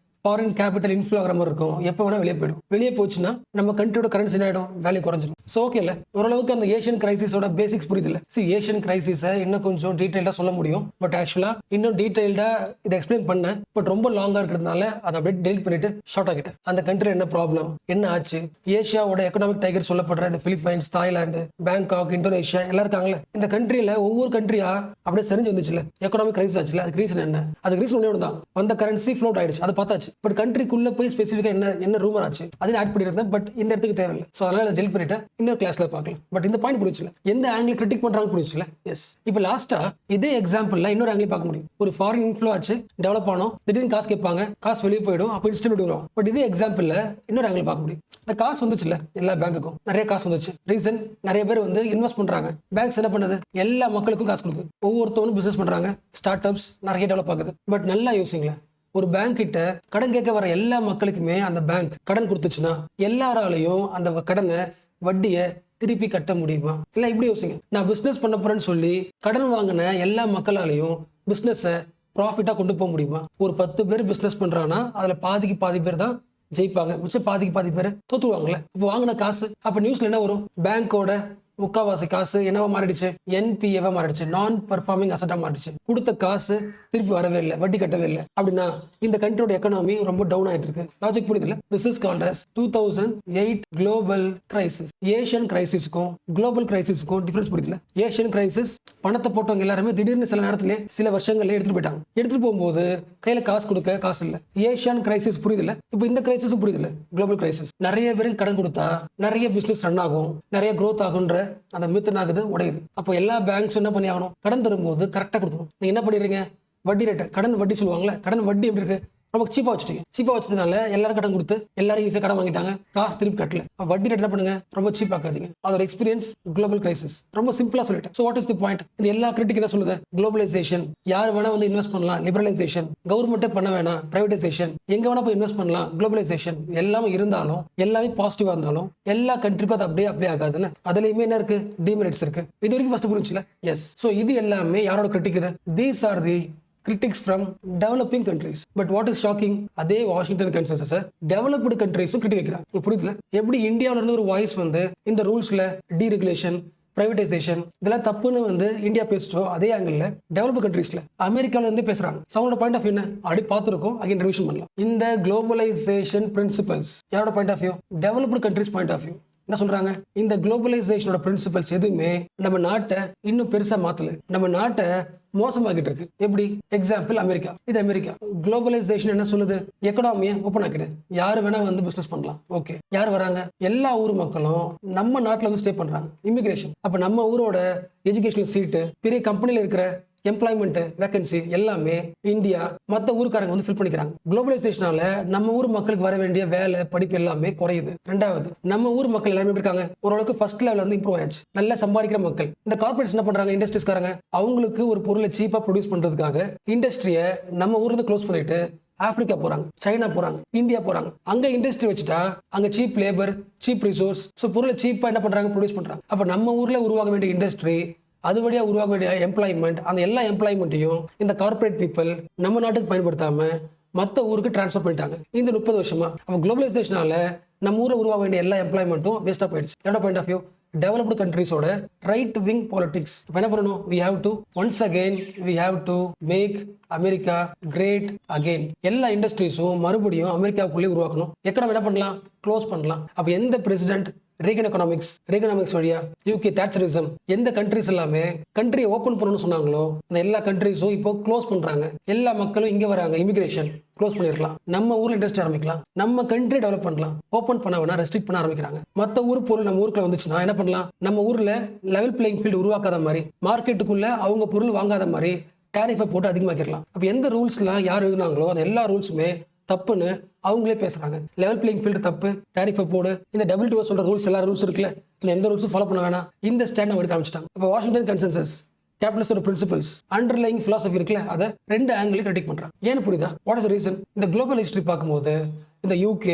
[SPEAKER 1] ஃபாரின் கேபிட்டல் இன்ஃப்ளோ ஆகிற மாதிரி இருக்கும். எப்போ வேணா வெளியே போயிடும். வெளியே போச்சுன்னா நம்ம கண்ட்ரியோட கரன்சி ஆகிடும், வேல்யூ குறைஞ்சிடும். ஸோ ஓகே இல்லை, ஓரளவுக்கு அந்த ஏஷியன் கிரைசிஸோட பேசிக்ஸ் புரியுது இல்லை. ஏஷியன் கிரைசிஸை இன்னும் கொஞ்சம் டீட்டெயில்டாக சொல்ல முடியும். பட் ஆக்சுவலாக இன்னும் டீட்டெயில்டாக இதை எக்ஸ்பிளைன் பண்ணேன். பட் ரொம்ப லாங்காக இருக்கிறதுனால அதை அப்படியே டெலிட் பண்ணிட்டு ஷார்ட் ஆகிட்டேன். அந்த கண்ட்ரியில் என்ன ப்ராப்ளம், என்ன ஆச்சு, ஏஷியாவோட எக்கனாமிக் டைகர் சொல்லப்படுற இந்த பிலிப்பைன்ஸ், தாய்லாந்து, பேங்காக், இந்தோனேஷியா எல்லாம் இருக்காங்களே, இந்த கண்ட்ரியில் ஒவ்வொரு கண்ட்ரியா அப்படியே சரிஞ்சு வந்துச்சுல, எக்கனாமிக் கிரைசிஸ் ஆச்சுல. அதுக்கு ரீசன் என்ன? அதுக்கு ரீசன் ஒன்று தான், வந்த கரன்சி ஃப்ளோட் ஆயிடுச்சு, அது பார்த்தாச்சு. பட் கண்ட்ரிக்குள்ள போய் ஸ்பெசிஃபிக்கா என்ன ரூமர் ஆச்சு அதில் ஆட் பண்ணியிருந்தேன். பட் இந்த இடத்துக்கு தேவையில்லை. ஸோ அதனால டெலிட் பண்ணிட்டு இன்னொரு கிளாஸ்ல பார்க்கலாம். பட் இந்த பாயிண்ட் புரிச்சுல, எந்த ஆங்கிள் கிரிட்டிக் பண்றாங்க புரிச்சுல. எஸ், இப்போ லாஸ்டா இதே எக்ஸாம்பிள்ல இன்னொரு ஆங்கிள் பார்க்க முடியும். ஒரு ஃபாரின் இன்ஃப்ளோ ஆச்சு, டெவலப் ஆனோம், திடீர்னு காசு கேட்பாங்க, காசு வெளியே போயிடும், அப்போ இன்ஸ்டியூட் வரும். பட் இதே எக்ஸாம்பிள்ல இன்னொரு ஆங்கிள் பார்க்க முடியும். இந்த காசு வந்துச்சுல, எல்லா பேங்க்குக்கும் நிறைய காசு வந்துச்சு. ரீசன், நிறைய பேர் வந்து இன்வெஸ்ட் பண்றாங்க. பேங்க்ஸ் என்ன பண்ணுது, எல்லா மக்களுக்கும் காசு கொடுக்குது. ஒவ்வொருத்தவனும் பிசினஸ் பண்றாங்க, ஸ்டார்ட் அப்ஸ் நிறைய டெவலப் ஆகுது. பட் நல்லா யோசிங்களேன், ஒரு பேங்க் கிட்ட கடன் கேட்க வர எல்லா மக்களுக்குமே அந்த பேங்க் கடன் கொடுத்துச்சுன்னா எல்லாராலையும் அந்த கடனை வட்டியை திருப்பி கட்ட முடியுமா? இல்லை இப்படி யோசிங்க, நான் பிசினஸ் பண்ண போறேன்னு சொல்லி கடன் வாங்கின எல்லா மக்களாலையும் பிசினஸை ப்ராஃபிட்டா கொண்டு போக முடியுமா? ஒரு 10 பேர் பிசினஸ் பண்றாங்கன்னா அதுல பாதிக்கு பாதி பேர் தான் ஜெயிப்பாங்க, மிச்சம் பாதிக்கு பாதி பேர் தோத்துவாங்கல்ல. இப்போ வாங்கின காசு அப்ப நியூஸ்ல என்ன வரும், பேங்கோட முக்காவாசி காசு என்னவா மாறிடுச்சு, என்பிஏவா மாறிடுச்சு, நான் பெர்ஃபார்மிங் அசட்டா மாறிடுச்சு. கொடுத்த காசு திருப்பி வரவே இல்லை, வட்டி கட்டவே இல்லை. அப்படின்னா இந்த கண்ட்ரியோட எக்கனாமி ரொம்ப டவுன் ஆயிட்டு இருக்கு. லாஜிக் புரியுதுல? This is called as 2008 global crisis. Asian கிரைசிஸ்க்கும் குளோபல் கிரைசிஸ்க்கும் டிஃபரன்ஸ் புரியுதுல? ஏஷியன் கிரைசிஸ் பணத்தை போட்டவங்க எல்லாருமே திடீர்னு சில நேரத்திலே சில வருஷங்கள்ல எடுத்துட்டு போயிட்டாங்க. எடுத்துட்டு போகும்போது கையில காசு கொடுக்க காசு இல்லை. ஏஷியன் கிரைசிஸ் புரியுதுல? இப்போ இந்த கிரைசிஸ் புரியுதுல? Global crisis. நிறைய பேருக்கு கடன் கொடுத்தா நிறைய பிசினஸ் ரன் ஆகும், நிறைய growth ஆகுன்ற அந்த மித்தன் ஆகுது, உடையுது. அப்போ எல்லா பேங்க்ஸ் என்ன பண்ணி ஆகணும், கடன் தரும்போது கரெக்டாக கொடுக்கணும். நீங்க என்ன பண்ணிடுறீங்க, வட்டி ரேட்டு, கடன் வட்டி சொல்லுவாங்கல்ல, கடன் வட்டி எப்படி இருக்கு, ரொம்ப சீப்பா வச்சுட்டீங்க. சீப்பா வச்சதுனால எல்லாரும் கடன் கொடுத்து எல்லாரும் ஈஸியாக கடன் வாங்கிட்டாங்க, காசு திருப்பி கட்டல. வட்டி ரேட் என்ன பண்ணுங்க, ரொம்ப சீப்பா ஆக்காதீங்க. அதோட எக்ஸ்பீரியன்ஸ் குளோபல் கிரைசிஸ். ரொம்ப சிம்பிளா சொல்லிட்டேன். So what is the point? இந்த எல்லா கிரிட்டிக் என்ன சொல்லுது, குளோபலைசேஷன், யார் வேணா வந்து இன்வெஸ்ட் பண்ணலாம், லிபரலைசேஷன், கவர்மெண்ட்டே பண்ண வேணாம், பிரைவேடைசேஷன், எங்க வேணா போய் இன்வெஸ்ட் பண்ணலாம், குளோபலைசேஷன் எல்லாமே இருந்தாலும், எல்லாமே பாசிட்டிவா இருந்தாலும் எல்லா கண்ட்ரிக்கும் அது அப்படியே ஆகாதுன்னு அதுலயுமே என்ன இருக்கு, டிமெரிட்ஸ் இருக்கு. இது வரைக்கும் ஃபர்ஸ்ட் புரிஞ்சுல? எஸ். ஸோ இது எல்லாமே யாரோட கிரிட்டிக்? இது these are the critics from developing countries. But what is shocking, அதே வாஷிங்டன் கன்சென்சஸ் டெவலப்டு கண்ட்ரீஸும் கிரிட்டிக் வைக்கிறாங்க. புரியுதுல? எப்படி இந்தியாவில இருந்து ஒரு வாய்ஸ் வந்து இந்த ரூல்ஸ்ல டீரெகுலேஷன், பிரைவேடைசேஷன் இதெல்லாம் தப்புன்னு வந்து இந்தியா பேசிச்சோ, அதே ஆங்கிள் டெவலப்டு கண்ட்ரீஸ்ல அமெரிக்கால இருந்து பேசுறாங்க. அவங்களோட பாயிண்ட் ஆஃப் வியூ என்ன அப்படி பார்த்துருக்கோம், அகைன் ரிவிஷன் பண்ணலாம். இந்த குளோபலைசேஷன் பிரின்சிபல்ஸ் யாரோட point of view, developed countries point of view. என்ன சொல்றாங்க, இந்த குளோபலைசேஷனோட பிரின்சிபல்ஸ் எதுவுமே நம்ம நாட்டை இன்னும் பெருசா மாத்தல, நம்ம நாட்டை மோசமாகிட்டு இருக்கு. எப்படி? Example America. இது அமெரிக்கா. குளோபலைசேஷன் என்ன சொல்லுது, எக்கனாமியை ஓப்பன் ஆக்கிடு, யாரு வேணா வந்து பிசினஸ் பண்ணலாம். ஓகே, யார் வராங்க, எல்லா ஊர் மக்களும் நம்ம நாட்டில் வந்து ஸ்டே பண்றாங்க, இமிகிரேஷன். அப்ப நம்ம ஊரோட எஜுகேஷனல் சீட்டு, பெரிய கம்பெனில இருக்கிற எம்ப்ளாய்மெண்ட் வேகன்சி எல்லாமே இந்தியா மற்ற ஊருக்காரங்க வந்து ஃபில் பண்ணிக்கிறாங்க. குளோபலைசேஷனால நம்ம ஊர் மக்களுக்கு வர வேண்டிய வேலை, படிப்பு எல்லாமே குறையுது. ரெண்டாவது, நம்ம ஊர் மக்கள் எல்லாமே எப்படி இருக்காங்க, ஓரளவுக்கு ஃபர்ஸ்ட் லெவல் வந்து இம்ப்ரூவ் ஆயிடுச்சு, நல்லா சம்பாதிக்கிற மக்கள். இந்த கார்பரேட்ஸ் என்ன பண்றாங்க, இண்டஸ்ட்ரீஸ்காரங்க அவங்களுக்கு ஒரு பொருளை சீப்பா ப்ரொடியூஸ் பண்றதுக்காக இண்டஸ்ட்ரியை நம்ம ஊர்ல இருந்து க்ளோஸ் பண்ணிட்டு ஆப்பிரிக்கா போறாங்க, சைனா போறாங்க, இந்தியா போறாங்க. அங்க இண்டஸ்ட்ரி வச்சுட்டா அங்க cheap labour, cheap resource, so பொருளை சீப்பா என்ன பண்றாங்க, ப்ரொடியூஸ் பண்றாங்க. அப்ப நம்ம ஊர்ல உருவாக வேண்டிய இண்டஸ்ட்ரி, அது வழியா உருவாக வேண்டிய எம்ப்ளாய்மெண்ட், அந்த எல்லா எம்ப்ளாய்மெண்ட்டையும் இந்த கார்பரேட் பீப்புள் நம்ம நாட்டுக்கு பயன்படுத்தாம மற்ற ஊருக்கு டிரான்ஸ்ஃபர் பண்ணிட்டாங்க இந்த 30 வருஷமா. அப்போ குளோபலைசேஷனால நம்ம ஊரில் உருவாக வேண்டிய எல்லா எம்ப்ளாய்மெண்ட்டும் வேஸ்டா போயிடுச்சு. என்னோட பாயிண்ட் ஆஃப் வியூ, டெவலப்டு கண்ட்ரீஸோட ரைட் விங் பாலிடிக்ஸ். இப்போ என்ன பண்ணணும், we have to once again we have to make America great again. எல்லா இண்டஸ்ட்ரீஸும் மறுபடியும் அமெரிக்காவுக்குள்ளே உருவாக்கணும். எக்கனாமி என்ன பண்ணலாம், க்ளோஸ் பண்ணலாம். அப்போ எந்த பிரசிடென்ட் ரீகன் எக்கனாமிக்ஸ் வழியா யூகே தாட்சரிசம் எந்த கண்ட்ரிஸ் எல்லாமே கண்ட்ரியை ஓப்பன் பண்ணணும்னு சொன்னாங்களோ அந்த எல்லா கண்ட்ரிஸும் இப்போ க்ளோஸ் பண்றாங்க. எல்லா மக்களும் இங்க வராங்க, இமிகிரேஷன் க்ளோஸ் பண்ணிருக்கலாம், நம்ம ஊர்ல இண்டஸ்ட்ரி ஆரம்பிக்கலாம், நம்ம கண்ட்ரி டெவலப் பண்ணலாம். ஓப்பன் பண்ண வேணா ரெஸ்ட்ரிக்ட் பண்ண ஆரம்பிக்கிறாங்க. மற்ற ஊர் பொருள் நம்ம ஊருக்குள்ள வந்துச்சுன்னா என்ன பண்ணலாம், நம்ம ஊர்ல லெவல் பிளேயிங் ஃபீல்டு உருவாக்காத மாதிரி, மார்க்கெட்டுக்குள்ள அவங்க பொருள் வாங்காத மாதிரி டேரிஃபை போட்டு அதிகமாக்கிடலாம். அப்ப எந்த ரூல்ஸ்லாம் யார் எழுதினாங்களோ அந்த எல்லா ரூல்ஸுமே தப்புன்னு அவங்களே பேசுறாங்க. லெவல் பிளேயிங் ஃபீல்டு தப்பு, டேரிஃபை போடு, இந்த WTO சொல்ற ரூல்ஸ் எல்லா ரூல்ஸ் இருக்குல்ல, எந்த ரூல்ஸும் ஃபாலோ பண்ண வேணாம், இந்த ஸ்டாண்ட் எடுக்க ஆரம்பிச்சிட்டாங்க. அப்போ வாஷிங்டன் கன்சென்சஸ், கேபிட்டலிஸ்டோட பிரின்சிபல்ஸ், அண்டர்லைங் பிலாசபி இருக்குல்ல, அதை ரெண்டு ஆங்கிள் கிரிட்டிக் பண்றாங்க. ஏன்னு புரியுதா? What is reason? இந்த குளோபல் ஹிஸ்டரி பார்க்கும்போது இந்த UK,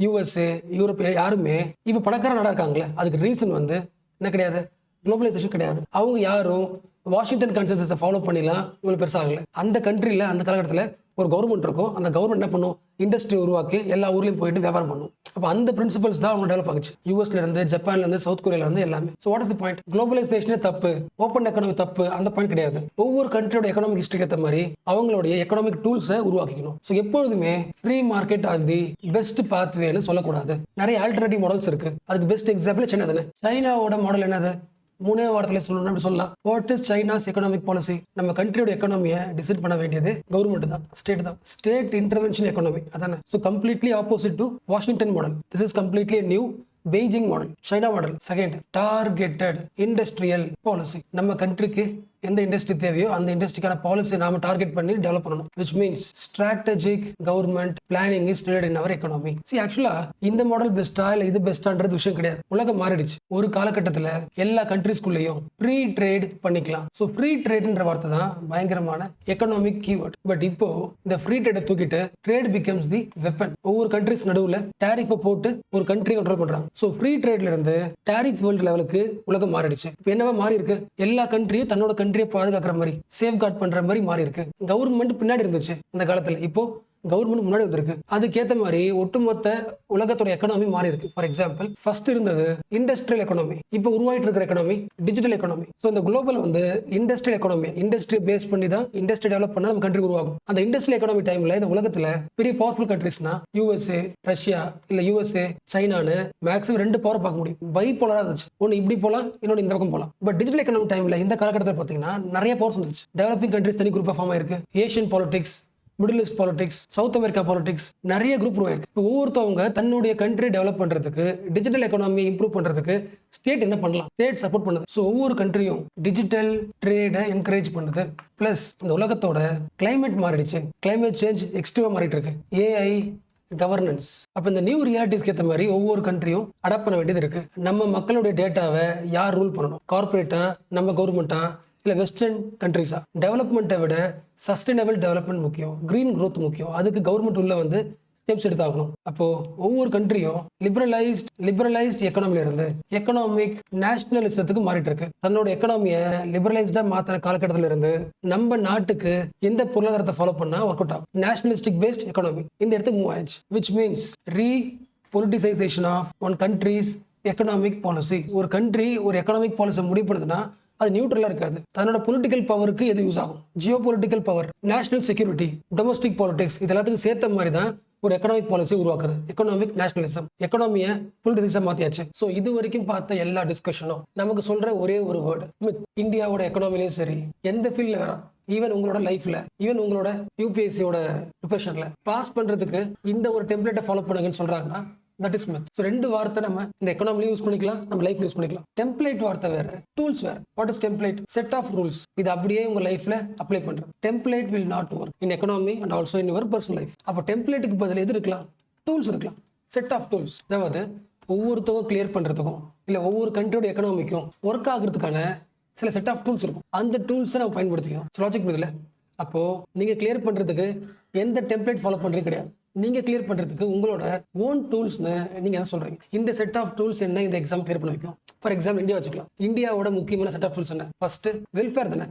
[SPEAKER 1] USA, யூரோப் யாருமே இப்ப பணக்கார நாடா இருக்காங்களே, அதுக்கு ரீசன் வந்து என்ன கிடையாது, குளோபலைசேஷன் கிடையாது. அவங்க யாரும் வாஷிங்டன் கன்சென்சஸை ஃபாலோ பண்ணிலாம் இவ்வளவு பெருசாகல. அந்த கண்ட்ரியில் அந்த காலகட்டத்தில் ஒரு கவர்மெண்ட் இருக்கும், அந்த கவர்மெண்ட் என்ன பண்ணும், இண்டஸ்ட்ரி உருவாக்கி எல்லா ஊர்லயும் போயிட்டு வியாபாரம் பண்ணும். அப்போ அந்த பிரின்சிபல்ஸ் தான் அவங்க டெவலப் ஆகுச்சு, யூஎஸ்ல இருந்து, ஜப்பான்ல இருந்து, சவுத் கொரியால இருந்து எல்லாமே. So what is the point? குளோபலைசேஷனே தப்பு, ஓப்பன் எக்கனாமி தப்பு, அந்த பாயிண்ட் கிடையாது. ஒவ்வொரு கண்ட்ரியோட எக்கனாமிக் ஹிஸ்டரிக்கு ஏற்ற மாதிரி அவங்களுடைய எக்கனாமிக் டூல்ஸை உருவாக்கிக்கணும். ஸோ எப்பொழுதுமே ஃப்ரீ மார்க்கெட் அது தி பெஸ்ட் பாத்வேன்னு சொல்லக்கூடாது. நிறைய ஆல்டர்னேட்டிவ் மாடல்ஸ் இருக்கு. அதுக்கு பெஸ்ட் எக்ஸாம்பிள் சைனா தானே. சைனாவோட மாடல் என்னது? 3 வாரத்துல சொல்லணும் அப்படி சொல்லலாம். What is China's economic policy? நம்ம கண்ட்ரியோட எக்கனாமியை டிசைட் பண்ண வேண்டியது கவர்மெண்ட் தான், ஸ்டேட் தான். ஸ்டேட் இன்டர்வென்ஷன் எக்கனாமி அதானே. So completely opposite to Washington model. This is completely new Beijing model, China model. Second, targeted industrial policy. நம்ம கண்ட்ரிக்கு எந்த இண்டஸ்ட்ரி தேவையோ அந்த இண்டஸ்ட்ரிக்கான பாலிசி நாம டார்கெட் பண்ணி டெவலப் பண்ணணும். which means strategic government planning is needed in our economy. See, actually இந்த model பெஸ்டா இல்ல இது பெஸ்டான்றது விஷயம் கிடையாது. உலகம் மாறிடுச்சு. ஒரு காலகட்டத்தில் எல்லா கண்ட்ரிஸ்குள்ளேயும் ஃப்ரீ ட்ரேட் பண்ணிக்கலாம். ஸோ ஃப்ரீ ட்ரேட்ன்ற வார்த்தை தான் பயங்கரமான எக்கனாமிக் கீவேர்ட். பட் இப்போ இந்த ஃப்ரீ ட்ரேடை தூக்கிட்டு ட்ரேட் பிகம்ஸ் தி வெப்பன். ஒவ்வொரு கண்ட்ரிஸ் நடுவில் டேரிஃபை போட்டு ஒரு கண்ட்ரி கண்ட்ரோல் பண்றாங்க. ஸோ ஃப்ரீ ட்ரேட்ல இருந்து டேரிஃப் வேர்ல்டு லெவலுக்கு உலகம் மாறிடுச்சு. இப்போ என்னவா மாறி இருக்கு? எல்லா கண்ட்ரியும் தன்னோட கண்ட்ரியை பாதுகாக்கிற மாதிரி, சேஃப் கார்ட் பண்ற மாதிரி மாறி இருக்கு. கவர்மெண்ட் பின்னாடி இருந்துச்சு அந்த காலத்துல, இப்போ கவர்மெண்ட் முன்னாடி வந்திருக்கு. அதுக்கேற்ற மாதிரி ஒட்டுமொத்த உலகத்தோட எக்கனாமி மாறி இருக்கு. ஃபார் எக்ஸாம்பிள், ஃபர்ஸ்ட் இருந்தது இண்டஸ்ட்ரியல் எக்கனாமி, இப்போ உருவாயிட்டு இருக்கிற எக்கனாமி டிஜிட்டல் எக்கனாமி. ஸோ இந்த குளோபல் வந்து இண்டஸ்ட்ரியல் எக்கனாமி, இண்டஸ்ட்ரி பேஸ் பண்ணி தான் இண்டஸ்ட்ரி டெவலப் பண்ணா நம்ம கண்ட்ரி உருவாகும். அந்த இண்டஸ்ட்ரியல் எக்கனாமி டைம்ல இந்த உலகத்துல பெரிய பவர்ஃபுல் கண்ட்ரிஸ்னா யூஎஸ்ஏ, ரஷ்யா, இல்ல யூஎஸ்ஏ, சைனான்னு மேக்ஸிமம் 2 பவர் பார்க்க முடியும். பை போலரா இருந்துச்சு. ஒன்னு இப்படி போலாம், இன்னொன்னு இந்த பக்கம் போலாம். பட் டிஜிட்டல் எக்கனாமி டைம்ல இந்த காலகட்டத்தில் பாத்தீங்கன்னா நிறைய பவர்ஸ் வந்துச்சு. டெவலப்பிங் கண்ட்ரிஸ் தனி குரூப்பா ஃபார்ம் ஆயிருக்கு. Asian politics, Middle East politics, South America politics, நிறைய குரூப் உருவாயிருக்கு. இப்போ ஒவ்வொருத்தவங்க தன்னுடைய கண்ட்ரி டெவலப் பண்றதுக்கு, டிஜிட்டல் எக்கனாமி இம்ப்ரூவ் பண்றதுக்கு ஸ்டேட் என்ன பண்ணலாம்? ஸ்டேட் சப்போர்ட் பண்ணுது. ஸோ ஒவ்வொரு கண்ட்ரியும் டிஜிட்டல் ட்ரேடை என்கரேஜ் பண்ணுது. பிளஸ் இந்த உலகத்தோட கிளைமேட் மாறிடுச்சு. கிளைமேட் சேஞ்ச் எக்ஸ்ட்ரீவா மாறிட்டு இருக்கு. AI, governance. அப்ப இந்த நியூ ரியாலிட்டிஸ்க்கு ஏற்ற மாதிரி ஒவ்வொரு கண்ட்ரியும் அடாப்ட் பண்ண வேண்டியது இருக்கு. நம்ம மக்களுடைய டேட்டாவை யார் ரூல் பண்ணணும்? கார்பரேட்டா, நம்ம கவர்மெண்டா, இல்ல வெஸ்டர்ன் கண்ட்ரிஸா? டெவலப்மெண்ட்டை விட சஸ்டைனபிள் டெவலப்மெண்ட் முக்கியம், கிரீன் growth முக்கியம். அதுக்கு கவர்மெண்ட் உள்ள வந்து ஸ்டெப்ஸ் எடுத்தாகணும். அப்போ ஒவ்வொரு கண்ட்ரியும் லிபரலைஸ்ட் எக்கனாமில இருந்து எக்கனாமிக் நேஷனலிசத்துக்கு மாறிட்டு இருக்கு. தன்னோட எக்கனாமியை லிபரலைஸ்டா மாத்திர காலகட்டத்தில் இருந்து நம்ம நாட்டுக்கு எந்த பொருளாதாரத்தை ஃபாலோ பண்ணா ஒர்க் அவுட் ஆகும்? நேஷனலிஸ்டிக் பேஸ்ட் எக்கனாமி இந்த இடத்துக்கு மூவ் ஆயிடுச்சு. Which means repoliticisation of one countries economic policy. ஒரு கண்ட்ரி ஒரு எக்கனாமிக் பாலிசி முடிவு பண்ணுதுன்னா அது நியூட்ரலா இருக்காது. தன்னோட பொலிட்டிக்கல் பவருக்கு எது யூஸ் ஆகும்? Geo political power, national security, domestic politics, இது எல்லாத்துக்கும் சேர்த்த மாதிரி தான் ஒரு எக்கனாமிக் பாலிசி உருவாக்குது. Economic nationalism. எக்கனாமியை பொலிட்டிக்ஸா மாத்தியாச்சு. ஸோ இது வரைக்கும் பார்த்த எல்லா டிஸ்கஷனும் நமக்கு சொல்ற ஒரே ஒரு வேர்டு, இந்தியாவோட எக்கனாமிலையும் சரி, எந்த ஃபீல்ட்ல வேணாம், ஈவன் உங்களோட லைஃப்ல, ஈவன் உங்களோட யூபிஎஸ்சியோட ப்ரிப்பரேஷன்ல பாஸ் பண்றதுக்கு இந்த ஒரு டெம்ப்ளேட்டை ஃபாலோ பண்ணுங்கன்னு சொல்றாங்கன்னா that is myth. ஸோ 2 வார்த்தை நம்ம இந்த எக்கனாமிலையும் யூஸ் பண்ணிக்கலாம், நம்ம லைஃப்ல யூஸ் பண்ணிக்கலாம். டெம்ப்ளேட் வார்த்தை வேற, டூல்ஸ் வேற. What is template? Set of rules. இது அப்படியே உங்க லைஃப்ல அப்ளை பண்றது. Template will not work in economy and also in your personal life. அப்போ டெம்ப்ளேட்டுக்கு பதில் எது இருக்கலாம்? டூல்ஸ் இருக்கலாம். Set of tools. அதாவது ஒவ்வொருத்தவங்க கிளியர் பண்றதுக்கும் இல்ல ஒவ்வொரு கண்ட்ரியோட எக்கனாமிக்கும் ஒர்க் ஆகுறதுக்கான சில செட் ஆஃப் டூல்ஸ் இருக்கும். அந்த டூல்ஸை நம்ம பயன்படுத்திக்கணும். லாஜிக் புரியல? அப்போ நீங்க கிளியர் பண்றதுக்கு எந்த டெம்ப்ளேட் ஃபாலோ பண்றீங்க கிடையாது. நீங்க கிளியர் பண்றதுக்கு உங்களோட ஓன் டூல்ஸ்னு நீங்க என்ன சொல்றீங்க? இந்த செட் ஆஃப் டூல்ஸ் என்ன இந்த எக்ஸாம் கிளியர் பண்ண வைக்கும்? ஃபார் எக்ஸாம்பிள் இந்தியா வச்சுக்கலாம். இந்தியாவோட முக்கியமான செட் ஆஃப் டூல்ஸ் என்ன? ஃபர்ஸ்ட் வெல்ஃபேர் தானே.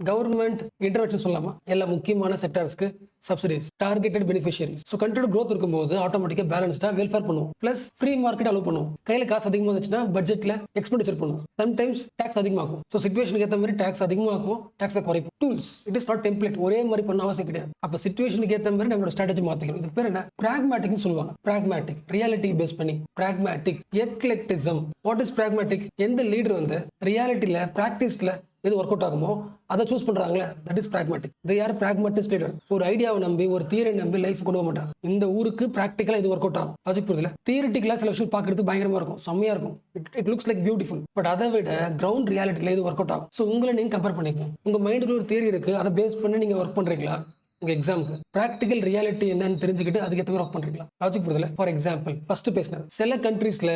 [SPEAKER 1] கவர்மெண்ட் இன்டர்வென்ஷன் சொல்லலாமா? எல்லா முக்கியமான செக்டர்ஸ்க்கு சப்சிடிஸ், டார்கெட்டட் பெனிஃபிஷியரிஸ். ஸோ கண்ட்ரியோட growth இருக்கும்போது ஆட்டோமேட்டிக்கா பேலன்ஸ்டா வெல்ஃபேர் பண்ணுவோம். பிளஸ் ஃப்ரீ மார்க்கெட் அலோவ் பண்ணுவோம். கையில காசு அதிகமாக இருந்துச்சுன்னா பட்ஜெட்ல எக்ஸ்பெண்டிச்சர் பண்ணுவோம். சம்டைம்ஸ் டாக்ஸ் அதிகமாகும். ஸோ சிச்சுவேஷனுக்கு ஏற்ற மாதிரி டாக்ஸ் அதிகமாக்கும், டாக்ஸை குறைப்போம். Tools, it is not template. ஒரே மாதிரி பண்ண அவசியம் கிடையாது. அப்போ சிச்சுவேஷனுக்கு ஏற்ற மாதிரி நம்மளோட ஸ்ட்ராட்டஜி மாத்திக்கணும். இதுக்கு பேர் என்ன? பிராக்மேட்டிக்னு சொல்லுவாங்க. பிராக்மேட்டிக், ரியாலிட்டி பேஸ் பண்ணி. Pragmatic, eclecticism. What is pragmatic? எந்த லீடர் வந்து ரியாலிட்டியில பிராக்டிஸ்ல எது ஒர்க் அவுட் ஆகுமோ அதை சூஸ் பண்றாங்களே, தட் இஸ் பிராக்மேட்டிக். இது யார்? பிராக்மேட்டிஸ்ட் லீடர். ஒரு ஐடியாவை நம்பி, ஒரு தியரி நம்பி லைஃப் கொண்டு போக மாட்டாங்க. இந்த ஊருக்கு பிராக்டிக்கலா இது ஒர்க் அவுட் ஆகும். லாஜிக் புரியுதுல? தியரிட்டிக்கலா சில விஷயம் பார்க்கறதுக்கு பயங்கரமா இருக்கும், செம்மையா இருக்கும். It looks like beautiful. But அதை விட கிரவுண்ட் ரியாலிட்டியில இது ஒர்க் அவுட் ஆகும். ஸோ உங்களை நீங்க கம்பேர் பண்ணிக்கங்க. உங்க மைண்டுக்குள்ள ஒரு தியரி இருக்கு, அதை பேஸ் பண்ணி நீங்க ஒர்க் பண்றீங்களா? உங்க எக்ஸாமுக்கு பிராக்டிகல் ரியாலிட்டி என்னன்னு தெரிஞ்சுக்கிட்டு அதுக்கு ஏற்ற மாதிரி ஒர்க் பண்றீங்களா? லாஜிக் புரியுதுல? ஃபார் எக்ஸாம்பிள் ஃபர்ஸ்ட் பேசினது, சில கண்ட்ரீஸ்ல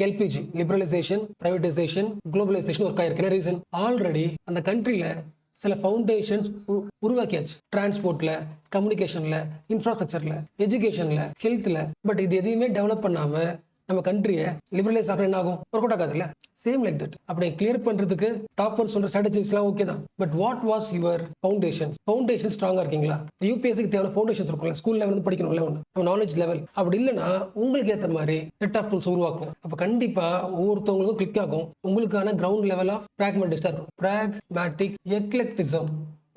[SPEAKER 1] LPG liberalisation, privatisation, globalisation work ஆயிருக்கு. என்ன ரீசன்? ஆல்ரெடி அந்த கண்ட்ரில சில ஃபவுண்டேஷன்ஸ் உருவாக்கியாச்சு. டிரான்ஸ்போர்ட்ல, கம்யூனிகேஷன்ல, இன்ஃப்ராஸ்ட்ரக்சர்ல, எஜுகேஷன்ல, ஹெல்த்ல. பட் இது எதையுமே டெவலப் பண்ணாம நம்ம கண்ட்ரியை லிபரலைஸ் ஆகிற என்ன ஆகும்? ஒர்க் அவுட் ஆகாதுல்ல. Same like that. அப்படி கிளியர் பண்றதுக்கு டாப்பர் சொல்ற ஸ்ட்ராட்டஜிஸ்லாம் ஓகே தான். But what was your foundation ஸ்ட்ராங்கா இருக்கீங்களா? யூபிஎஸ்சிக்கு தேவையான ஃபவுண்டேஷன்ஸ் இருக்கும்ல, ஸ்கூல் லெவல் இருந்து படிக்கணும்ல ஒன்று, நம்ம நாலேஜ் லெவல். அப்படி இல்லைன்னா உங்களுக்கு ஏற்ற மாதிரி செட் ஆஃப் டூல்ஸ் உருவாக்குங்க. அப்போ கண்டிப்பா ஒவ்வொருத்தவங்களுக்கும் கிளிக் ஆகும். உங்களுக்கான கிரவுண்ட் லெவல் ஆஃப் பிராக்மெட்டிஸ்டா இருக்கும். Pragmatic eclecticism.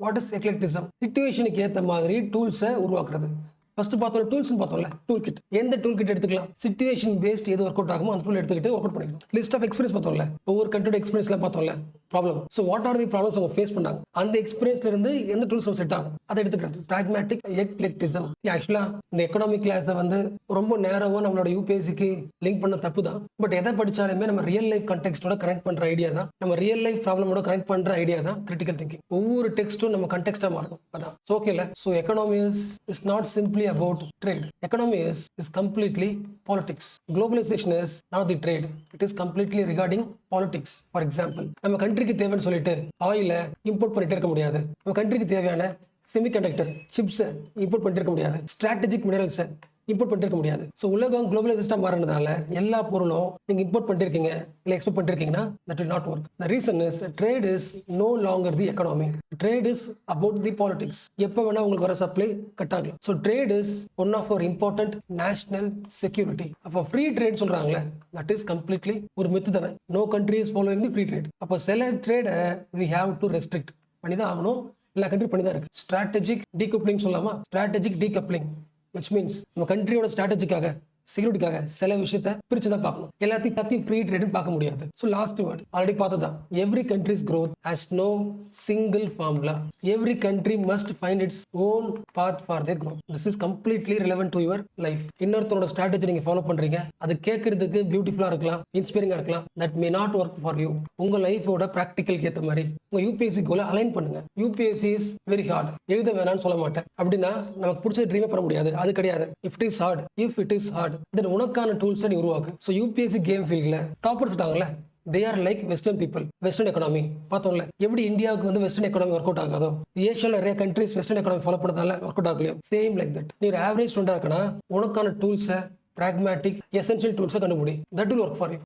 [SPEAKER 1] What is eclecticism? சிச்சுவேஷனுக்கு ஏற்ற மாதிரி டூல்ஸை உருவாக்குறது. ஃபர்ஸ்ட் பார்த்தோம் டூல்ஸ் பார்த்தோம்ல, டூல் கிட். எந்த டூல் கிட் எடுத்துக்கலாம்? சிச்சுவேஷன் பேஸ்ட் எது ஒர்க் அவுட் ஆகுமோ அந்த டூல் எடுத்துக்கிட்டு ஒர்க் அவுட் பண்ணிக்கலாம். லிஸ்ட் ஆஃப் எக்ஸ்பீரியன்ஸ் பார்த்தோம்ல, ஒவ்வொரு கண்ட்ரியோட எக்ஸ்பீரியன்ஸ்ல பார்த்தோம்ல problem. So what are the problems அவங்க ஃபேஸ் பண்ணாங்க, அந்த எக்ஸ்பீரியன்ஸ்ல இருந்து எந்த டூல்ஸ் செட் ஆகும் அதை எடுத்துக்கிறது. பிராக்மேட்டிக் எக்லெக்டிசம். ஆக்சுவலா இந்த எக்கனாமிக் கிளாஸை வந்து ரொம்ப நேரவா நம்மளோட யூபிஎஸ்சிக்கு லிங்க் பண்ண தப்பு தான். பட் எதை படிச்சாலுமே நம்ம ரியல் லைஃப் கண்டெக்ஸ்டோட கனெக்ட் பண்ற ஐடியா தான், நம்ம ரியல் லைஃப் ப்ராப்ளமோட கனெக்ட் பண்ற ஐடியா தான் கிரிட்டிக்கல் திங்கிங். ஒவ்வொரு டெக்ஸ்ட்டும் நம்ம கண்டெக்ஸ்டா மாறணும். அதான் ஓகேல. So economy is not simply about trade. Economy is completely politics. Globalization is not the trade. It is completely regarding politics. For example, நம்ம கண்ட்ரிக்கு தேவைன்னு சொல்லிட்டு ஆயிலை இம்போர்ட் பண்ணிட்டு இருக்க முடியாது. நம்ம கண்ட்ரிக்கு தேவையான செமிகண்டக்டர் சிப்ஸை இம்போர்ட் பண்ணிட்டு இருக்க முடியாது. ஸ்ட்ராட்டஜிக் மினரல்ஸை இம்போர்ட் பண்ணிருக்க முடியாது. ஸோ உலகம் குளோபலைஸ்டா மாறினதால எல்லா பொருளும் நீங்க இம்போர்ட் பண்ணிருக்கீங்க இல்லை export பண்ணிருக்கீங்கன்னா that will not work. The reason is trade is no longer the economy. Trade is about the politics. எப்போ வேணா உங்களுக்கு வர சப்ளை கட் ஆகலாம். So trade is one of our important national security. அப்போ free trade சொல்றாங்களே, that is completely ஒரு மித்து தானே. No country is following the free trade. அப்போ சில ட்ரேடை we have to restrict பண்ணி தான் ஆகணும். எல்லா கண்ட்ரி பண்ணி தான் இருக்கு. ஸ்ட்ராட்டஜிக் டீகப்ளிங் சொல்லலாமா? ஸ்ட்ராட்டஜிக் டீகப்ளிங் which means நம்ம கண்ட்ரியோட ஸ்ட்ராட்டஜிக்காக செக்யூரிட்டிக்காக சில விஷயத்தை பிரிச்சு தான் பார்க்கணும். எல்லாத்தையும் பத்தி ஃப்ரீ ட்ரேட் பார்க்க முடியாது. ஸோ லாஸ்ட் வேர்ட் ஆல்ரெடி பார்த்ததான், every countries growth has no single formula. Every country must find its own path for their growth. This is completely relevant to your life. இன்னொருத்தரோட ஸ்ட்ராட்டஜி நீங்க follow பண்றீங்க, அது கேட்கறதுக்கு பியூட்டிஃபுல்லா இருக்கலாம், இன்ஸ்பைரிங்கா இருக்கலாம், that may not work for you. உங்க லைஃபோட ப்ராக்டிக்கலுக்கு ஏற்ற மாதிரி உங்க யூபிஎஸ்சி கோலை அலைன் பண்ணுங்க. யூபிஎஸ்சி இஸ் வெரி ஹார்ட், எழுத வேணாம்னு சொல்ல மாட்டேன். அப்படின்னா நமக்கு பிடிச்ச ட்ரீமே பண்ண முடியாது, அது கிடையாது. If it is hard then உனக்கான டூல்ஸை நீ உருவாக்கு. ஸோ யூபிஎஸ்சி கேம் ஃபீல்ட்ல டாப்பர்ஸ் இருக்காங்கல்ல, they are like western people. Western economy பார்த்தோம்ல, எப்படி இந்தியாவுக்கு வந்து வெஸ்டர்ன் எக்கனாமி ஒர்க் அவுட் ஆகாதோ, ஏஷியாவில் நிறைய கண்ட்ரிஸ் வெஸ்டர்ன் எக்கனாமி ஃபாலோ பண்ணதால ஒர்க் அவுட் ஆகலையோ, சேம் லைக் தட். நீ ஒரு ஆவரேஜ் ஸ்டூடெண்டா இருக்கனா உனக்கான டூல்ஸை பிராக்மேட்டிக் எசென்ஷியல் டூல்ஸை கண்டுபிடி. That will work for you.